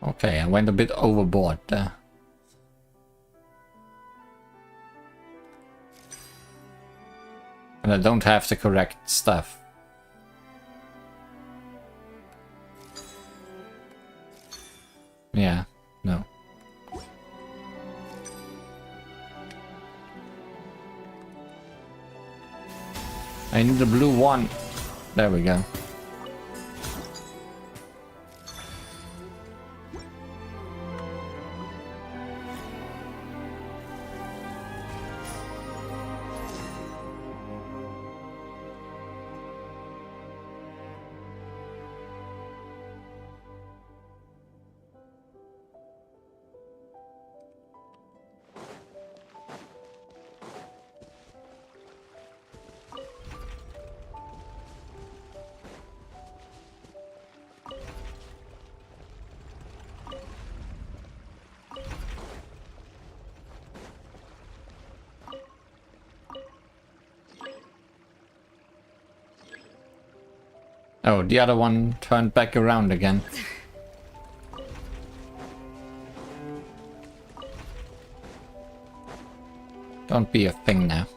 Okay, I went a bit overboard there. And I don't have the correct stuff. Yeah, no. I need the blue one. There we go. Oh, the other one turned back around again. Don't be a thing now.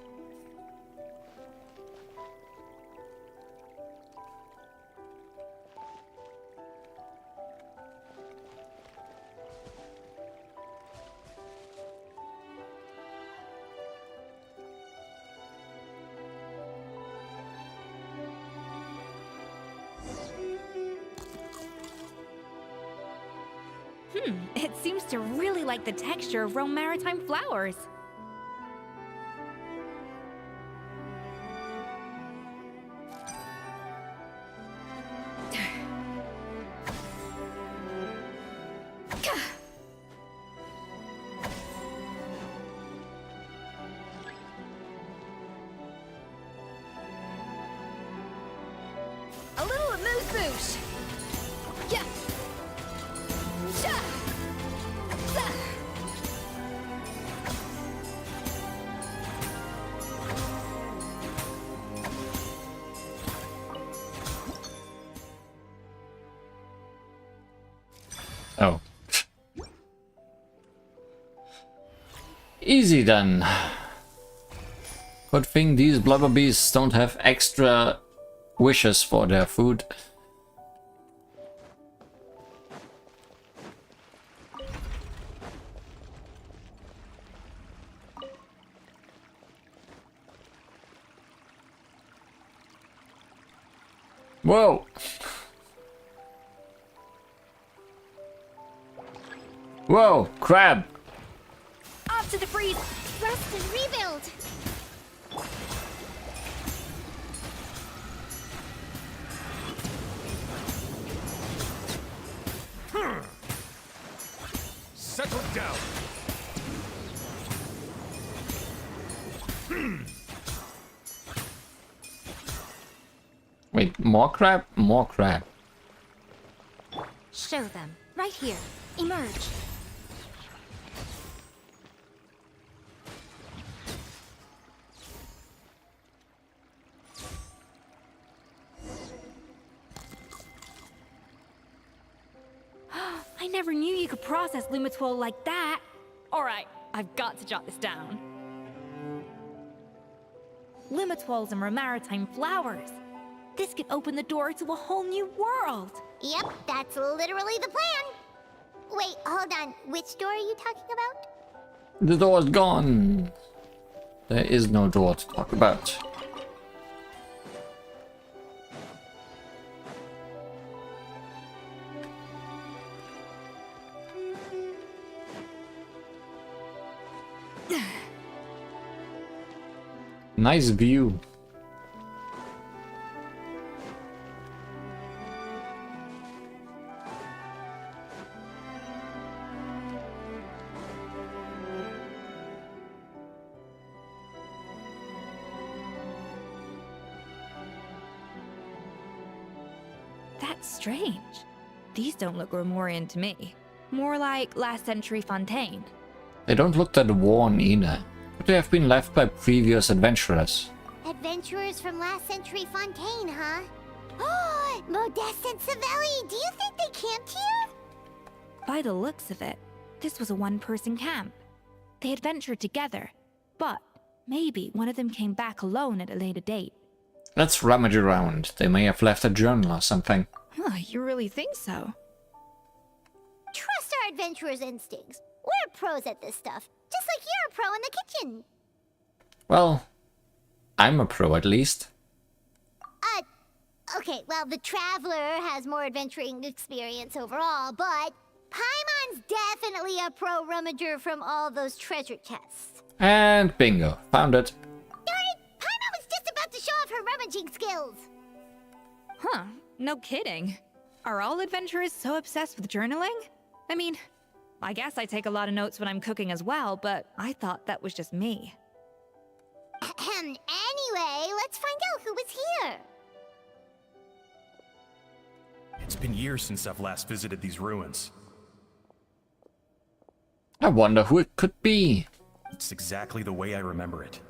It seems to really like the texture of Rome maritime flowers. A little amuse-bouche. Yeah. Oh. Easy then. Good thing these blubber beasts don't have extra wishes for their food. Whoa! Whoa, crab! Off to the freeze! Rest and rebuild. Settle down. Wait, more crab? More crab. Show them. Right here. Emerge. I never knew you could process Lumitwol like that. Alright, I've got to jot this down. Lumitwols and maritime flowers. This could open the door to a whole new world. Yep, that's literally the plan. Wait, hold on. Which door are you talking about? The door's gone. There is no door to talk about. Nice view. That's strange. These don't look Romorian to me. More like last century Fontaine. They don't look that worn either. Could they have been left by previous adventurers? Adventurers from last century Fontaine, huh? Oh, Modeste and Savelli, do you think they camped here? By the looks of it, this was a one-person camp. They adventured together, but maybe one of them came back alone at a later date. Let's rummage around. They may have left a journal or something. Huh, you really think so? Trust our adventurers' instincts. We're pros at this stuff, just like you're a pro in the kitchen. Well, I'm a pro at least. Okay, well, the Traveler has more adventuring experience overall, but Paimon's definitely a pro rummager from all those treasure chests. And bingo, found it. Darn it! Paimon was just about to show off her rummaging skills. Huh, no kidding. Are all adventurers so obsessed with journaling? I mean, I guess I take a lot of notes when I'm cooking as well, but I thought that was just me. Anyway, let's find out who was here. It's been years since I've last visited these ruins. I wonder who it could be. It's exactly the way I remember it.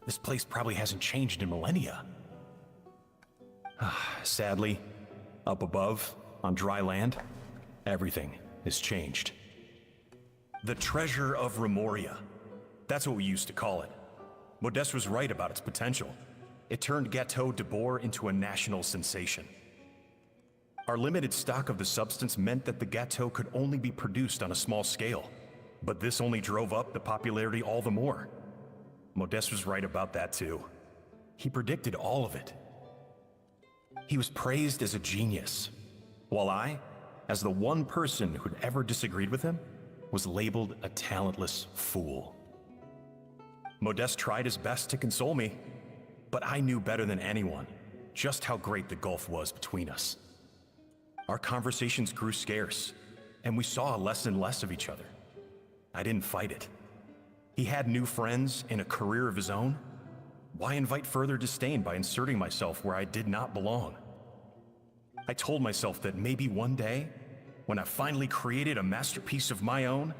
This place probably hasn't changed in millennia. Sadly, up above, on dry land, everything has changed. The treasure of Remoria. That's what we used to call it. Modeste was right about its potential. It turned Gâteau de Bourg into a national sensation. Our limited stock of the substance meant that the gâteau could only be produced on a small scale. But this only drove up the popularity all the more. Modeste was right about that too. He predicted all of it. He was praised as a genius, while I, as the one person who'd ever disagreed with him, was labeled a talentless fool. Modeste tried his best to console me, but I knew better than anyone just how great the gulf was between us. Our conversations grew scarce, and we saw less and less of each other. I didn't fight it. He had new friends and a career of his own. Why invite further disdain by inserting myself where I did not belong? I told myself that maybe one day, when I finally created a masterpiece of my own,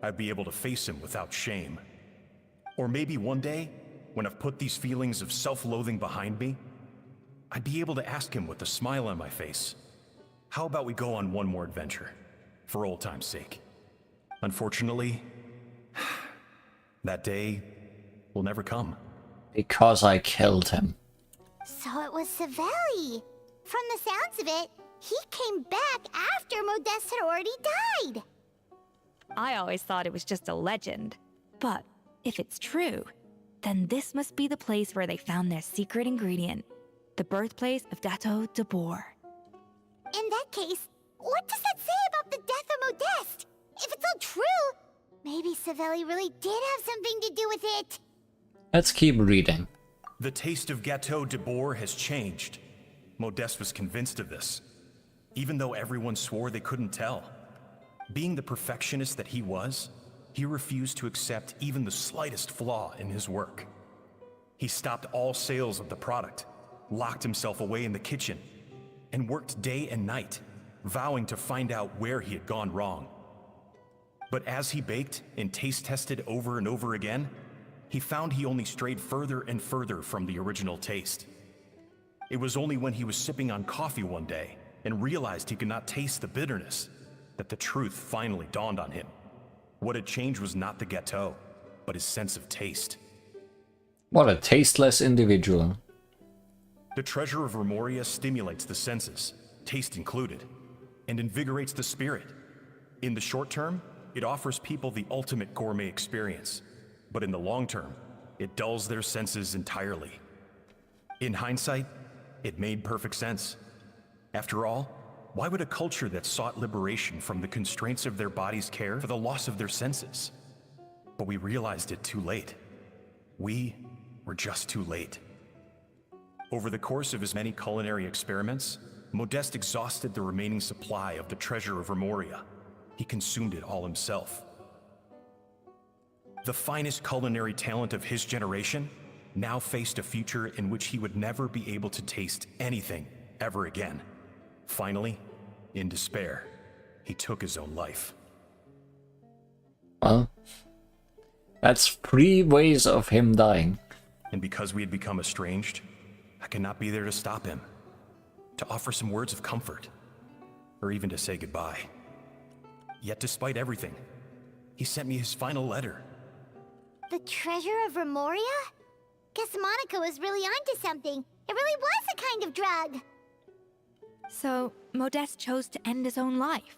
I'd be able to face him without shame. Or maybe one day, when I've put these feelings of self-loathing behind me, I'd be able to ask him with a smile on my face, how about we go on one more adventure, for old time's sake? Unfortunately, that day will never come. Because I killed him. So it was Savelli. From the sounds of it, he came back after Modeste had already died. I always thought it was just a legend. But if it's true, then this must be the place where they found their secret ingredient. The birthplace of Gâteau de Bourg. In that case, what does that say about the death of Modeste? If it's all true, maybe Savelli really did have something to do with it. Let's keep reading. The taste of Gâteau de Bourg has changed. Modeste was convinced of this, even though everyone swore they couldn't tell. Being the perfectionist that he was, he refused to accept even the slightest flaw in his work. He stopped all sales of the product, locked himself away in the kitchen, and worked day and night, vowing to find out where he had gone wrong. But as he baked and taste tested over and over again, he found he only strayed further and further from the original taste. It was only when he was sipping on coffee one day and realized he could not taste the bitterness that the truth finally dawned on him. What had changed was not the gâteau, but his sense of taste. What a tasteless individual. The treasure of Remoria stimulates the senses, taste included, and invigorates the spirit. In the short term, it offers people the ultimate gourmet experience, but in the long term, it dulls their senses entirely. In hindsight, it made perfect sense. After all, why would a culture that sought liberation from the constraints of their bodies care for the loss of their senses? But we realized it too late. We were just too late. Over the course of his many culinary experiments, Modeste exhausted the remaining supply of the treasure of Remoria. He consumed it all himself. The finest culinary talent of his generation now faced a future in which he would never be able to taste anything ever again. Finally, in despair, he took his own life. Well, that's 3 ways of him dying. And because we had become estranged, I could not be there to stop him, to offer some words of comfort, or even to say goodbye. Yet despite everything, he sent me his final letter. The treasure of Remoria? Guess Monica was really onto something. It really was a kind of drug. So, Modeste chose to end his own life.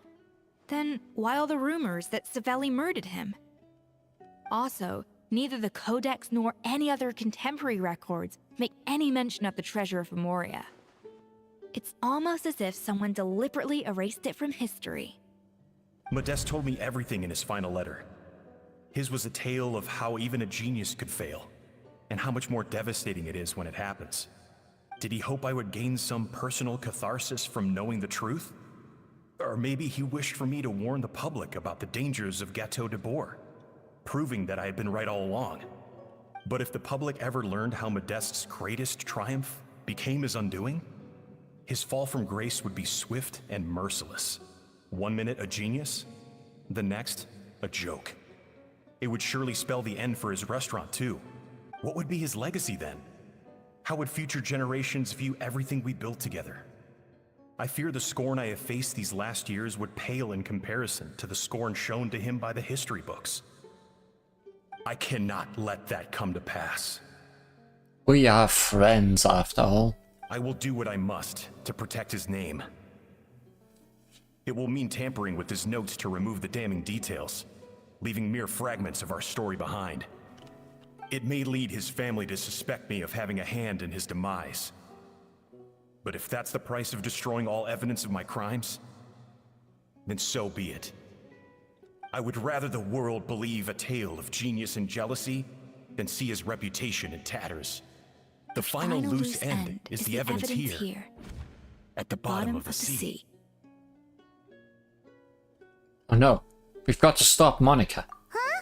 Then, why all the rumors that Savelli murdered him? Also, neither the Codex nor any other contemporary records make any mention of the treasure of Remoria. It's almost as if someone deliberately erased it from history. Modeste told me everything in his final letter. His was a tale of how even a genius could fail, and how much more devastating it is when it happens. Did he hope I would gain some personal catharsis from knowing the truth? Or maybe he wished for me to warn the public about the dangers of Gâteau de Bourg, proving that I had been right all along. But if the public ever learned how Modeste's greatest triumph became his undoing, his fall from grace would be swift and merciless. 1 minute a genius, the next a joke. It would surely spell the end for his restaurant too. What would be his legacy then? How would future generations view everything we built together? I fear the scorn I have faced these last years would pale in comparison to the scorn shown to him by the history books. I cannot let that come to pass. We are friends after all. I will do what I must to protect his name. It will mean tampering with his notes to remove the damning details, leaving mere fragments of our story behind. It may lead his family to suspect me of having a hand in his demise. But if that's the price of destroying all evidence of my crimes, then so be it. I would rather the world believe a tale of genius and jealousy than see his reputation in tatters. The final loose end is the evidence here, at the bottom of the sea. Oh no, we've got to stop Monica. Huh?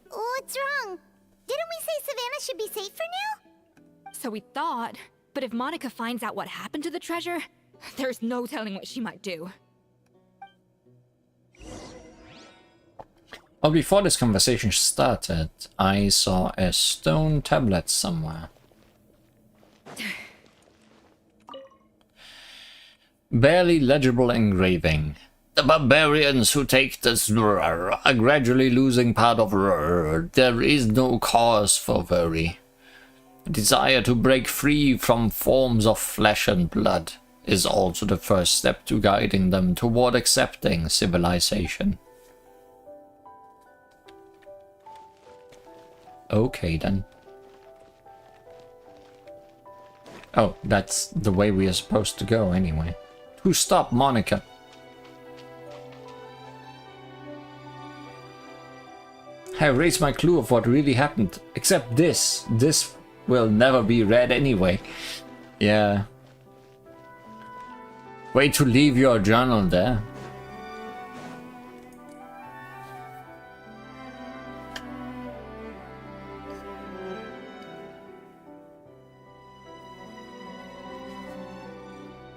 What's wrong? Didn't we say Savannah should be safe for now? So we thought, but if Monica finds out what happened to the treasure, there's no telling what she might do. Well, before this conversation started, I saw a stone tablet somewhere. Barely legible engraving. The barbarians who take this are gradually losing part of there is no cause for worry. The desire to break free from forms of flesh and blood is also the first step to guiding them toward accepting civilization. Okay then. Oh, that's the way we are supposed to go anyway. To stop Monica. I erased my clue of what really happened. Except this. This will never be read anyway. Yeah. Way to leave your journal there.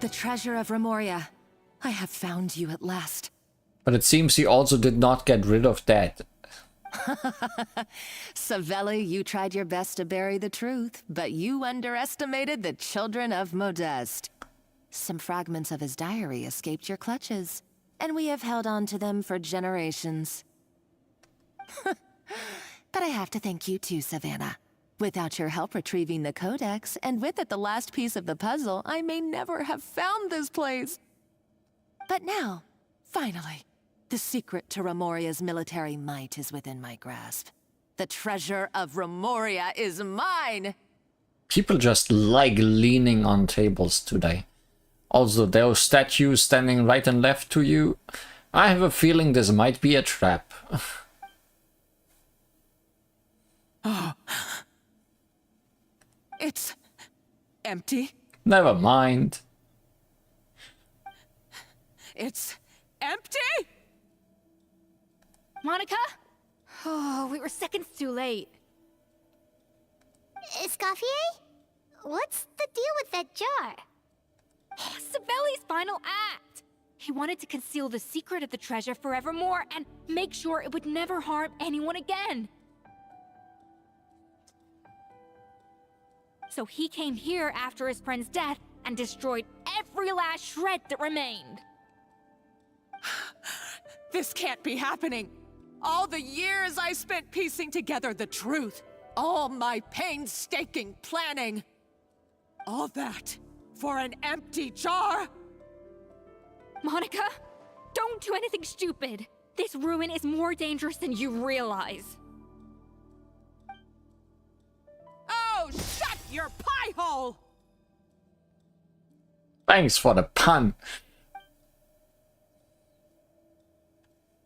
The treasure of Remoria. I have found you at last. But it seems he also did not get rid of that. Savelli, you tried your best to bury the truth, but you underestimated the children of Modeste. Some fragments of his diary escaped your clutches, and we have held on to them for generations. But I have to thank you too, Savannah. Without your help retrieving the Codex, and with it the last piece of the puzzle, I may never have found this place. But now, finally, the secret to Remoria's military might is within my grasp. The treasure of Remoria is mine! People just like leaning on tables today. Also, those statues standing right and left to you. I have a feeling this might be a trap. Oh. It's empty. Never mind. It's empty? Monica? Oh, we were seconds too late. Escoffier? What's the deal with that jar? Savelli's final act! He wanted to conceal the secret of the treasure forevermore and make sure it would never harm anyone again. So he came here after his friend's death and destroyed every last shred that remained. This can't be happening. All the years I spent piecing together the truth. All my painstaking planning. All that for an empty jar? Monica, don't do anything stupid. This ruin is more dangerous than you realize. Oh, shut your pie hole! Thanks for the pun.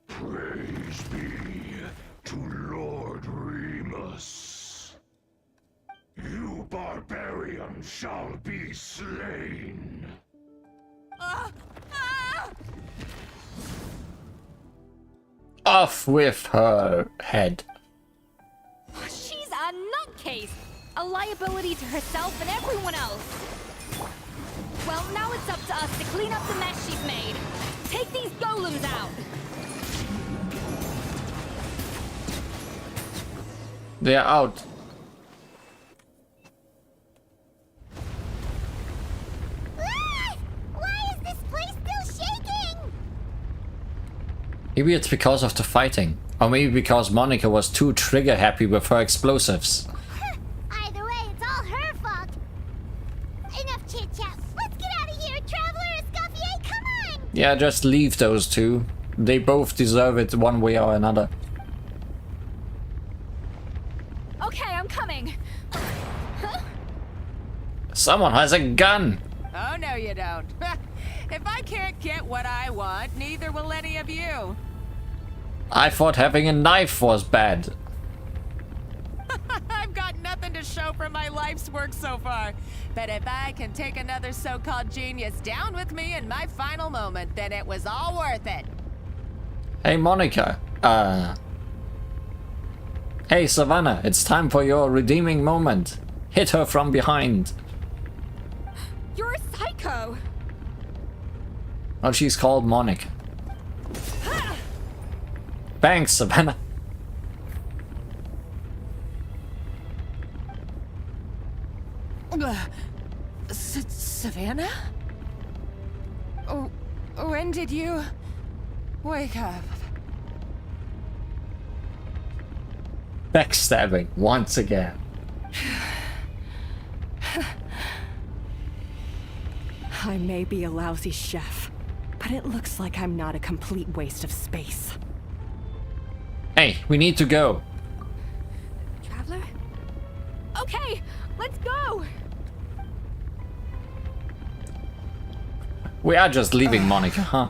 Praise be to Lord Remus. You barbarian shall be slain. Off with her head. She's a nutcase! A liability to herself and everyone else. Well, now it's up to us to clean up the mess she's made. Take these golems out! They're out. Why is this place still shaking? Maybe it's because of the fighting. Or maybe because Monica was too trigger happy with her explosives. Either way, it's all her fault. Enough chit-chat. Let's get out of here, Traveler, Escoffier, come on! Yeah, just leave those two. They both deserve it one way or another. Okay, I'm coming. Someone has a gun! Oh, no you don't. If I can't get what I want, neither will any of you. I thought having a knife was bad. I've got nothing to show for my life's work so far. But if I can take another so-called genius down with me in my final moment, then it was all worth it. Hey Monica, hey Savannah, it's time for your redeeming moment. Hit her from behind. You're a psycho! Well, she's called Monica. Thanks, Savannah. Savannah? Oh, when did you wake up? Backstabbing once again. I may be a lousy chef, but it looks like I'm not a complete waste of space. Hey, we need to go. Traveler? Okay, let's go! We are just leaving Monica, huh?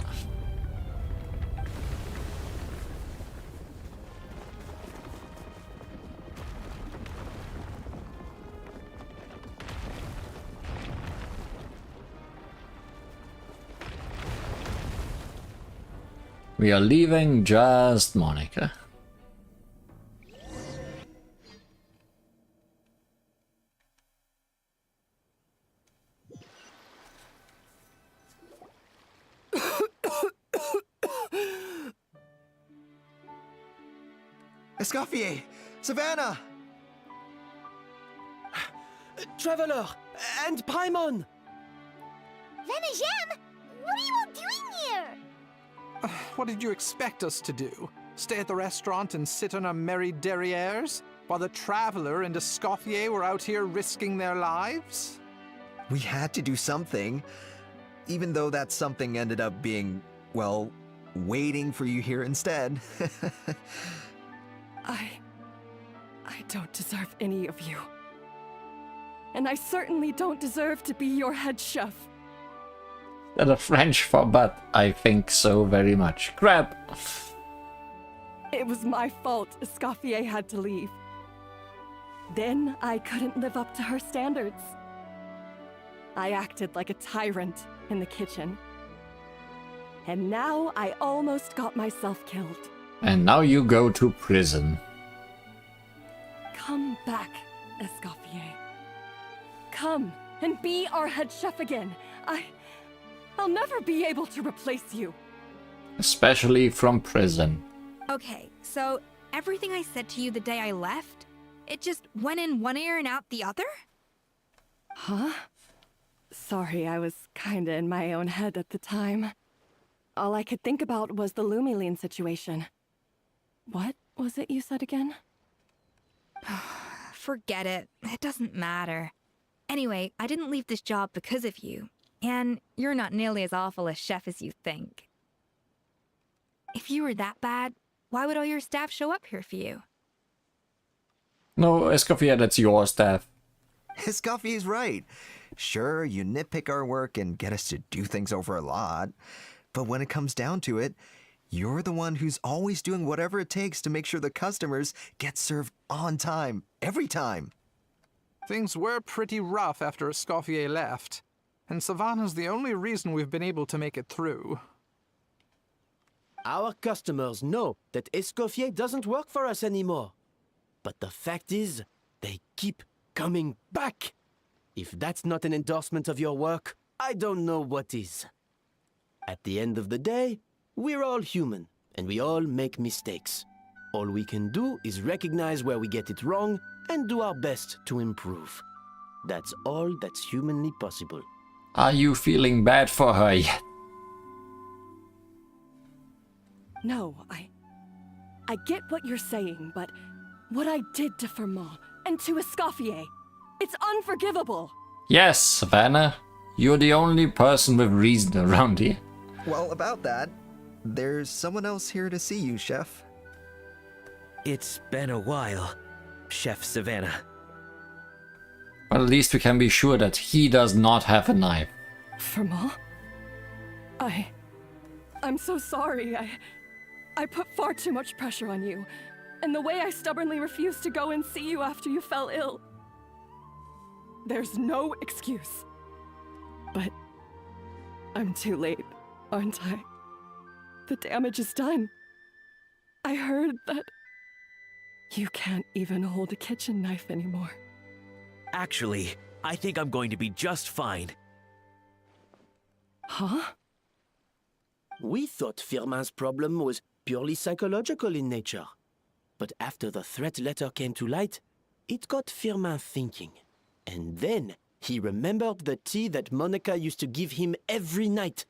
We are leaving just Monica. Escoffier! Savannah! Traveler! And Paimon! Venejem! What are you all doing here? What did you expect us to do? Stay at the restaurant and sit on our merry derrieres? While the Traveler and Escoffier were out here risking their lives? We had to do something. Even though that something ended up being, well, waiting for you here instead. I don't deserve any of you. And I certainly don't deserve to be your head chef. That a French for but I think so very much. Grab. It was my fault Escoffier had to leave. Then I couldn't live up to her standards. I acted like a tyrant in the kitchen. And now I almost got myself killed. And now you go to prison. Come back, Escoffier. Come and be our head chef again. I'll never be able to replace you. Especially from prison. Okay, so everything I said to you the day I left, it just went in one ear and out the other? Huh? Sorry, I was kinda in my own head at the time. All I could think about was the Lumiline situation. What was it you said again? Forget it. It doesn't matter. Anyway, I didn't leave this job because of you. And you're not nearly as awful a chef as you think. If you were that bad, why would all your staff show up here for you? No, Escoffier, that's your staff. Escoffier's right. Sure, you nitpick our work and get us to do things over a lot. But when it comes down to it, you're the one who's always doing whatever it takes to make sure the customers get served on time, every time. Things were pretty rough after Escoffier left, and Savannah's the only reason we've been able to make it through. Our customers know that Escoffier doesn't work for us anymore. But the fact is, they keep coming back. If that's not an endorsement of your work, I don't know what is. At the end of the day, we're all human, and we all make mistakes. All we can do is recognize where we get it wrong and do our best to improve. That's all that's humanly possible. Are you feeling bad for her yet? No, I get what you're saying, but what I did to Firmin and to Escoffier, it's unforgivable. Yes, Savannah. You're the only person with reason around here. Well, about that, there's someone else here to see you, Chef. It's been a while, Chef Savannah. Well, at least we can be sure that he does not have a knife. Firmin? I'm so sorry. I put far too much pressure on you. And the way I stubbornly refused to go and see you after you fell ill. There's no excuse. But I'm too late, aren't I? The damage is done. I heard that you can't even hold a kitchen knife anymore. Actually, I think I'm going to be just fine. Huh? We thought Firmin's problem was purely psychological in nature. But after the threat letter came to light, it got Firmin thinking. And then he remembered the tea that Monica used to give him every night.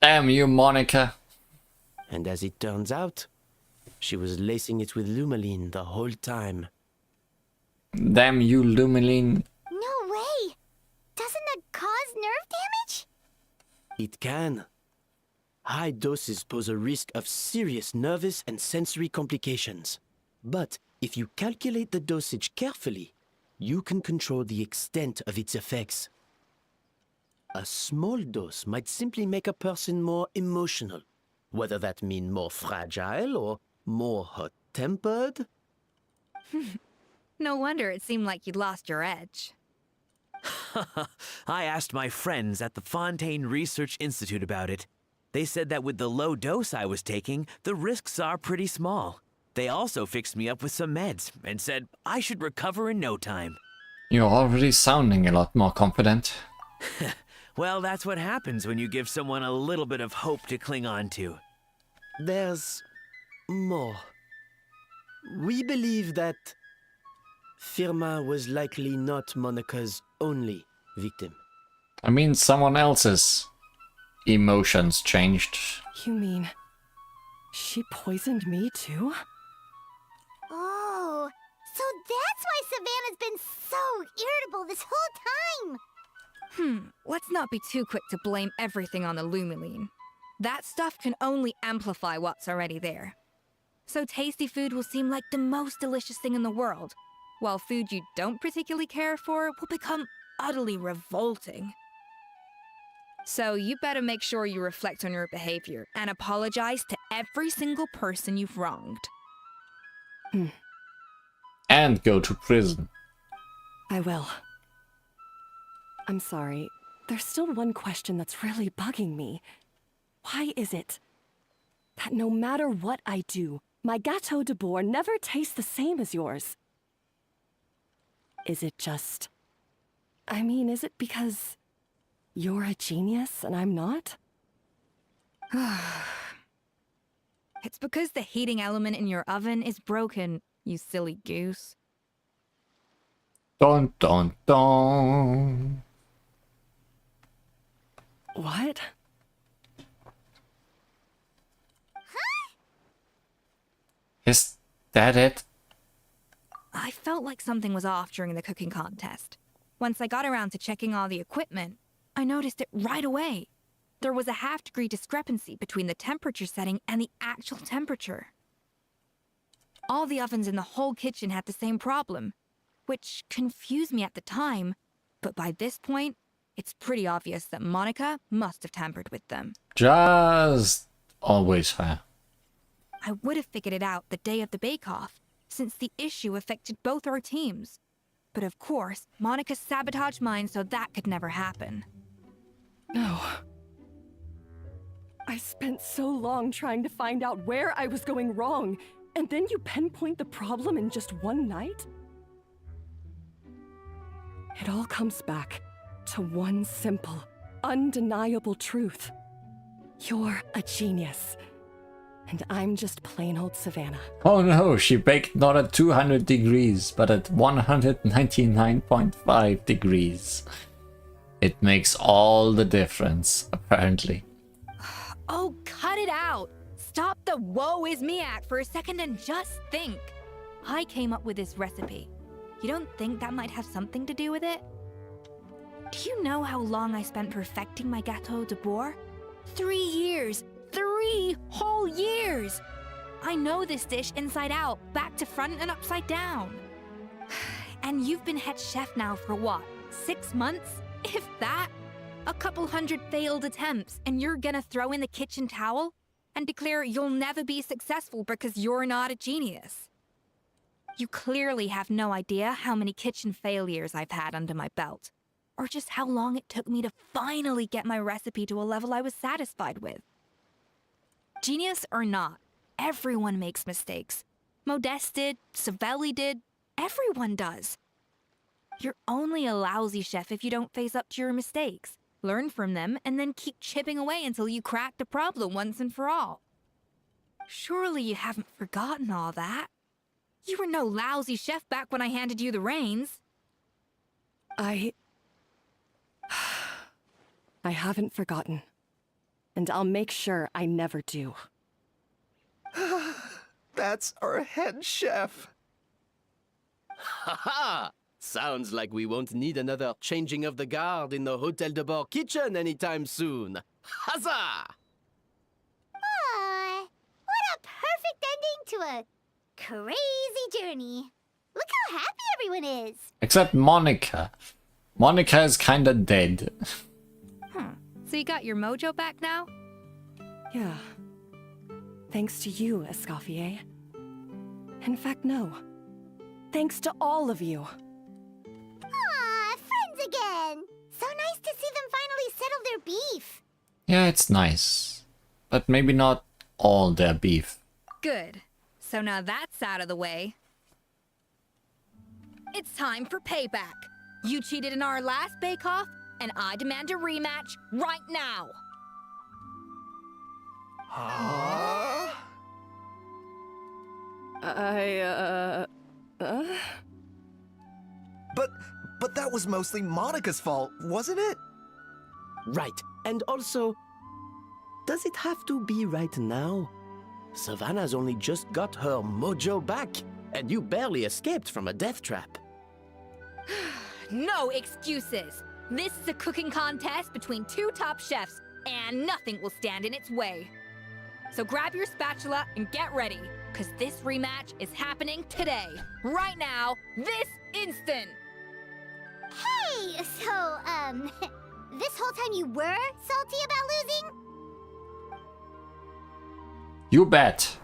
Damn you, Monica. And as it turns out, she was lacing it with Lumiline the whole time. Damn you, Lumiline. No way! Doesn't that cause nerve damage? It can. High doses pose a risk of serious nervous and sensory complications. But if you calculate the dosage carefully, you can control the extent of its effects. A small dose might simply make a person more emotional, whether that mean more fragile or more hot-tempered. No wonder it seemed like you'd lost your edge. I asked my friends at the Fontaine Research Institute about it. They said that with the low dose I was taking, the risks are pretty small. They also fixed me up with some meds and said I should recover in no time. You're already sounding a lot more confident. Well, that's what happens when you give someone a little bit of hope to cling on to. There's more. We believe that Firmin was likely not Monica's only victim. I mean, someone else's emotions changed. You mean she poisoned me too? Oh, so that's why Savannah's been so irritable this whole time! Let's not be too quick to blame everything on the Lumiline. That stuff can only amplify what's already there. So tasty food will seem like the most delicious thing in the world, while food you don't particularly care for will become utterly revolting. So you better make sure you reflect on your behavior and apologize to every single person you've wronged. And go to prison. I will. I'm sorry. There's still one question that's really bugging me. Why is it that no matter what I do, my Gâteau de Bourg never tastes the same as yours? Is it just I mean, is it because you're a genius and I'm not? It's because the heating element in your oven is broken, you silly goose. Dun dun dun. What? Is that it? I felt like something was off during the cooking contest. Once I got around to checking all the equipment, I noticed it right away. There was a half-degree discrepancy between the temperature setting and the actual temperature. All the ovens in the whole kitchen had the same problem, which confused me at the time, but by this point, it's pretty obvious that Monica must have tampered with them. Just always her. I would have figured it out the day of the bake-off, since the issue affected both our teams. But of course, Monica sabotaged mine so that could never happen. No. I spent so long trying to find out where I was going wrong, and then you pinpoint the problem in just one night? It all comes back to one simple, undeniable truth. You're a genius. And I'm just plain old Savannah. Oh no, she baked not at 200 degrees, but at 199.5 degrees. It makes all the difference, apparently. Oh, cut it out! Stop the woe is me act for a second and just think. I came up with this recipe. You don't think that might have something to do with it? Do you know how long I spent perfecting my gâteau de bois? 3 years! 3 whole years! I know this dish inside out, back to front and upside down. And you've been head chef now for what, 6 months? If that? A couple hundred failed attempts, and you're gonna throw in the kitchen towel and declare you'll never be successful because you're not a genius. You clearly have no idea how many kitchen failures I've had under my belt, or just how long it took me to finally get my recipe to a level I was satisfied with. Genius or not, everyone makes mistakes. Modeste did, Savelli did, everyone does. You're only a lousy chef if you don't face up to your mistakes, learn from them, and then keep chipping away until you crack the problem once and for all. Surely you haven't forgotten all that. You were no lousy chef back when I handed you the reins. I haven't forgotten. And I'll make sure I never do. That's our head chef. Ha ha! Sounds like we won't need another changing of the guard in the Hotel de Bord kitchen anytime soon. Huzzah! Aw, what a perfect ending to a crazy journey. Look how happy everyone is. Except Monica. Monica is kinda dead. So you got your mojo back now? Yeah. Thanks to you, Escoffier. In fact, no. Thanks to all of you. Aw, friends again. So nice to see them finally settle their beef. Yeah, it's nice. But maybe not all their beef. Good. So now that's out of the way. It's time for payback. You cheated in our last bake-off, and I demand a rematch right now. Huh? But that was mostly Monica's fault, wasn't it? Right. And also, does it have to be right now? Savannah's only just got her mojo back, and you barely escaped from a death trap. No excuses. This is a cooking contest between 2 top chefs, and nothing will stand in its way. So grab your spatula and get ready, because this rematch is happening today, right now, this instant. Hey, so, this whole time you were salty about losing? You bet.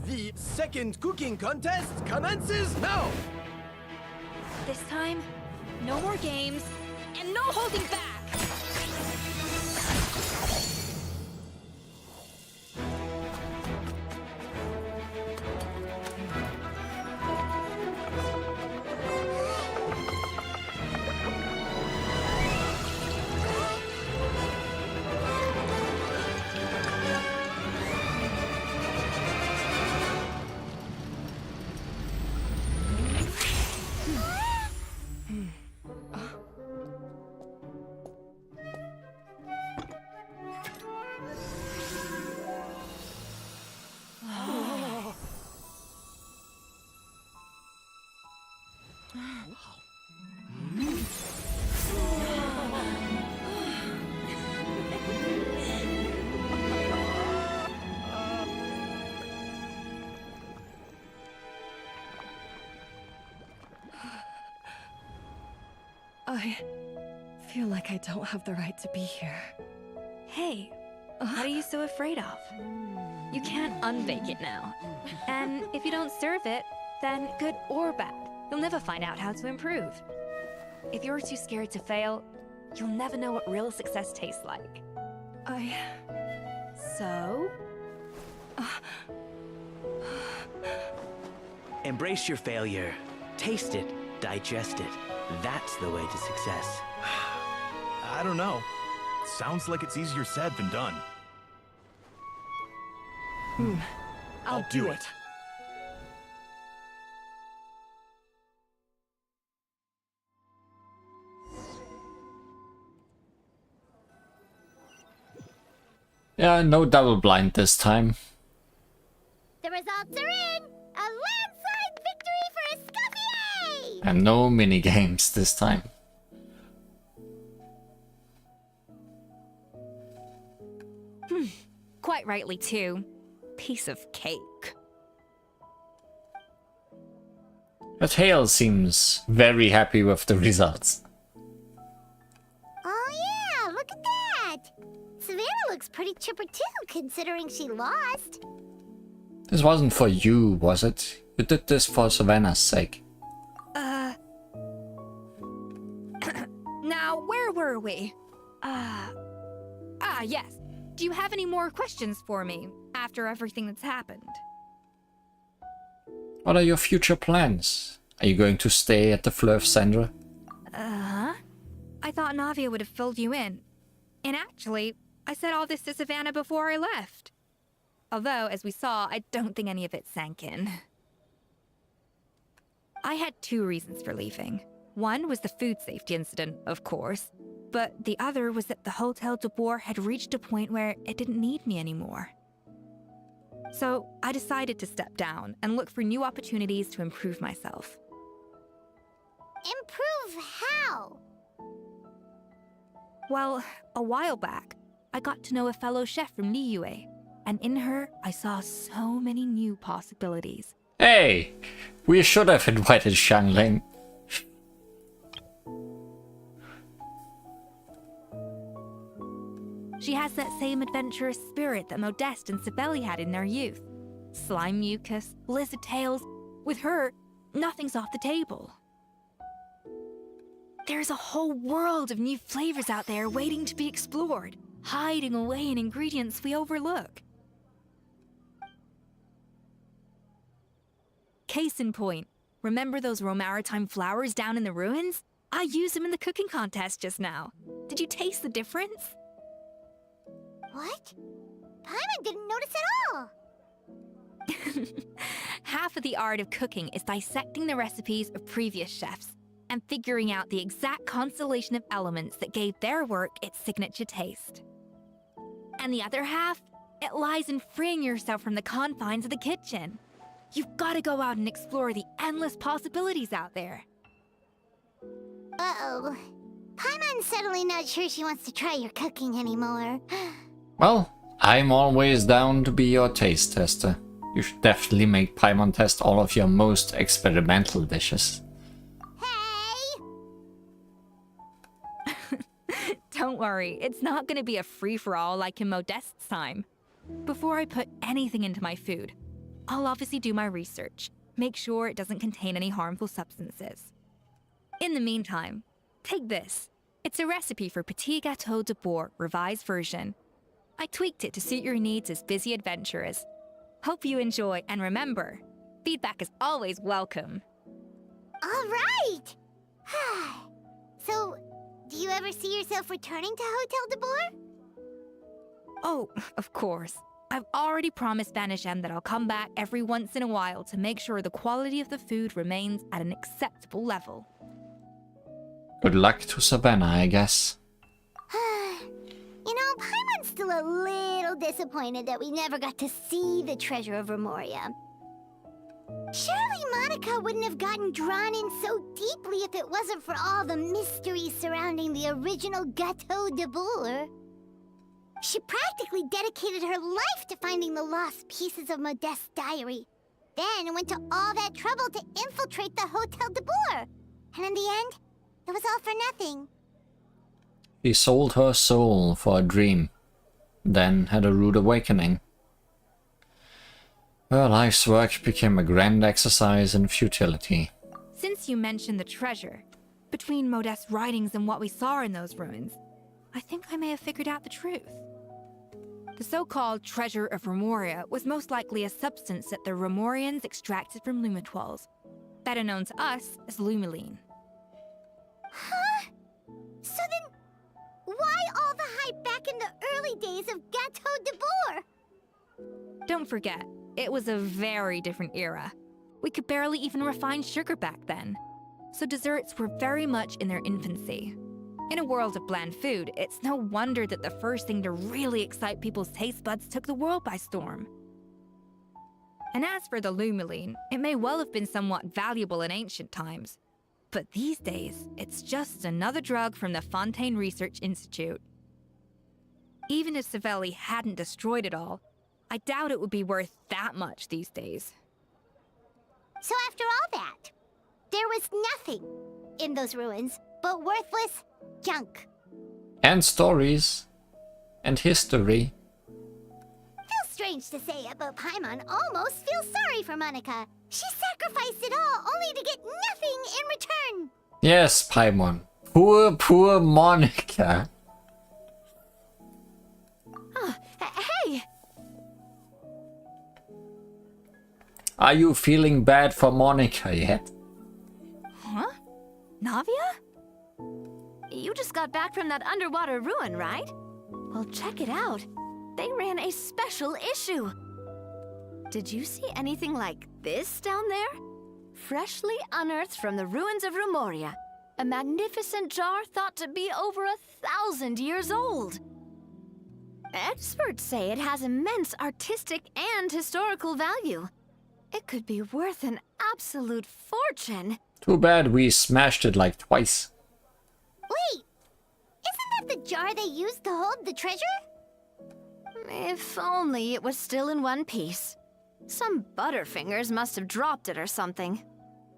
The second cooking contest commences now! This time, no more games, and no holding back! I feel like I don't have the right to be here. Hey, what are you so afraid of? You can't unbake it now. And if you don't serve it, then good or bad, you'll never find out how to improve. If you're too scared to fail, you'll never know what real success tastes like. So? Embrace your failure. Taste it. Digest it. That's the way to success. I don't know. Sounds like it's easier said than done. I'll do it. Yeah, no double blind this time. The results are in! A landslide victory for Escoffier! And no mini games this time. Quite rightly too. Piece of cake. But Hale seems very happy with the results. Oh yeah, look at that! Savannah looks pretty chipper too, considering she lost. This wasn't for you, was it? You did this for Savannah's sake. Now, where were we? Yes. Do you have any more questions for me after everything that's happened? What are your future plans? Are you going to stay at the Flurf Center? I thought Navia would have filled you in. And actually, I said all this to Savannah before I left. Although, as we saw, I don't think any of it sank in. I had two reasons for leaving. One was the food safety incident, of course. But the other was that the Hotel de Boer had reached a point where it didn't need me anymore. So I decided to step down and look for new opportunities to improve myself. Improve how? Well, a while back, I got to know a fellow chef from Liyue, and in her, I saw so many new possibilities. Hey! We should have invited Xiangling. She has that same adventurous spirit that Modeste and Sibeli had in their youth. Slime mucus, lizard tails. With her, nothing's off the table. There's a whole world of new flavors out there waiting to be explored, hiding away in ingredients we overlook. Case in point, remember those Romaritime flowers down in the ruins? I used them in the cooking contest just now. Did you taste the difference? What? Paimon didn't notice at all! Half of the art of cooking is dissecting the recipes of previous chefs and figuring out the exact constellation of elements that gave their work its signature taste. And the other half, it lies in freeing yourself from the confines of the kitchen. You've got to go out and explore the endless possibilities out there. Uh-oh. Paimon's suddenly not sure she wants to try your cooking anymore. Well, I'm always down to be your taste tester. You should definitely make Paimon test all of your most experimental dishes. Don't worry, it's not going to be a free-for-all like in Modeste's time. Before I put anything into my food, I'll obviously do my research, make sure it doesn't contain any harmful substances. In the meantime, take this. It's a recipe for Petit Gâteau de Boer, revised version. I tweaked it to suit your needs as busy adventurers. Hope you enjoy, and remember, feedback is always welcome. All right! So, do you ever see yourself returning to Hotel de Boer? Oh, of course. I've already promised Vanishem that I'll come back every once in a while to make sure the quality of the food remains at an acceptable level. Good luck to Savannah, I guess. You know, Paimon's still a little disappointed that we never got to see the treasure of Remoria. Surely Monica wouldn't have gotten drawn in so deeply if it wasn't for all the mystery surrounding the original Gâteau de Boer. She practically dedicated her life to finding the lost pieces of Modeste's diary. Then went to all that trouble to infiltrate the Hotel de Boer. And in the end, It was all for nothing. She sold her soul for a dream, then had a rude awakening. Her life's work became a grand exercise in futility. Since you mentioned the treasure, between Modest's writings and what we saw in those ruins, I think I may have figured out the truth. The so-called Treasure of Remoria was most likely a substance that the Remorians extracted from Lumitwals, better known to us as Lumiline. Huh? So then, why all the hype back in the early days of Gâteau de Bourg? Don't forget, it was a very different era. We could barely even refine sugar back then, so desserts were very much in their infancy. In a world of bland food, it's no wonder that the first thing to really excite people's taste buds took the world by storm. And as for the Lumiline, it may well have been somewhat valuable in ancient times, but these days, it's just another drug from the Fontaine Research Institute. Even if Savelli hadn't destroyed it all, I doubt it would be worth that much these days. So after all that, there was nothing in those ruins but worthless junk. And stories. And history. Feels strange to say it, but Paimon almost feels sorry for Monica. She sacrificed it all only to get nothing in return. Yes, Paimon. Poor Monica. Hey! Are you feeling bad for Monica yet? Huh? Navia? You just got back from that underwater ruin, right? Well, check it out. They ran a special issue. Did you see anything like this down there? Freshly unearthed from the ruins of Remoria. A magnificent jar thought to be over 1,000 years old. Experts say it has immense artistic and historical value. It could be worth an absolute fortune. Too bad we smashed it like twice. Wait, isn't that the jar they used to hold the treasure? If only it was still in one piece. Some butterfingers must have dropped it or something.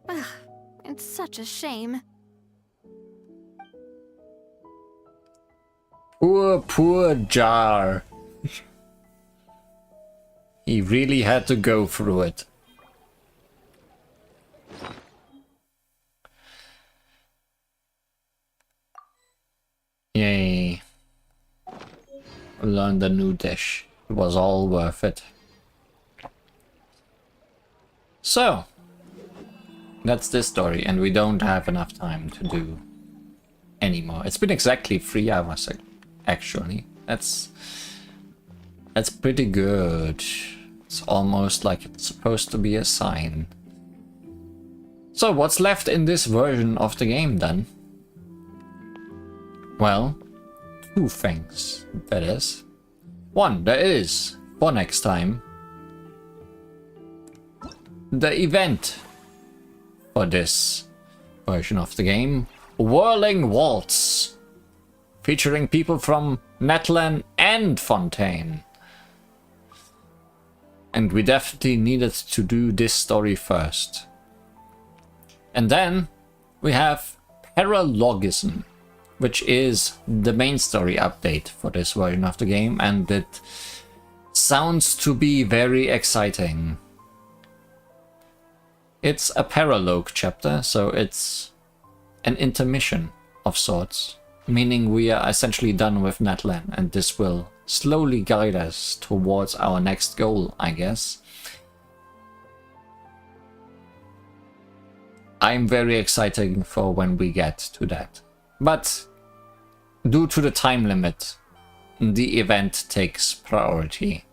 Ugh, it's such a shame. Poor Jar. He really had to go through it. Yay. Learned a new dish. It was all worth it. So, that's this story, and we don't have enough time to do anymore. It's been exactly 3 hours, actually. That's pretty good. It's almost like it's supposed to be a sign. So, what's left in this version of the game, then? Well, 2 things, that is. 1, there is, for next time, the event for this version of the game, Whirling Waltz, featuring people from Natlan and Fontaine. And we definitely needed to do this story first. And then we have Paralogism, which is the main story update for this version of the game, and it sounds to be very exciting. It's a paralogue chapter, so it's an intermission of sorts, meaning we are essentially done with Natlan, and this will slowly guide us towards our next goal, I guess. I'm very excited for when we get to that. But due to the time limit, the event takes priority.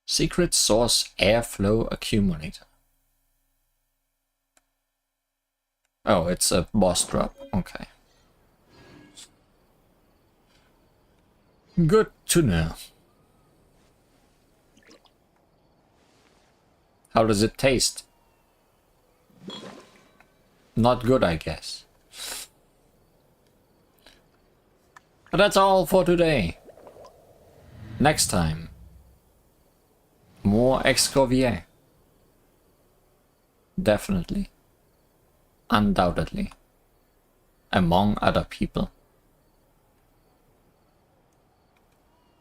Secret Source Airflow Accumulator. Oh, it's a boss drop. Okay. Good to know. How does it taste? Not good, I guess. But that's all for today. Next time, more Escoffier. Definitely. Undoubtedly. Among other people.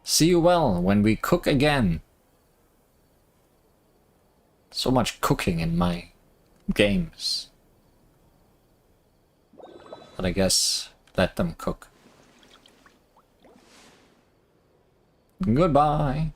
See you well when we cook again. So much cooking in my games. But I guess let them cook. Goodbye.